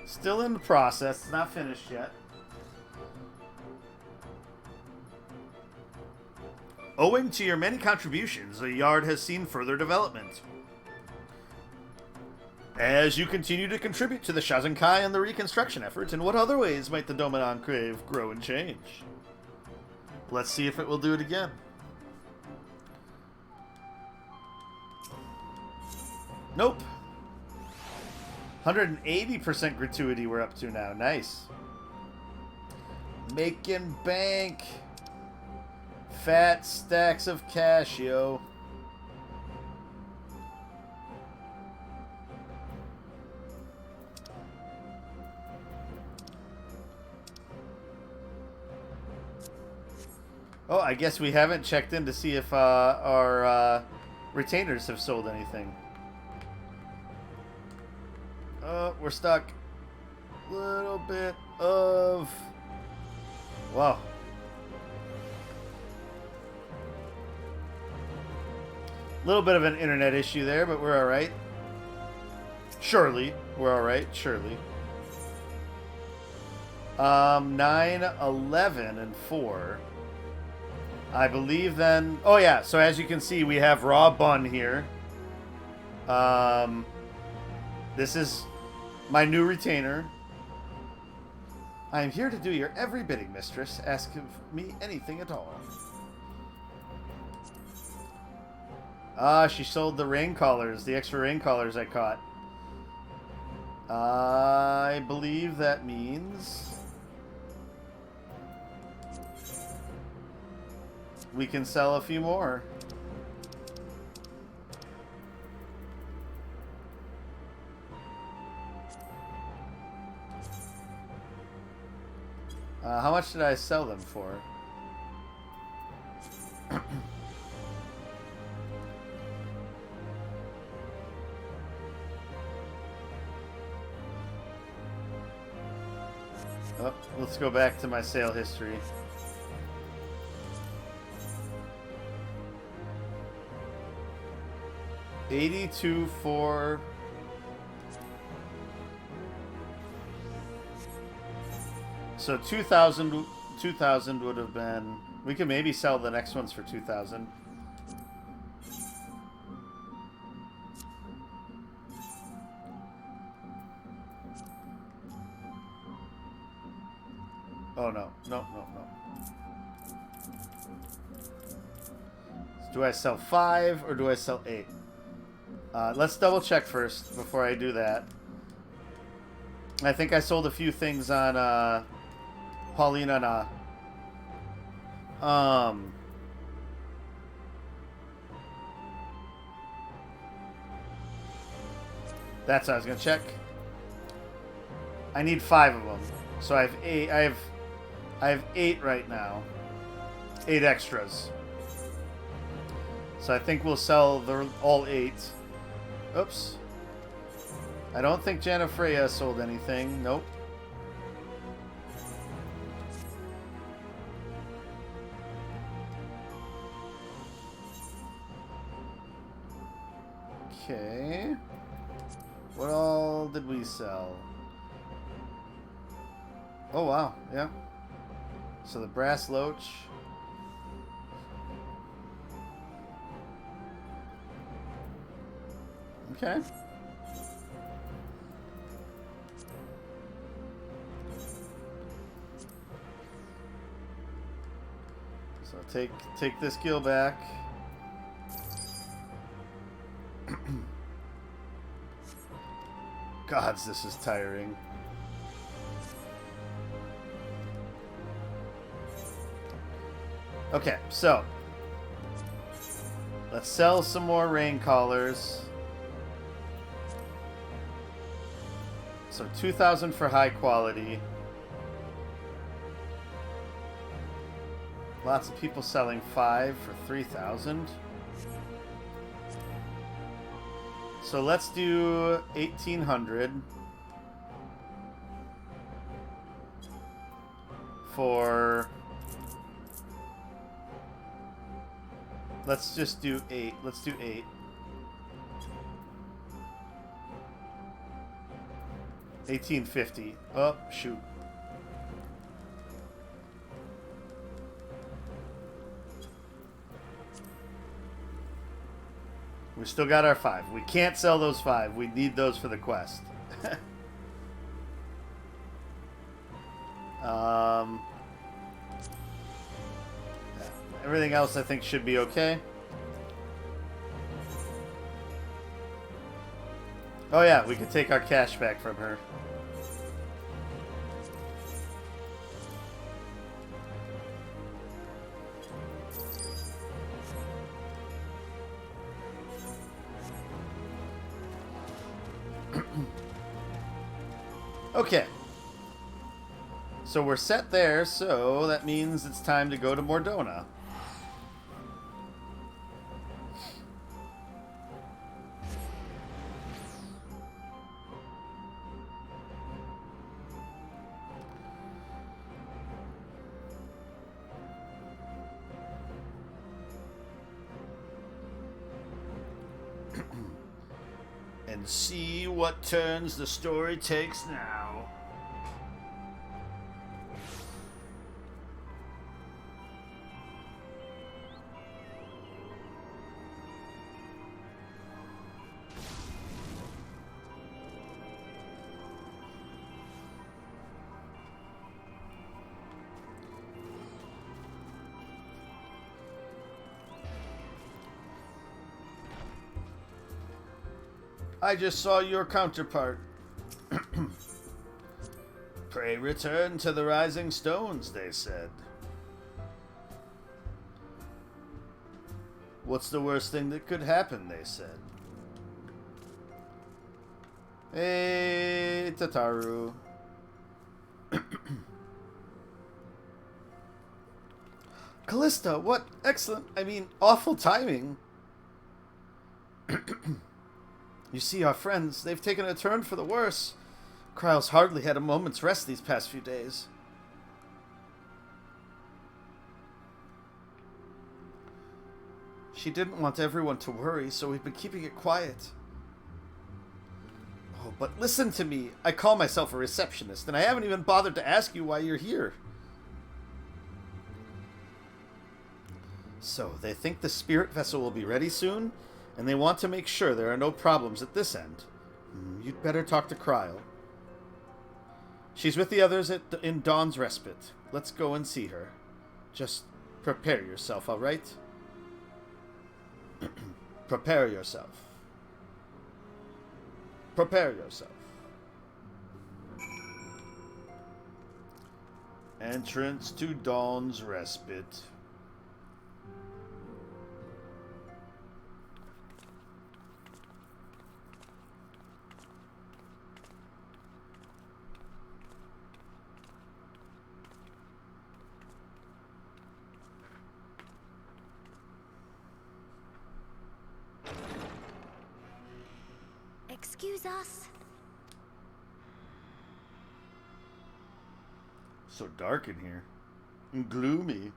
Still in the process. It's not finished yet. Owing to your many contributions, the yard has seen further development. As you continue to contribute to the Shazenkai and the reconstruction effort, in what other ways might the Doman Enclave grow and change? Let's see if it will do it again. Nope. 180% gratuity we're up to now. Nice. Making bank. Fat stacks of cash, yo. Oh, I guess we haven't checked in to see if our retainers have sold anything. We're stuck. Little bit of... Wow. Little bit of an internet issue there, but we're alright. Surely. We're alright, surely. 9, 11, and 4. I believe then... Oh, yeah. So as you can see, we have raw bun here. This is my new retainer. I am here to do your every bidding, mistress. Ask of me anything at all. Ah, she sold the rain collars, the extra rain collars I caught. I believe that means... we can sell a few more. How much did I sell them for? Oh, let's go back to my sale history. $82 for... So 2,000 would have been... We could maybe sell the next ones for 2,000. Oh, no. No. Do I sell 5 or do I sell 8? Let's double check first before I do that. I think I sold a few things on Paulina Na. That's what I was gonna check. I need 5 of them, so I have 8. I have 8 right now. 8 extras. So I think we'll sell all 8. Oops. I don't think Jana Freya sold anything. Nope. Okay. What all did we sell? Oh, wow. Yeah. So the brass loach. Okay. So take this gill back. Gods, this is tiring. Okay, so let's sell some more rain collars. So 2,000 for high quality. Lots of people selling 5 for 3,000. So let's do 1,800 for... Let's just do 8. Let's do 8. 1,850. Oh, shoot. We still got our 5. We can't sell those 5. We need those for the quest. Everything else I think should be okay. Oh yeah, we could take our cash back from her. Okay. So we're set there, so that means it's time to go to Mordona. And see what turns the story takes now. I just saw your counterpart. Pray return to the Rising Stones, they said. What's the worst thing that could happen, they said. Hey, Tataru. Callista, what excellent, awful timing. You see, our friends, they've taken a turn for the worse. Kryle's hardly had a moment's rest these past few days. She didn't want everyone to worry, so we've been keeping it quiet. Oh, but listen to me. I call myself a receptionist, and I haven't even bothered to ask you why you're here. So, they think the spirit vessel will be ready soon? And they want to make sure there are no problems at this end. You'd better talk to Kryle. She's with the others in Dawn's Respite. Let's go and see her. Just prepare yourself, all right? Prepare yourself. Prepare yourself. Entrance to Dawn's Respite. Excuse us. So dark in here. And gloomy.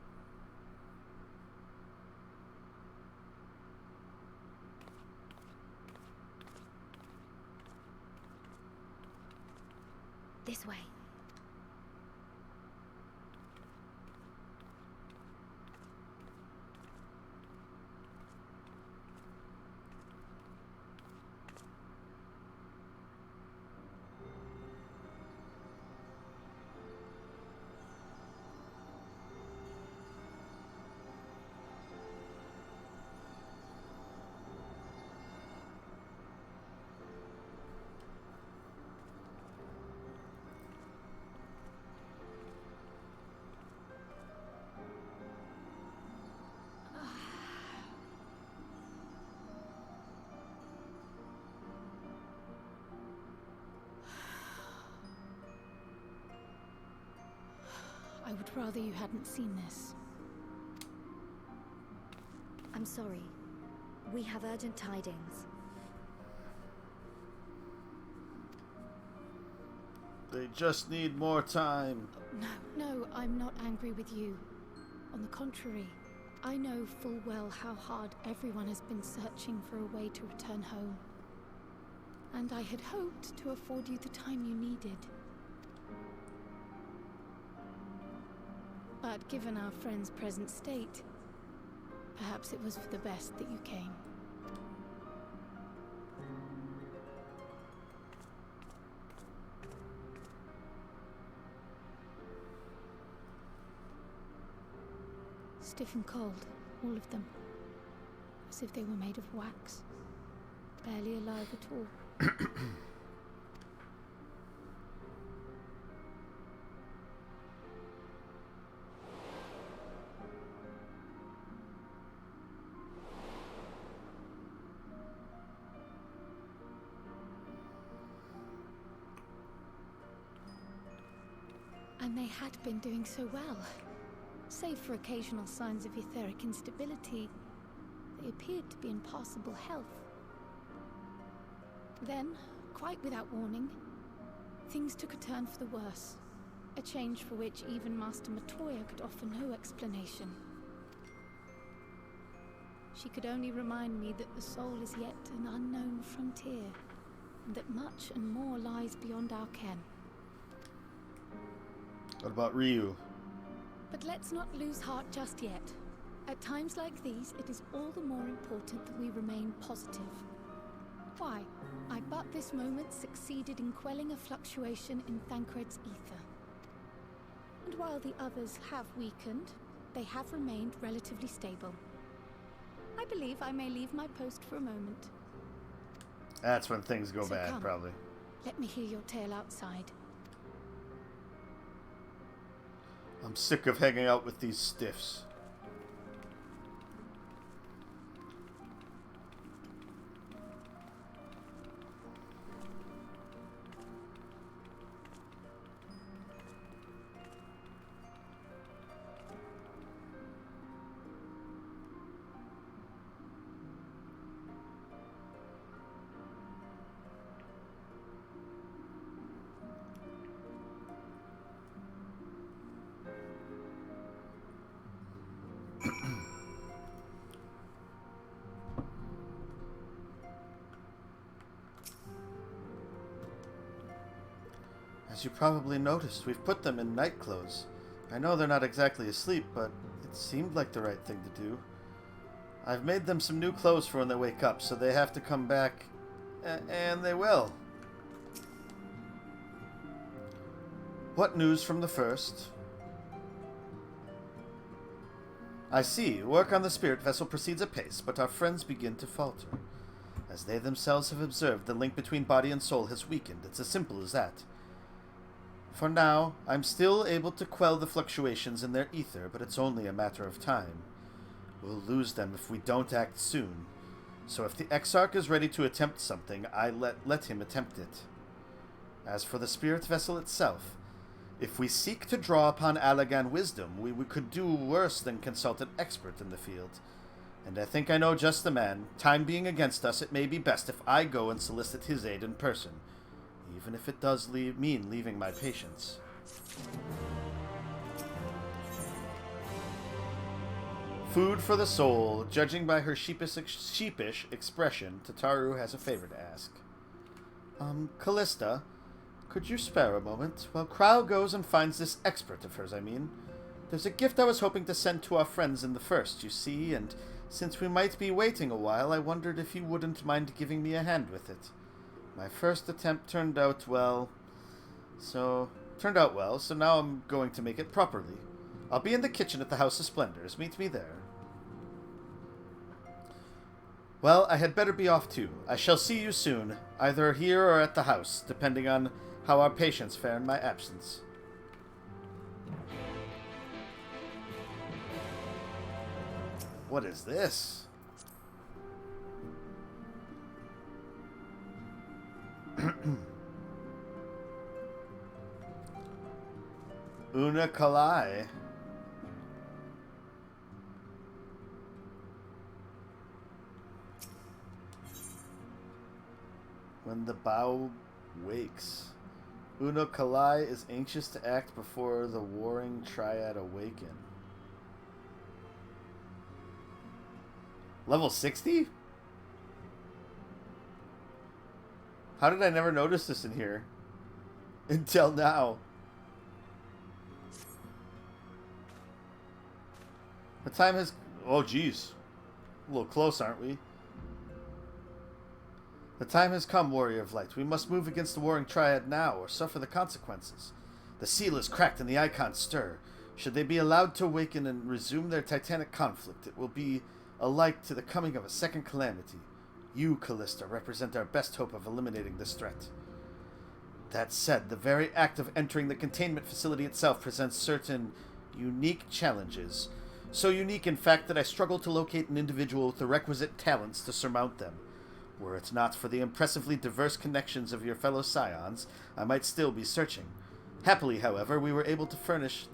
This way. I would rather you hadn't seen this. I'm sorry. We have urgent tidings. They just need more time. No, I'm not angry with you. On the contrary, I know full well how hard everyone has been searching for a way to return home. And I had hoped to afford you the time you needed. But given our friend's present state, perhaps it was for the best that you came. Stiff and cold, all of them. As if they were made of wax. Barely alive at all. And they had been doing so well. Save for occasional signs of etheric instability, they appeared to be in passable health. Then, quite without warning, things took a turn for the worse. A change for which even Master Matoya could offer no explanation. She could only remind me that the soul is yet an unknown frontier, and that much and more lies beyond our ken. What about Ryu? But let's not lose heart just yet. At times like these, it is all the more important that we remain positive. Why, I but this moment succeeded in quelling a fluctuation in Thancred's ether. And while the others have weakened, they have remained relatively stable. I believe I may leave my post for a moment. That's when things go bad, come, probably. Let me hear your tale outside. I'm sick of hanging out with these stiffs. As you probably noticed, we've put them in night clothes. I know they're not exactly asleep, but it seemed like the right thing to do. I've made them some new clothes for when they wake up, so they have to come back, and they will. What news from the first? I see. Work on the spirit vessel proceeds apace, but our friends begin to falter. As they themselves have observed, the link between body and soul has weakened. It's as simple as that. For now, I'm still able to quell the fluctuations in their ether, but it's only a matter of time. We'll lose them if we don't act soon. So if the Exarch is ready to attempt something, I let him attempt it. As for the spirit vessel itself, if we seek to draw upon Allagan wisdom, we could do worse than consult an expert in the field. And I think I know just the man. Time being against us, it may be best if I go and solicit his aid in person. Even if it does mean leaving my patients. Food for the soul. Judging by her sheepish expression, Tataru has a favor to ask. Callista, could you spare a moment? While Krau goes and finds this expert of hers, I mean. There's a gift I was hoping to send to our friends in the first, you see, and since we might be waiting a while, I wondered if you wouldn't mind giving me a hand with it. My first attempt turned out well, so now I'm going to make it properly. I'll be in the kitchen at the House of Splendors. Meet me there. Well, I had better be off too. I shall see you soon, either here or at the house, depending on how our patients fare in my absence. What is this? Una Kalai. When the bow wakes. Una Kalai is anxious to act before the warring triad awaken. Level 60? How did I never notice this in here? Until now. The time has... Oh, geez. A little close, aren't we? The time has come, Warrior of Light. We must move against the Warring Triad now, or suffer the consequences. The seal is cracked and the icons stir. Should they be allowed to awaken and resume their titanic conflict, it will be alike to the coming of a second calamity. You, Callista, represent our best hope of eliminating this threat. That said, the very act of entering the containment facility itself presents certain unique challenges. So unique, in fact, that I struggle to locate an individual with the requisite talents to surmount them. Were it not for the impressively diverse connections of your fellow scions, I might still be searching. Happily, however, they were able to furnish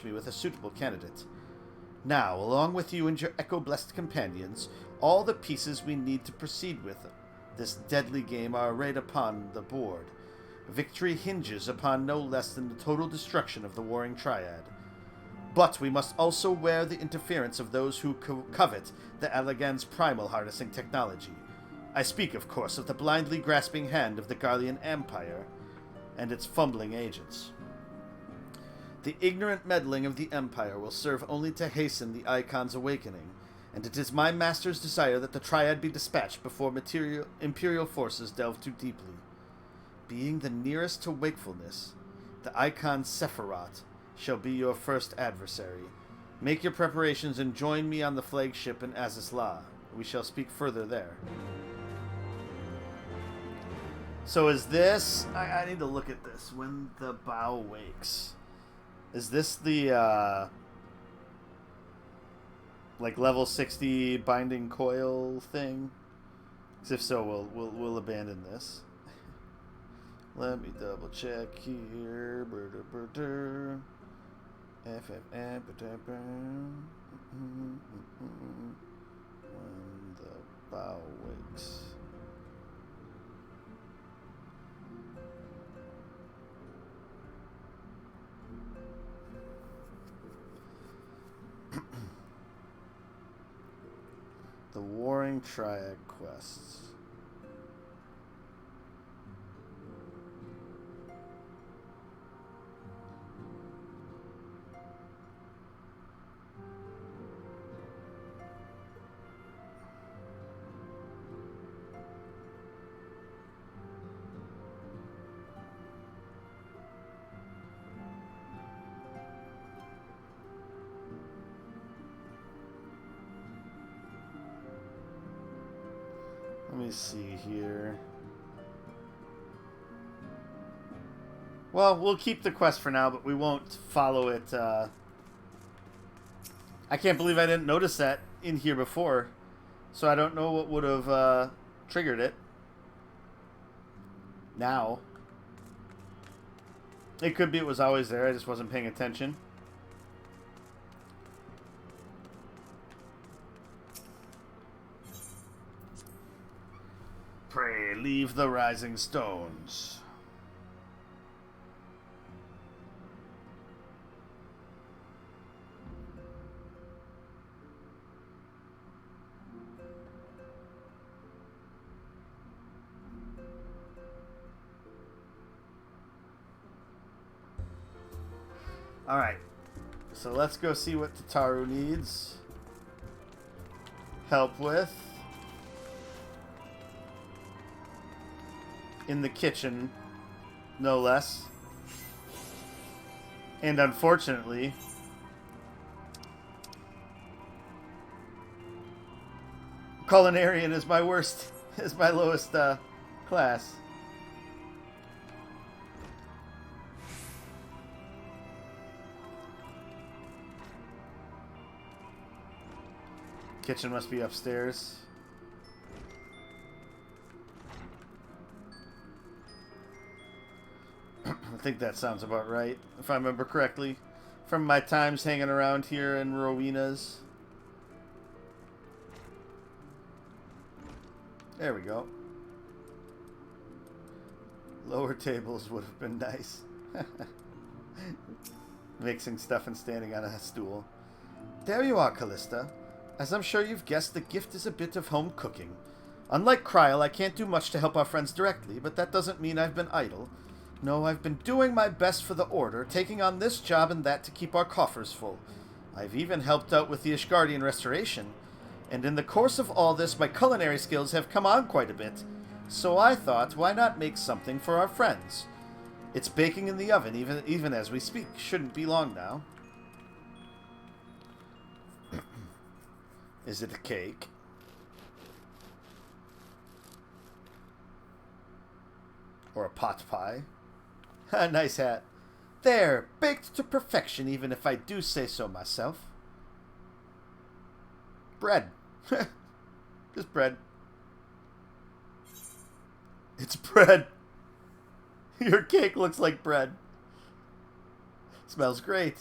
me with a suitable candidate. Now, along with you and your echo-blessed companions, all the pieces we need to proceed with this deadly game are arrayed upon the board. Victory hinges upon no less than the total destruction of the Warring Triad. But we must also wear the interference of those who covet the Allagan's primal harnessing technology. I speak, of course, of the blindly grasping hand of the Garlean Empire and its fumbling agents. The ignorant meddling of the Empire will serve only to hasten the Icon's awakening, and it is my master's desire that the Triad be dispatched before Imperial forces delve too deeply. Being the nearest to wakefulness, the Icon Sephiroth shall be your first adversary. Make your preparations and join me on the flagship in Azizla. We shall speak further there. So is this... I need to look at this. When the bow wakes. Is this the, like, level 60 binding coil thing? 'Cause if so, we'll abandon this. Let me double check here. When the bow wakes. The Warring Triad quests. Let me see here. Well, we'll keep the quest for now, but we won't follow it. I can't believe I didn't notice that in here before. So I don't know what would have triggered it. Now. It could be it was always there, I just wasn't paying attention. Pray, leave the rising stones. Alright, so let's go see what Tataru needs help with. In the kitchen, no less. And unfortunately, culinarian is my worst, is my lowest class. Kitchen must be upstairs. I think that sounds about right, if I remember correctly, from my times hanging around here in Rowena's. There we go. Lower tables would have been nice. Mixing stuff and standing on a stool. There you are, Callista. As I'm sure you've guessed, the gift is a bit of home cooking. Unlike Kryl, I can't do much to help our friends directly, but that doesn't mean I've been idle. No, I've been doing my best for the Order, taking on this job and that to keep our coffers full. I've even helped out with the Ishgardian restoration, and in the course of all this, my culinary skills have come on quite a bit. So I thought, why not make something for our friends? It's baking in the oven, even as we speak. Shouldn't be long now. Is it a cake? Or a pot pie? Nice hat. There, baked to perfection, even if I do say so myself. Bread. Just bread. It's bread. Your cake looks like bread. Smells great.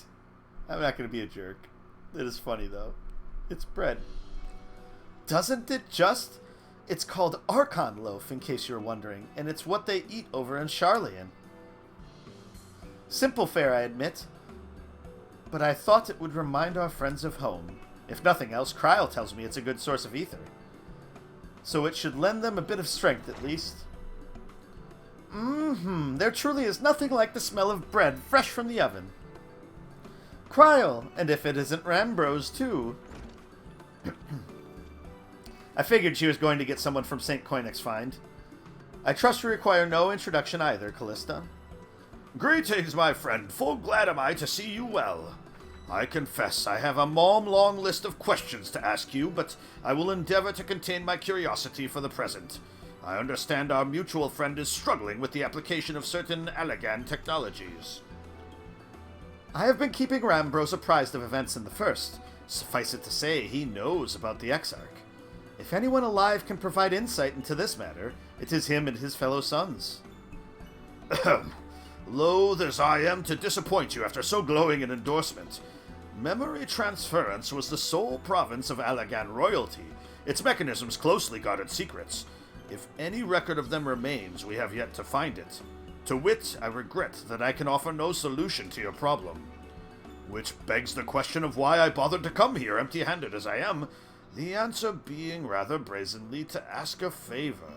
I'm not going to be a jerk. It is funny, though. It's bread. Doesn't it just? It's called Archon loaf, in case you're wondering, and it's what they eat over in Sharlayan. Simple fare, I admit, but I thought it would remind our friends of home. If nothing else, Kryl tells me it's a good source of ether. so it should lend them a bit of strength at least. There truly is nothing like the smell of bread fresh from the oven. Kryl, and if it isn't Rambros, too. I figured she was going to get someone from St. Koinek's find. I trust you require no introduction either, Callista. Greetings, my friend. Full glad am I to see you well. I confess I have a long list of questions to ask you, but I will endeavor to contain my curiosity for the present. I understand our mutual friend is struggling with the application of certain Allagan technologies. I have been keeping Rambros apprised of events in the First. Suffice it to say, he knows about the Exarch. If anyone alive can provide insight into this matter, it is him and his fellow sons. Loath as I am to disappoint you after so glowing an endorsement, memory transference was the sole province of Allagan royalty, its mechanisms closely guarded secrets. If any record of them remains, we have yet to find it. To wit, I regret that I can offer no solution to your problem. Which begs the question of why I bothered to come here empty-handed as I am, the answer being rather brazenly to ask a favor.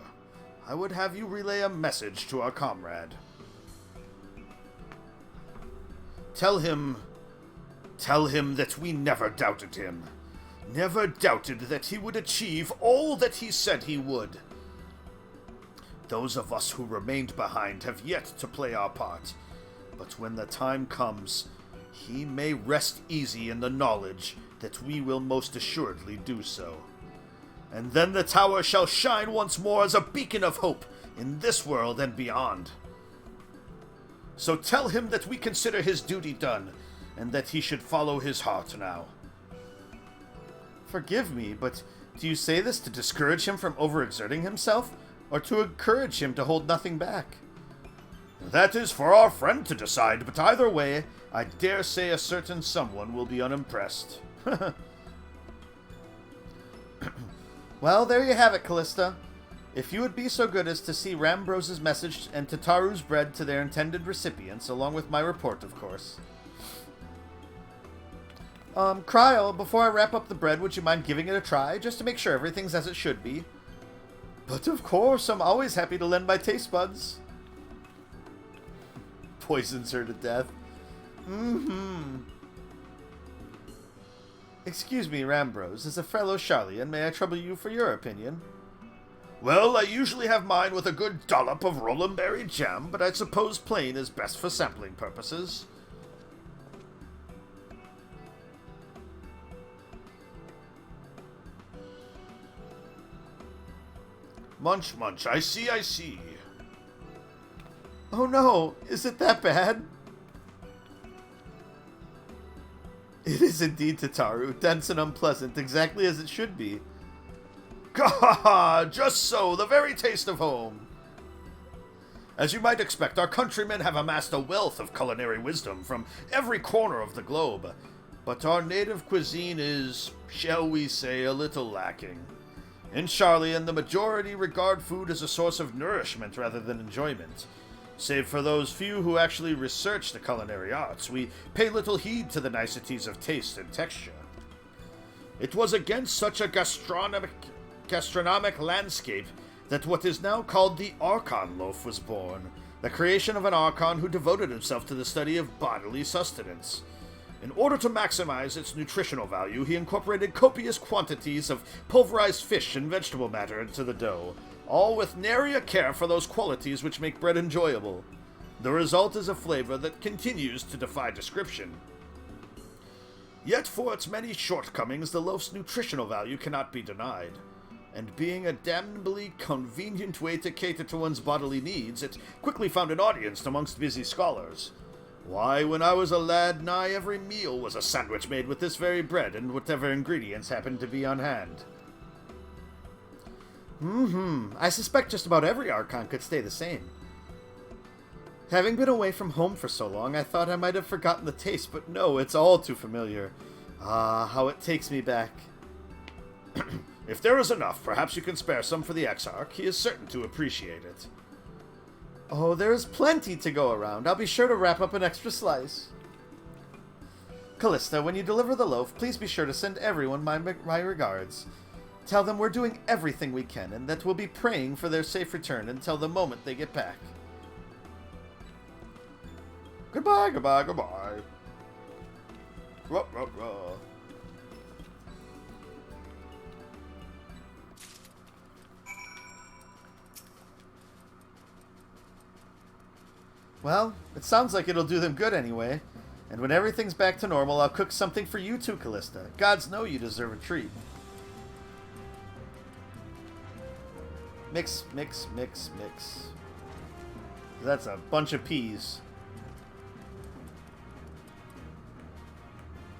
I would have you relay a message to our comrade. Tell him that we never doubted him. Never doubted that he would achieve all that he said he would. Those of us who remained behind have yet to play our part, but when the time comes, he may rest easy in the knowledge that we will most assuredly do so. And then the tower shall shine once more as a beacon of hope in this world and beyond. So tell him that we consider his duty done, and that he should follow his heart now. Forgive me, but do you say this to discourage him from overexerting himself, or to encourage him to hold nothing back? That is for our friend to decide, but either way, I dare say a certain someone will be unimpressed. Well, there you have it, Callista. If you would be so good as to see Rambros' message and Tataru's bread to their intended recipients, along with my report, of course. Kryl, before I wrap up the bread, would you mind giving it a try, just to make sure everything's as it should be? But of course, I'm always happy to lend my taste buds. Poisons her to death. Excuse me, Rambros. As a fellow Charlian, may I trouble you for your opinion? Well, I usually have mine with a good dollop of Rolandberry jam, but I suppose plain is best for sampling purposes. Munch, munch. I see. Oh no, is it that bad? It is indeed, Tataru, dense and unpleasant, exactly as it should be. Gah! Just so, the very taste of home. As you might expect, our countrymen have amassed a wealth of culinary wisdom from every corner of the globe, but our native cuisine is, shall we say, a little lacking. In Charlian, the majority regard food as a source of nourishment rather than enjoyment. Save for those few who actually research the culinary arts, we pay little heed to the niceties of taste and texture. It was against such a gastronomic landscape that what is now called the Archon loaf was born, the creation of an Archon who devoted himself to the study of bodily sustenance. In order to maximize its nutritional value, he incorporated copious quantities of pulverized fish and vegetable matter into the dough, all with nary a care for those qualities which make bread enjoyable. The result is a flavor that continues to defy description. Yet for its many shortcomings, the loaf's nutritional value cannot be denied. And being a damnably convenient way to cater to one's bodily needs, it quickly found an audience amongst busy scholars. Why, when I was a lad, nigh every meal was a sandwich made with this very bread and whatever ingredients happened to be on hand. I suspect just about every Archon could stay the same. Having been away from home for so long, I thought I might have forgotten the taste, but no, it's all too familiar. Ah, how it takes me back. If there is enough, perhaps you can spare some for the Exarch. He is certain to appreciate it. Oh, there is plenty to go around. I'll be sure to wrap up an extra slice. Callista, when you deliver the loaf, please be sure to send everyone my regards. Tell them we're doing everything we can and that we'll be praying for their safe return until the moment they get back. Goodbye, goodbye, goodbye. Ruh, ruh, ruh. Well, it sounds like it'll do them good anyway. And when everything's back to normal, I'll cook something for you too, Callista. Gods know you deserve a treat. Mix, mix, mix, mix. That's a bunch of peas.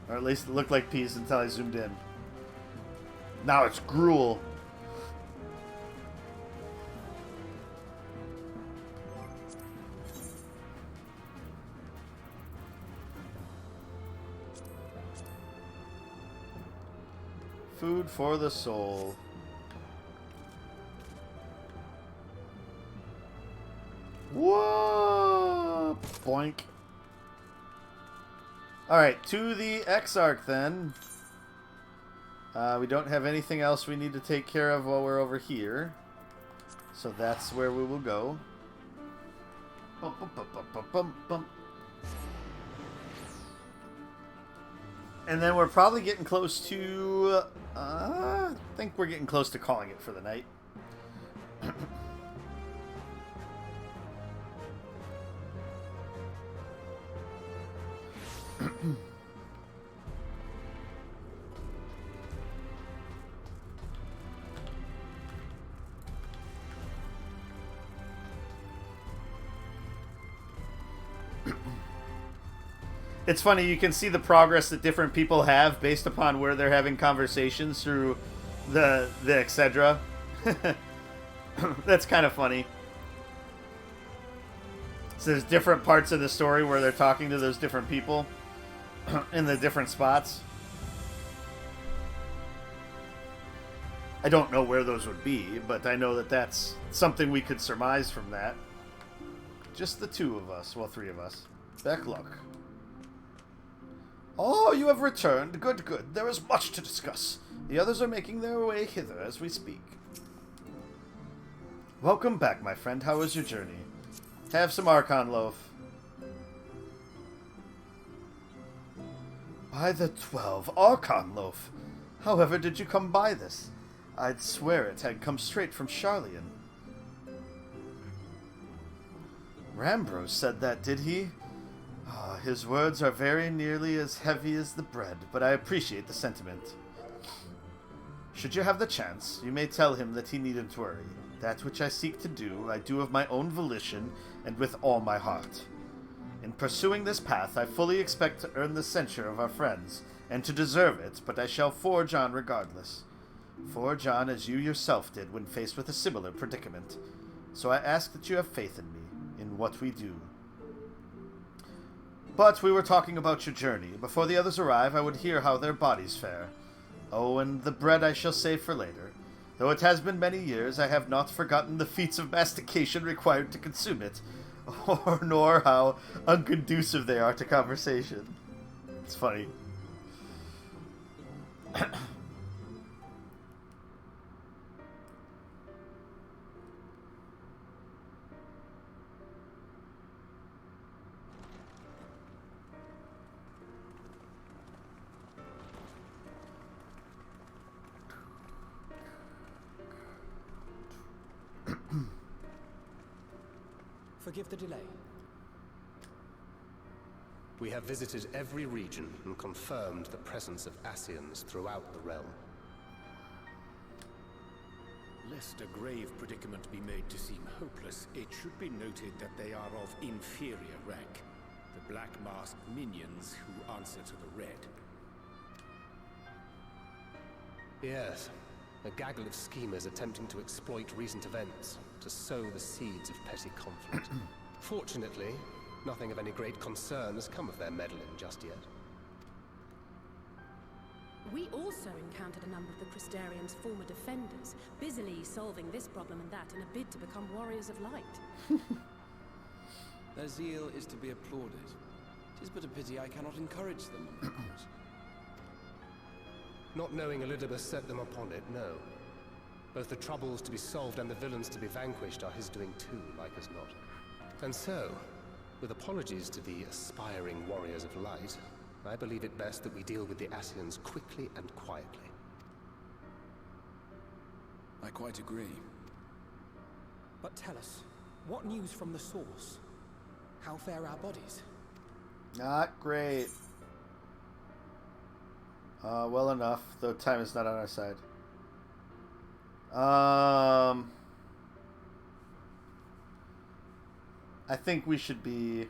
Or at least it looked like peas until I zoomed in. Now it's gruel. Food for the soul. Whoa! Boink. Alright, to the Exarch then. We don't have anything else we need to take care of while we're over here. So that's where we will go. Bum, bum, bum, bum, bum, bum, bum. And then we're probably getting close to... I think we're getting close to calling it for the night. It's funny, you can see the progress that different people have based upon where they're having conversations through the etc. That's kind of funny. So there's different parts of the story where they're talking to those different people in the different spots. I don't know where those would be, but I know that that's something we could surmise from that. Just the two of us. Well, three of us. Back luck. Oh, you have returned. Good, good. There is much to discuss. The others are making their way hither as we speak. Welcome back, my friend. How was your journey? Have some Archon loaf. By the 12, Archon loaf. However did you come by this? I'd swear it had come straight from Charlian. Rambrose said that, did he? His words are very nearly as heavy as the bread, but I appreciate the sentiment. Should you have the chance, you may tell him that he needn't worry. That which I seek to do, I do of my own volition and with all my heart. In pursuing this path, I fully expect to earn the censure of our friends, and to deserve it, but I shall forge on regardless. Forge on as you yourself did when faced with a similar predicament. So I ask that you have faith in me, in what we do. But we were talking about your journey. Before the others arrive, I would hear how their bodies fare. Oh, and the bread I shall save for later. Though it has been many years, I have not forgotten the feats of mastication required to consume it, nor how unconducive they are to conversation. It's funny. Forgive the delay. We have visited every region and confirmed the presence of Ascians throughout the realm. Lest a grave predicament be made to seem hopeless, it should be noted that they are of inferior rank. The black-masked minions who answer to the red. Yes, a gaggle of schemers attempting to exploit recent events, to sow the seeds of petty conflict. Fortunately, nothing of any great concern has come of their meddling just yet. We also encountered a number of the Crystarians' former defenders, busily solving this problem and that in a bid to become warriors of light. Their zeal is to be applauded. It is but a pity I cannot encourage them, of course. Not knowing Elidibus set them upon it, no. Both the troubles to be solved and the villains to be vanquished are his doing too, like as not. And so, with apologies to the aspiring warriors of light, I believe it best that we deal with the Ascians quickly and quietly. I quite agree. But tell us, what news from the source? How fare our bodies? Not great. Well enough, though time is not on our side. I think we should be...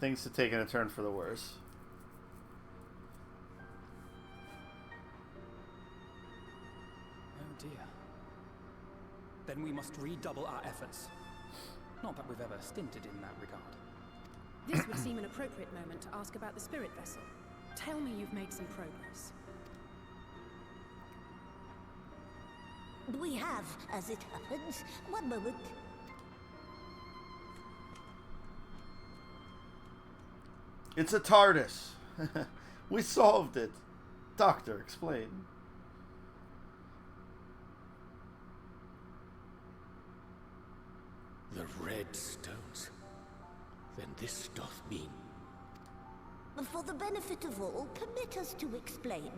Things have taken a turn for the worse. Oh dear. Then we must redouble our efforts. Not that we've ever stinted in that regard. This would seem an appropriate moment to ask about the spirit vessel. Tell me you've made some progress. We have, as it happens. One moment. It's a TARDIS. We solved it. Doctor, explain. The red stones. Then this stuff mean... For the benefit of all, permit us to explain.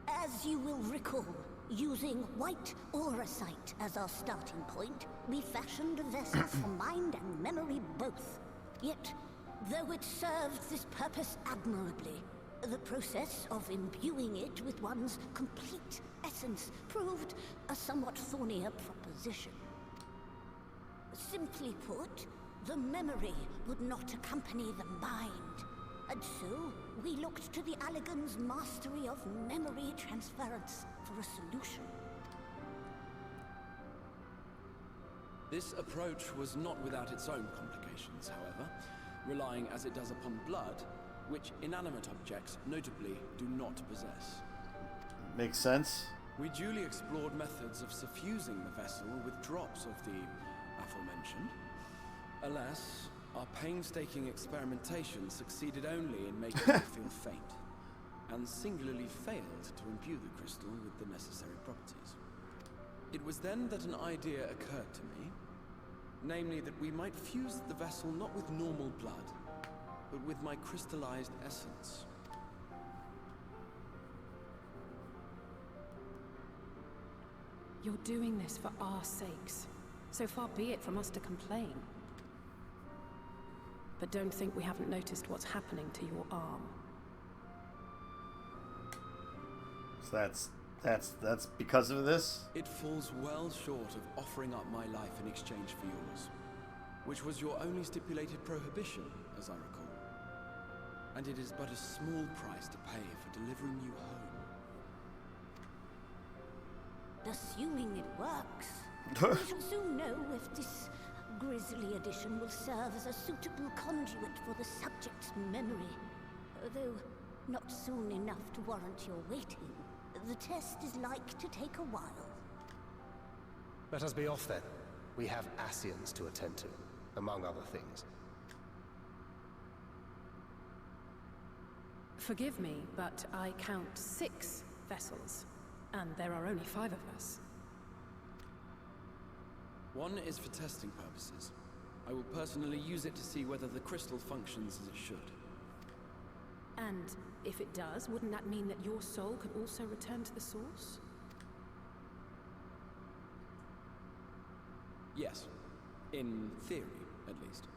As you will recall, using white auracite as our starting point, we fashioned a vessel for mind and memory both. Yet, though it served this purpose admirably, the process of imbuing it with one's complete essence proved a somewhat thornier proposition. Simply put, the memory would not accompany the mind. And so, we looked to the Allegans' mastery of memory transference for a solution. This approach was not without its own complications, however, relying as it does upon blood, which inanimate objects notably do not possess. Makes sense. We duly explored methods of suffusing the vessel with drops of the aforementioned. Alas, our painstaking experimentation succeeded only in making it feel faint, and singularly failed to imbue the crystal with the necessary properties. It was then that an idea occurred to me, namely that we might fuse the vessel not with normal blood, but with my crystallized essence. You're doing this for our sakes. So far be it from us to complain. But don't think we haven't noticed what's happening to your arm. So that's because of this? It falls well short of offering up my life in exchange for yours, which was your only stipulated prohibition, as I recall. And it is but a small price to pay for delivering you home. Assuming it works, we shall soon know if this grisly addition will serve as a suitable conduit for the subject's memory. Though not soon enough to warrant your waiting. The test is like to take a while. Let us be off then. We have Ascians to attend to, among other things. Forgive me, but I count 6 vessels, and there are only 5 of us. One is for testing purposes. I will personally use it to see whether the crystal functions as it should. And if it does, wouldn't that mean that your soul could also return to the source? Yes. In theory, at least.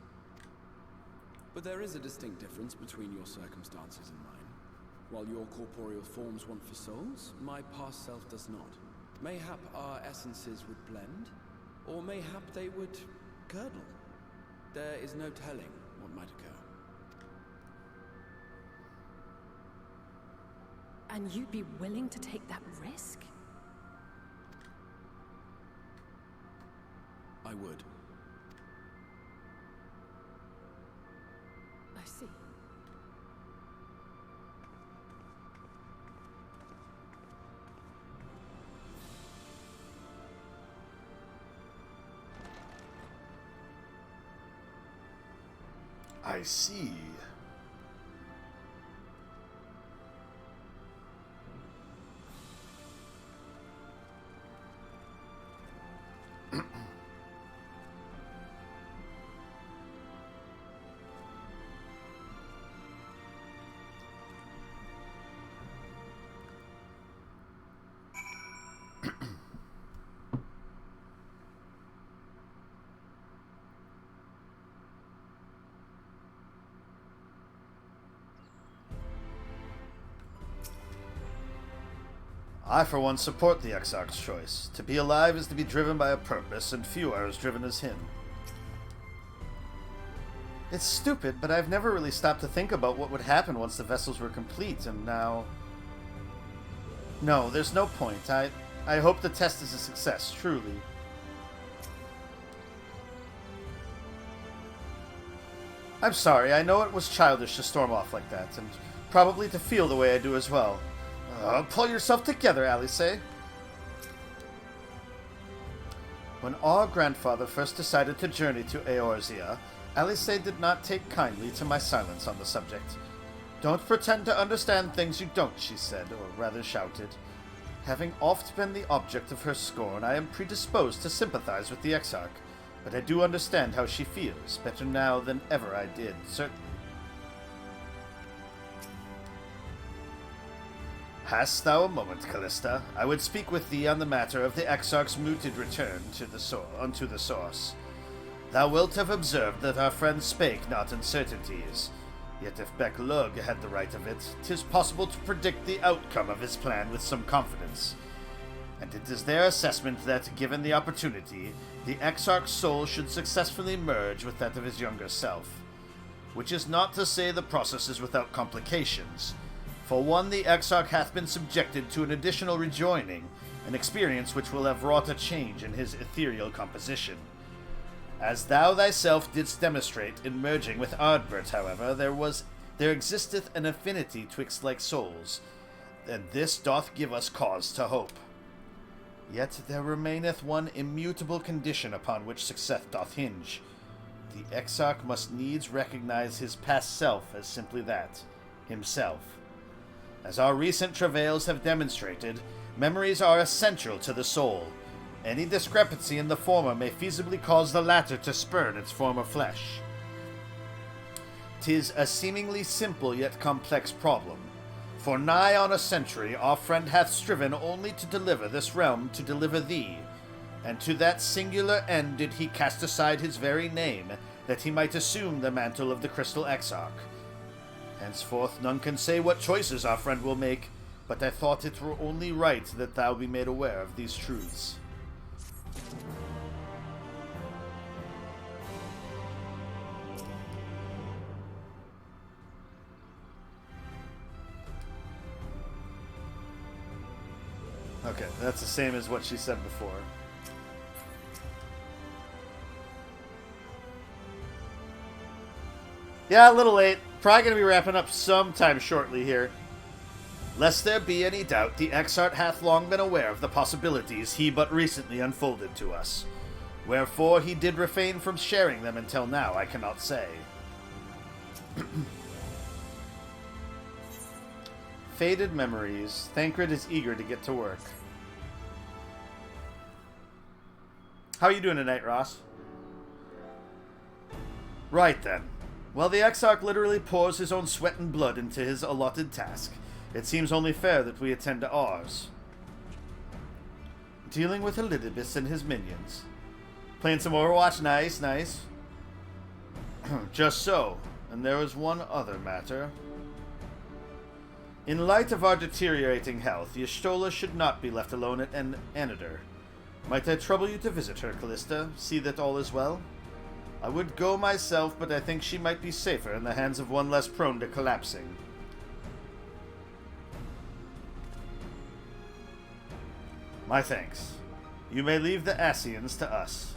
But there is a distinct difference between your circumstances and mine. While your corporeal forms want for souls, my past self does not. Mayhap our essences would blend, or mayhap they would curdle. There is no telling what might occur. And you'd be willing to take that risk? I would. I see. I see. I, for one, support the Exarch's choice. To be alive is to be driven by a purpose, and few are as driven as him. It's stupid, but I've never really stopped to think about what would happen once the vessels were complete, and now... No, there's no point. I hope the test is a success, truly. I'm sorry, I know it was childish to storm off like that, and probably to feel the way I do as well. Pull yourself together, Alice. When our grandfather first decided to journey to Eorzea, Alice did not take kindly to my silence on the subject. Don't pretend to understand things you don't, she said, or rather shouted. Having oft been the object of her scorn, I am predisposed to sympathize with the Exarch, but I do understand how she feels, better now than ever I did, certainly. Hast thou a moment, Callista? I would speak with thee on the matter of the Exarch's mooted return to unto the source. Thou wilt have observed that our friend spake not uncertainties. Yet if Beck-Lug had the right of it, 'tis possible to predict the outcome of his plan with some confidence. And it is their assessment that, given the opportunity, the Exarch's soul should successfully merge with that of his younger self. Which is not to say the process is without complications. For one, the Exarch hath been subjected to an additional rejoining, an experience which will have wrought a change in his ethereal composition. As thou thyself didst demonstrate in merging with Ardbert, however, there existeth an affinity twixt like souls, and this doth give us cause to hope. Yet there remaineth one immutable condition upon which success doth hinge. The Exarch must needs recognize his past self as simply that, himself. As our recent travails have demonstrated, memories are essential to the soul. Any discrepancy in the former may feasibly cause the latter to spurn its former flesh. 'Tis a seemingly simple yet complex problem. For nigh on a century our friend hath striven only to deliver this realm to deliver thee, and to that singular end did he cast aside his very name, that he might assume the mantle of the Crystal Exarch. Henceforth none can say what choices our friend will make, but I thought it were only right that thou be made aware of these truths. Okay, that's the same as what she said before. Yeah, a little late. Probably going to be wrapping up sometime shortly here. Lest there be any doubt, the Exarch hath long been aware of the possibilities he but recently unfolded to us. Wherefore he did refrain from sharing them until now, I cannot say. Faded memories. Thancred is eager to get to work. How are you doing tonight, Ross? Right then. Well, the Exarch literally pours his own sweat and blood into his allotted task. It seems only fair that we attend to ours. Dealing with Elidibus and his minions. Playing some Overwatch? Nice, nice. Just so. And there is one other matter. In light of our deteriorating health, Y'shtola should not be left alone at Anador. Might I trouble you to visit her, Callista? See that all is well? I would go myself, but I think she might be safer in the hands of one less prone to collapsing. My thanks. You may leave the Asians to us.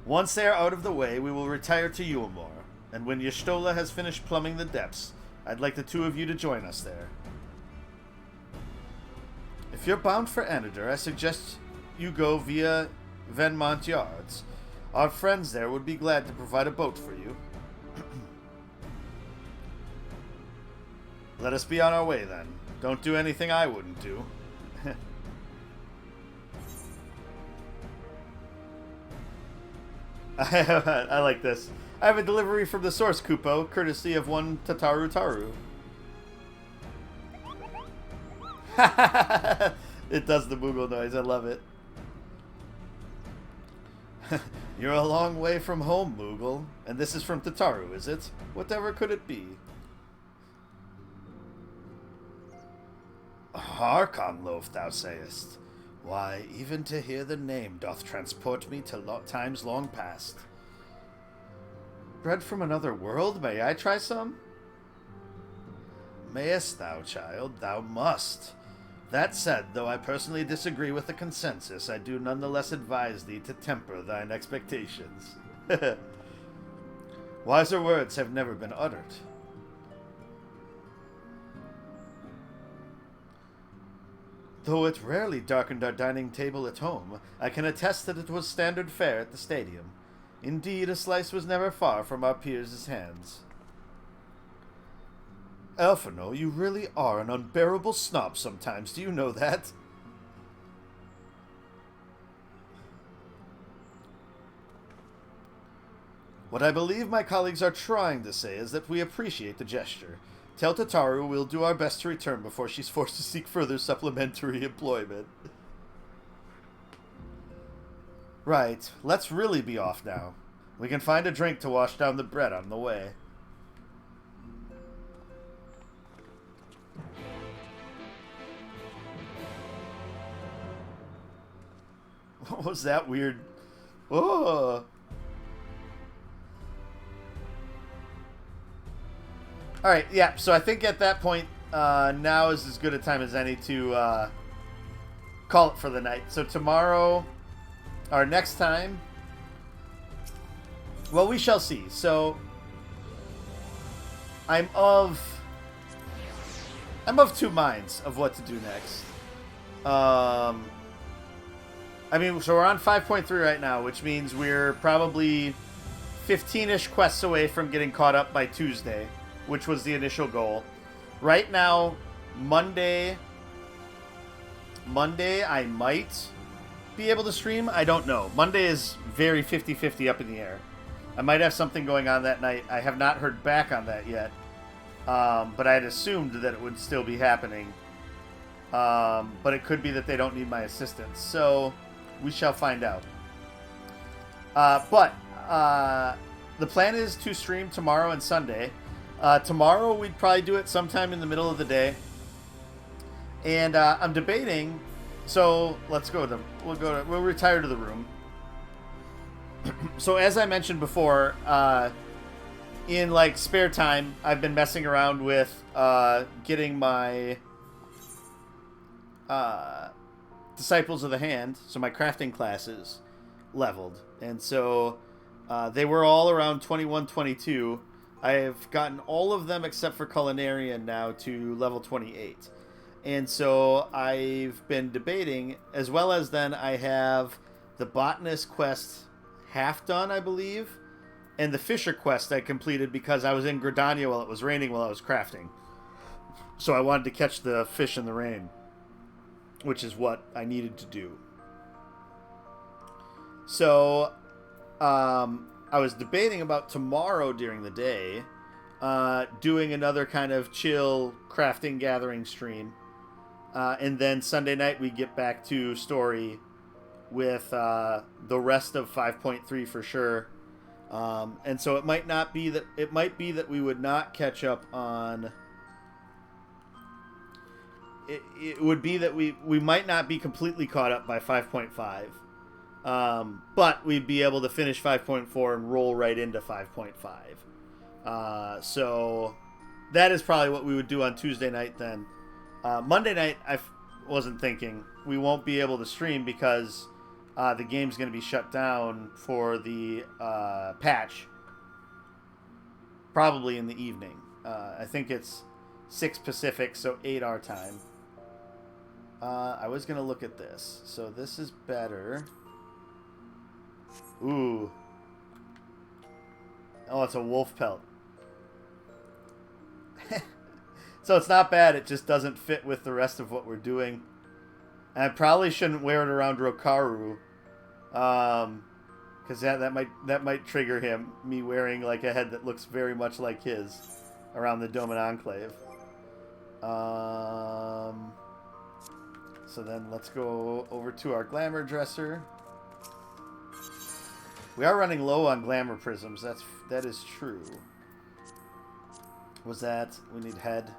Once they are out of the way, we will retire to Yulmore, and when Y'shtola has finished plumbing the depths, I'd like the two of you to join us there. If you're bound for Anador, I suggest you go via Venmont Yards. Our friends there would be glad to provide a boat for you. Let us be on our way, then. Don't do anything I wouldn't do. I like this. I have a delivery from the source, Kupo, courtesy of one Tataru Taru. It does the Moogle noise, I love it. You're a long way from home, Moogle. And this is from Tataru, is it? Whatever could it be? Archon loaf, thou sayest? Why, even to hear the name doth transport me to times long past. Bread from another world? May I try some? Mayest thou, child? Thou must. That said, though I personally disagree with the consensus, I do nonetheless advise thee to temper thine expectations. Wiser words have never been uttered. Though it rarely darkened our dining table at home, I can attest that it was standard fare at the stadium. Indeed, a slice was never far from our peers' hands. Elfino, you really are an unbearable snob sometimes, do you know that? What I believe my colleagues are trying to say is that we appreciate the gesture. Tell Tataru we'll do our best to return before she's forced to seek further supplementary employment. Right, let's really be off now. We can find a drink to wash down the bread on the way. What was that weird? Oh! Alright, yeah, so I think at that point, now is as good a time as any to call it for the night. So tomorrow, or next time, well, we shall see. So, I'm of two minds of what to do next. I mean, so we're on 5.3 right now, which means we're probably 15-ish quests away from getting caught up by Tuesday, which was the initial goal. Right now, Monday I might be able to stream. I don't know. Monday is very 50-50 up in the air. I might have something going on that night. I have not heard back on that yet. But I had assumed that it would still be happening. But it could be that they don't need my assistance. So, we shall find out. But the plan is to stream tomorrow and Sunday. Tomorrow we'd probably do it sometime in the middle of the day. And I'm debating. So let's go to we'll retire to the room. So as I mentioned before, in like spare time, I've been messing around with getting my Disciples of the Hand, so my crafting classes, leveled. And so they were all around 21, 22. I've gotten all of them except for Culinarian now to level 28. And so I've been debating, as well as then I have the Botanist quest half done, I believe, and the Fisher quest I completed because I was in Gridania while it was raining while I was crafting. So I wanted to catch the fish in the rain, which is what I needed to do. So I was debating about tomorrow during the day doing another kind of chill crafting gathering stream. And then Sunday night we get back to story with the rest of 5.3 for sure. And so it might be that we would not catch up on. It would be that we might not be completely caught up by 5.5. But we'd be able to finish 5.4 and roll right into 5.5. So that is probably what we would do on Tuesday night then. Monday night, I wasn't thinking. We won't be able to stream because the game's going to be shut down for the patch. Probably in the evening. I think it's 6 Pacific, so 8 our time. I was going to look at this. So this is better. Ooh. Oh, it's a wolf pelt. So it's not bad. It just doesn't fit with the rest of what we're doing. And I probably shouldn't wear it around Rokaru. Because that might trigger him. Me wearing like a head that looks very much like his around the Doman Enclave. So then let's go over to our glamour dresser. We are running low on glamour prisms. That is true. Was that? We need head.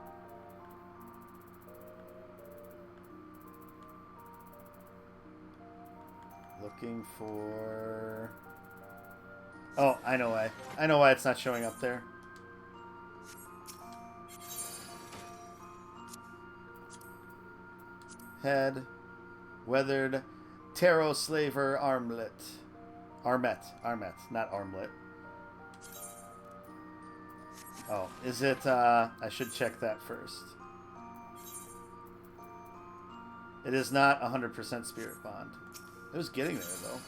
looking for... Oh, I know why. I know why it's not showing up there. Head, weathered, tarot slaver armlet. Armet, not armlet. Oh, is it, I should check that first. It is not 100% spirit bond. It was getting there, though.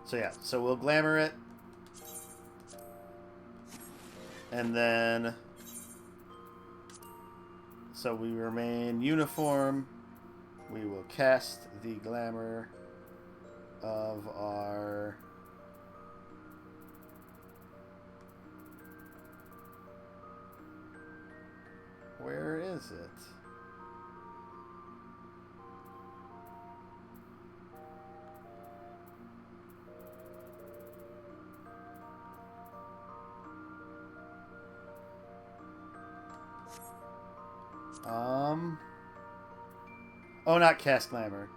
So yeah, so we'll glamour it. And then... So we remain uniform. We will cast the glamour of our... Where is it? Oh, not cast glamour.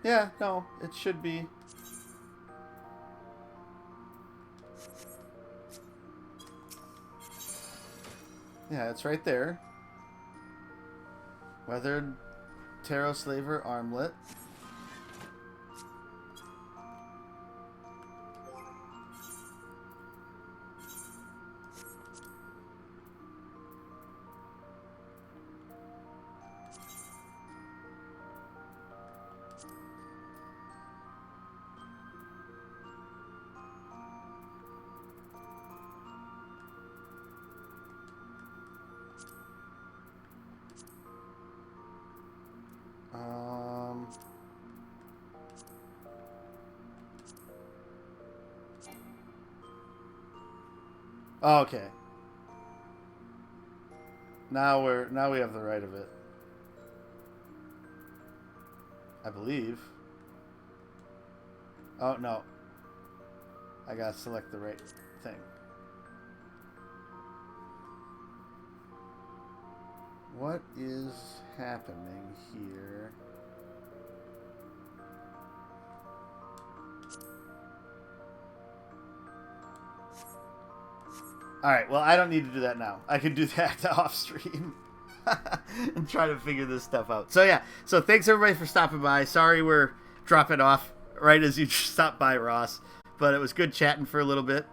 Yeah, no, it should be. Yeah, it's right there. Weathered tarot slaver armlet. Oh, okay. Now we have the right of it. I believe. Oh no. I gotta select the right thing. What is happening here? Alright, well, I don't need to do that now. I can do that off stream and try to figure this stuff out. So, yeah. So, thanks, everybody, for stopping by. Sorry we're dropping off right as you stopped by, Ross. But it was good chatting for a little bit.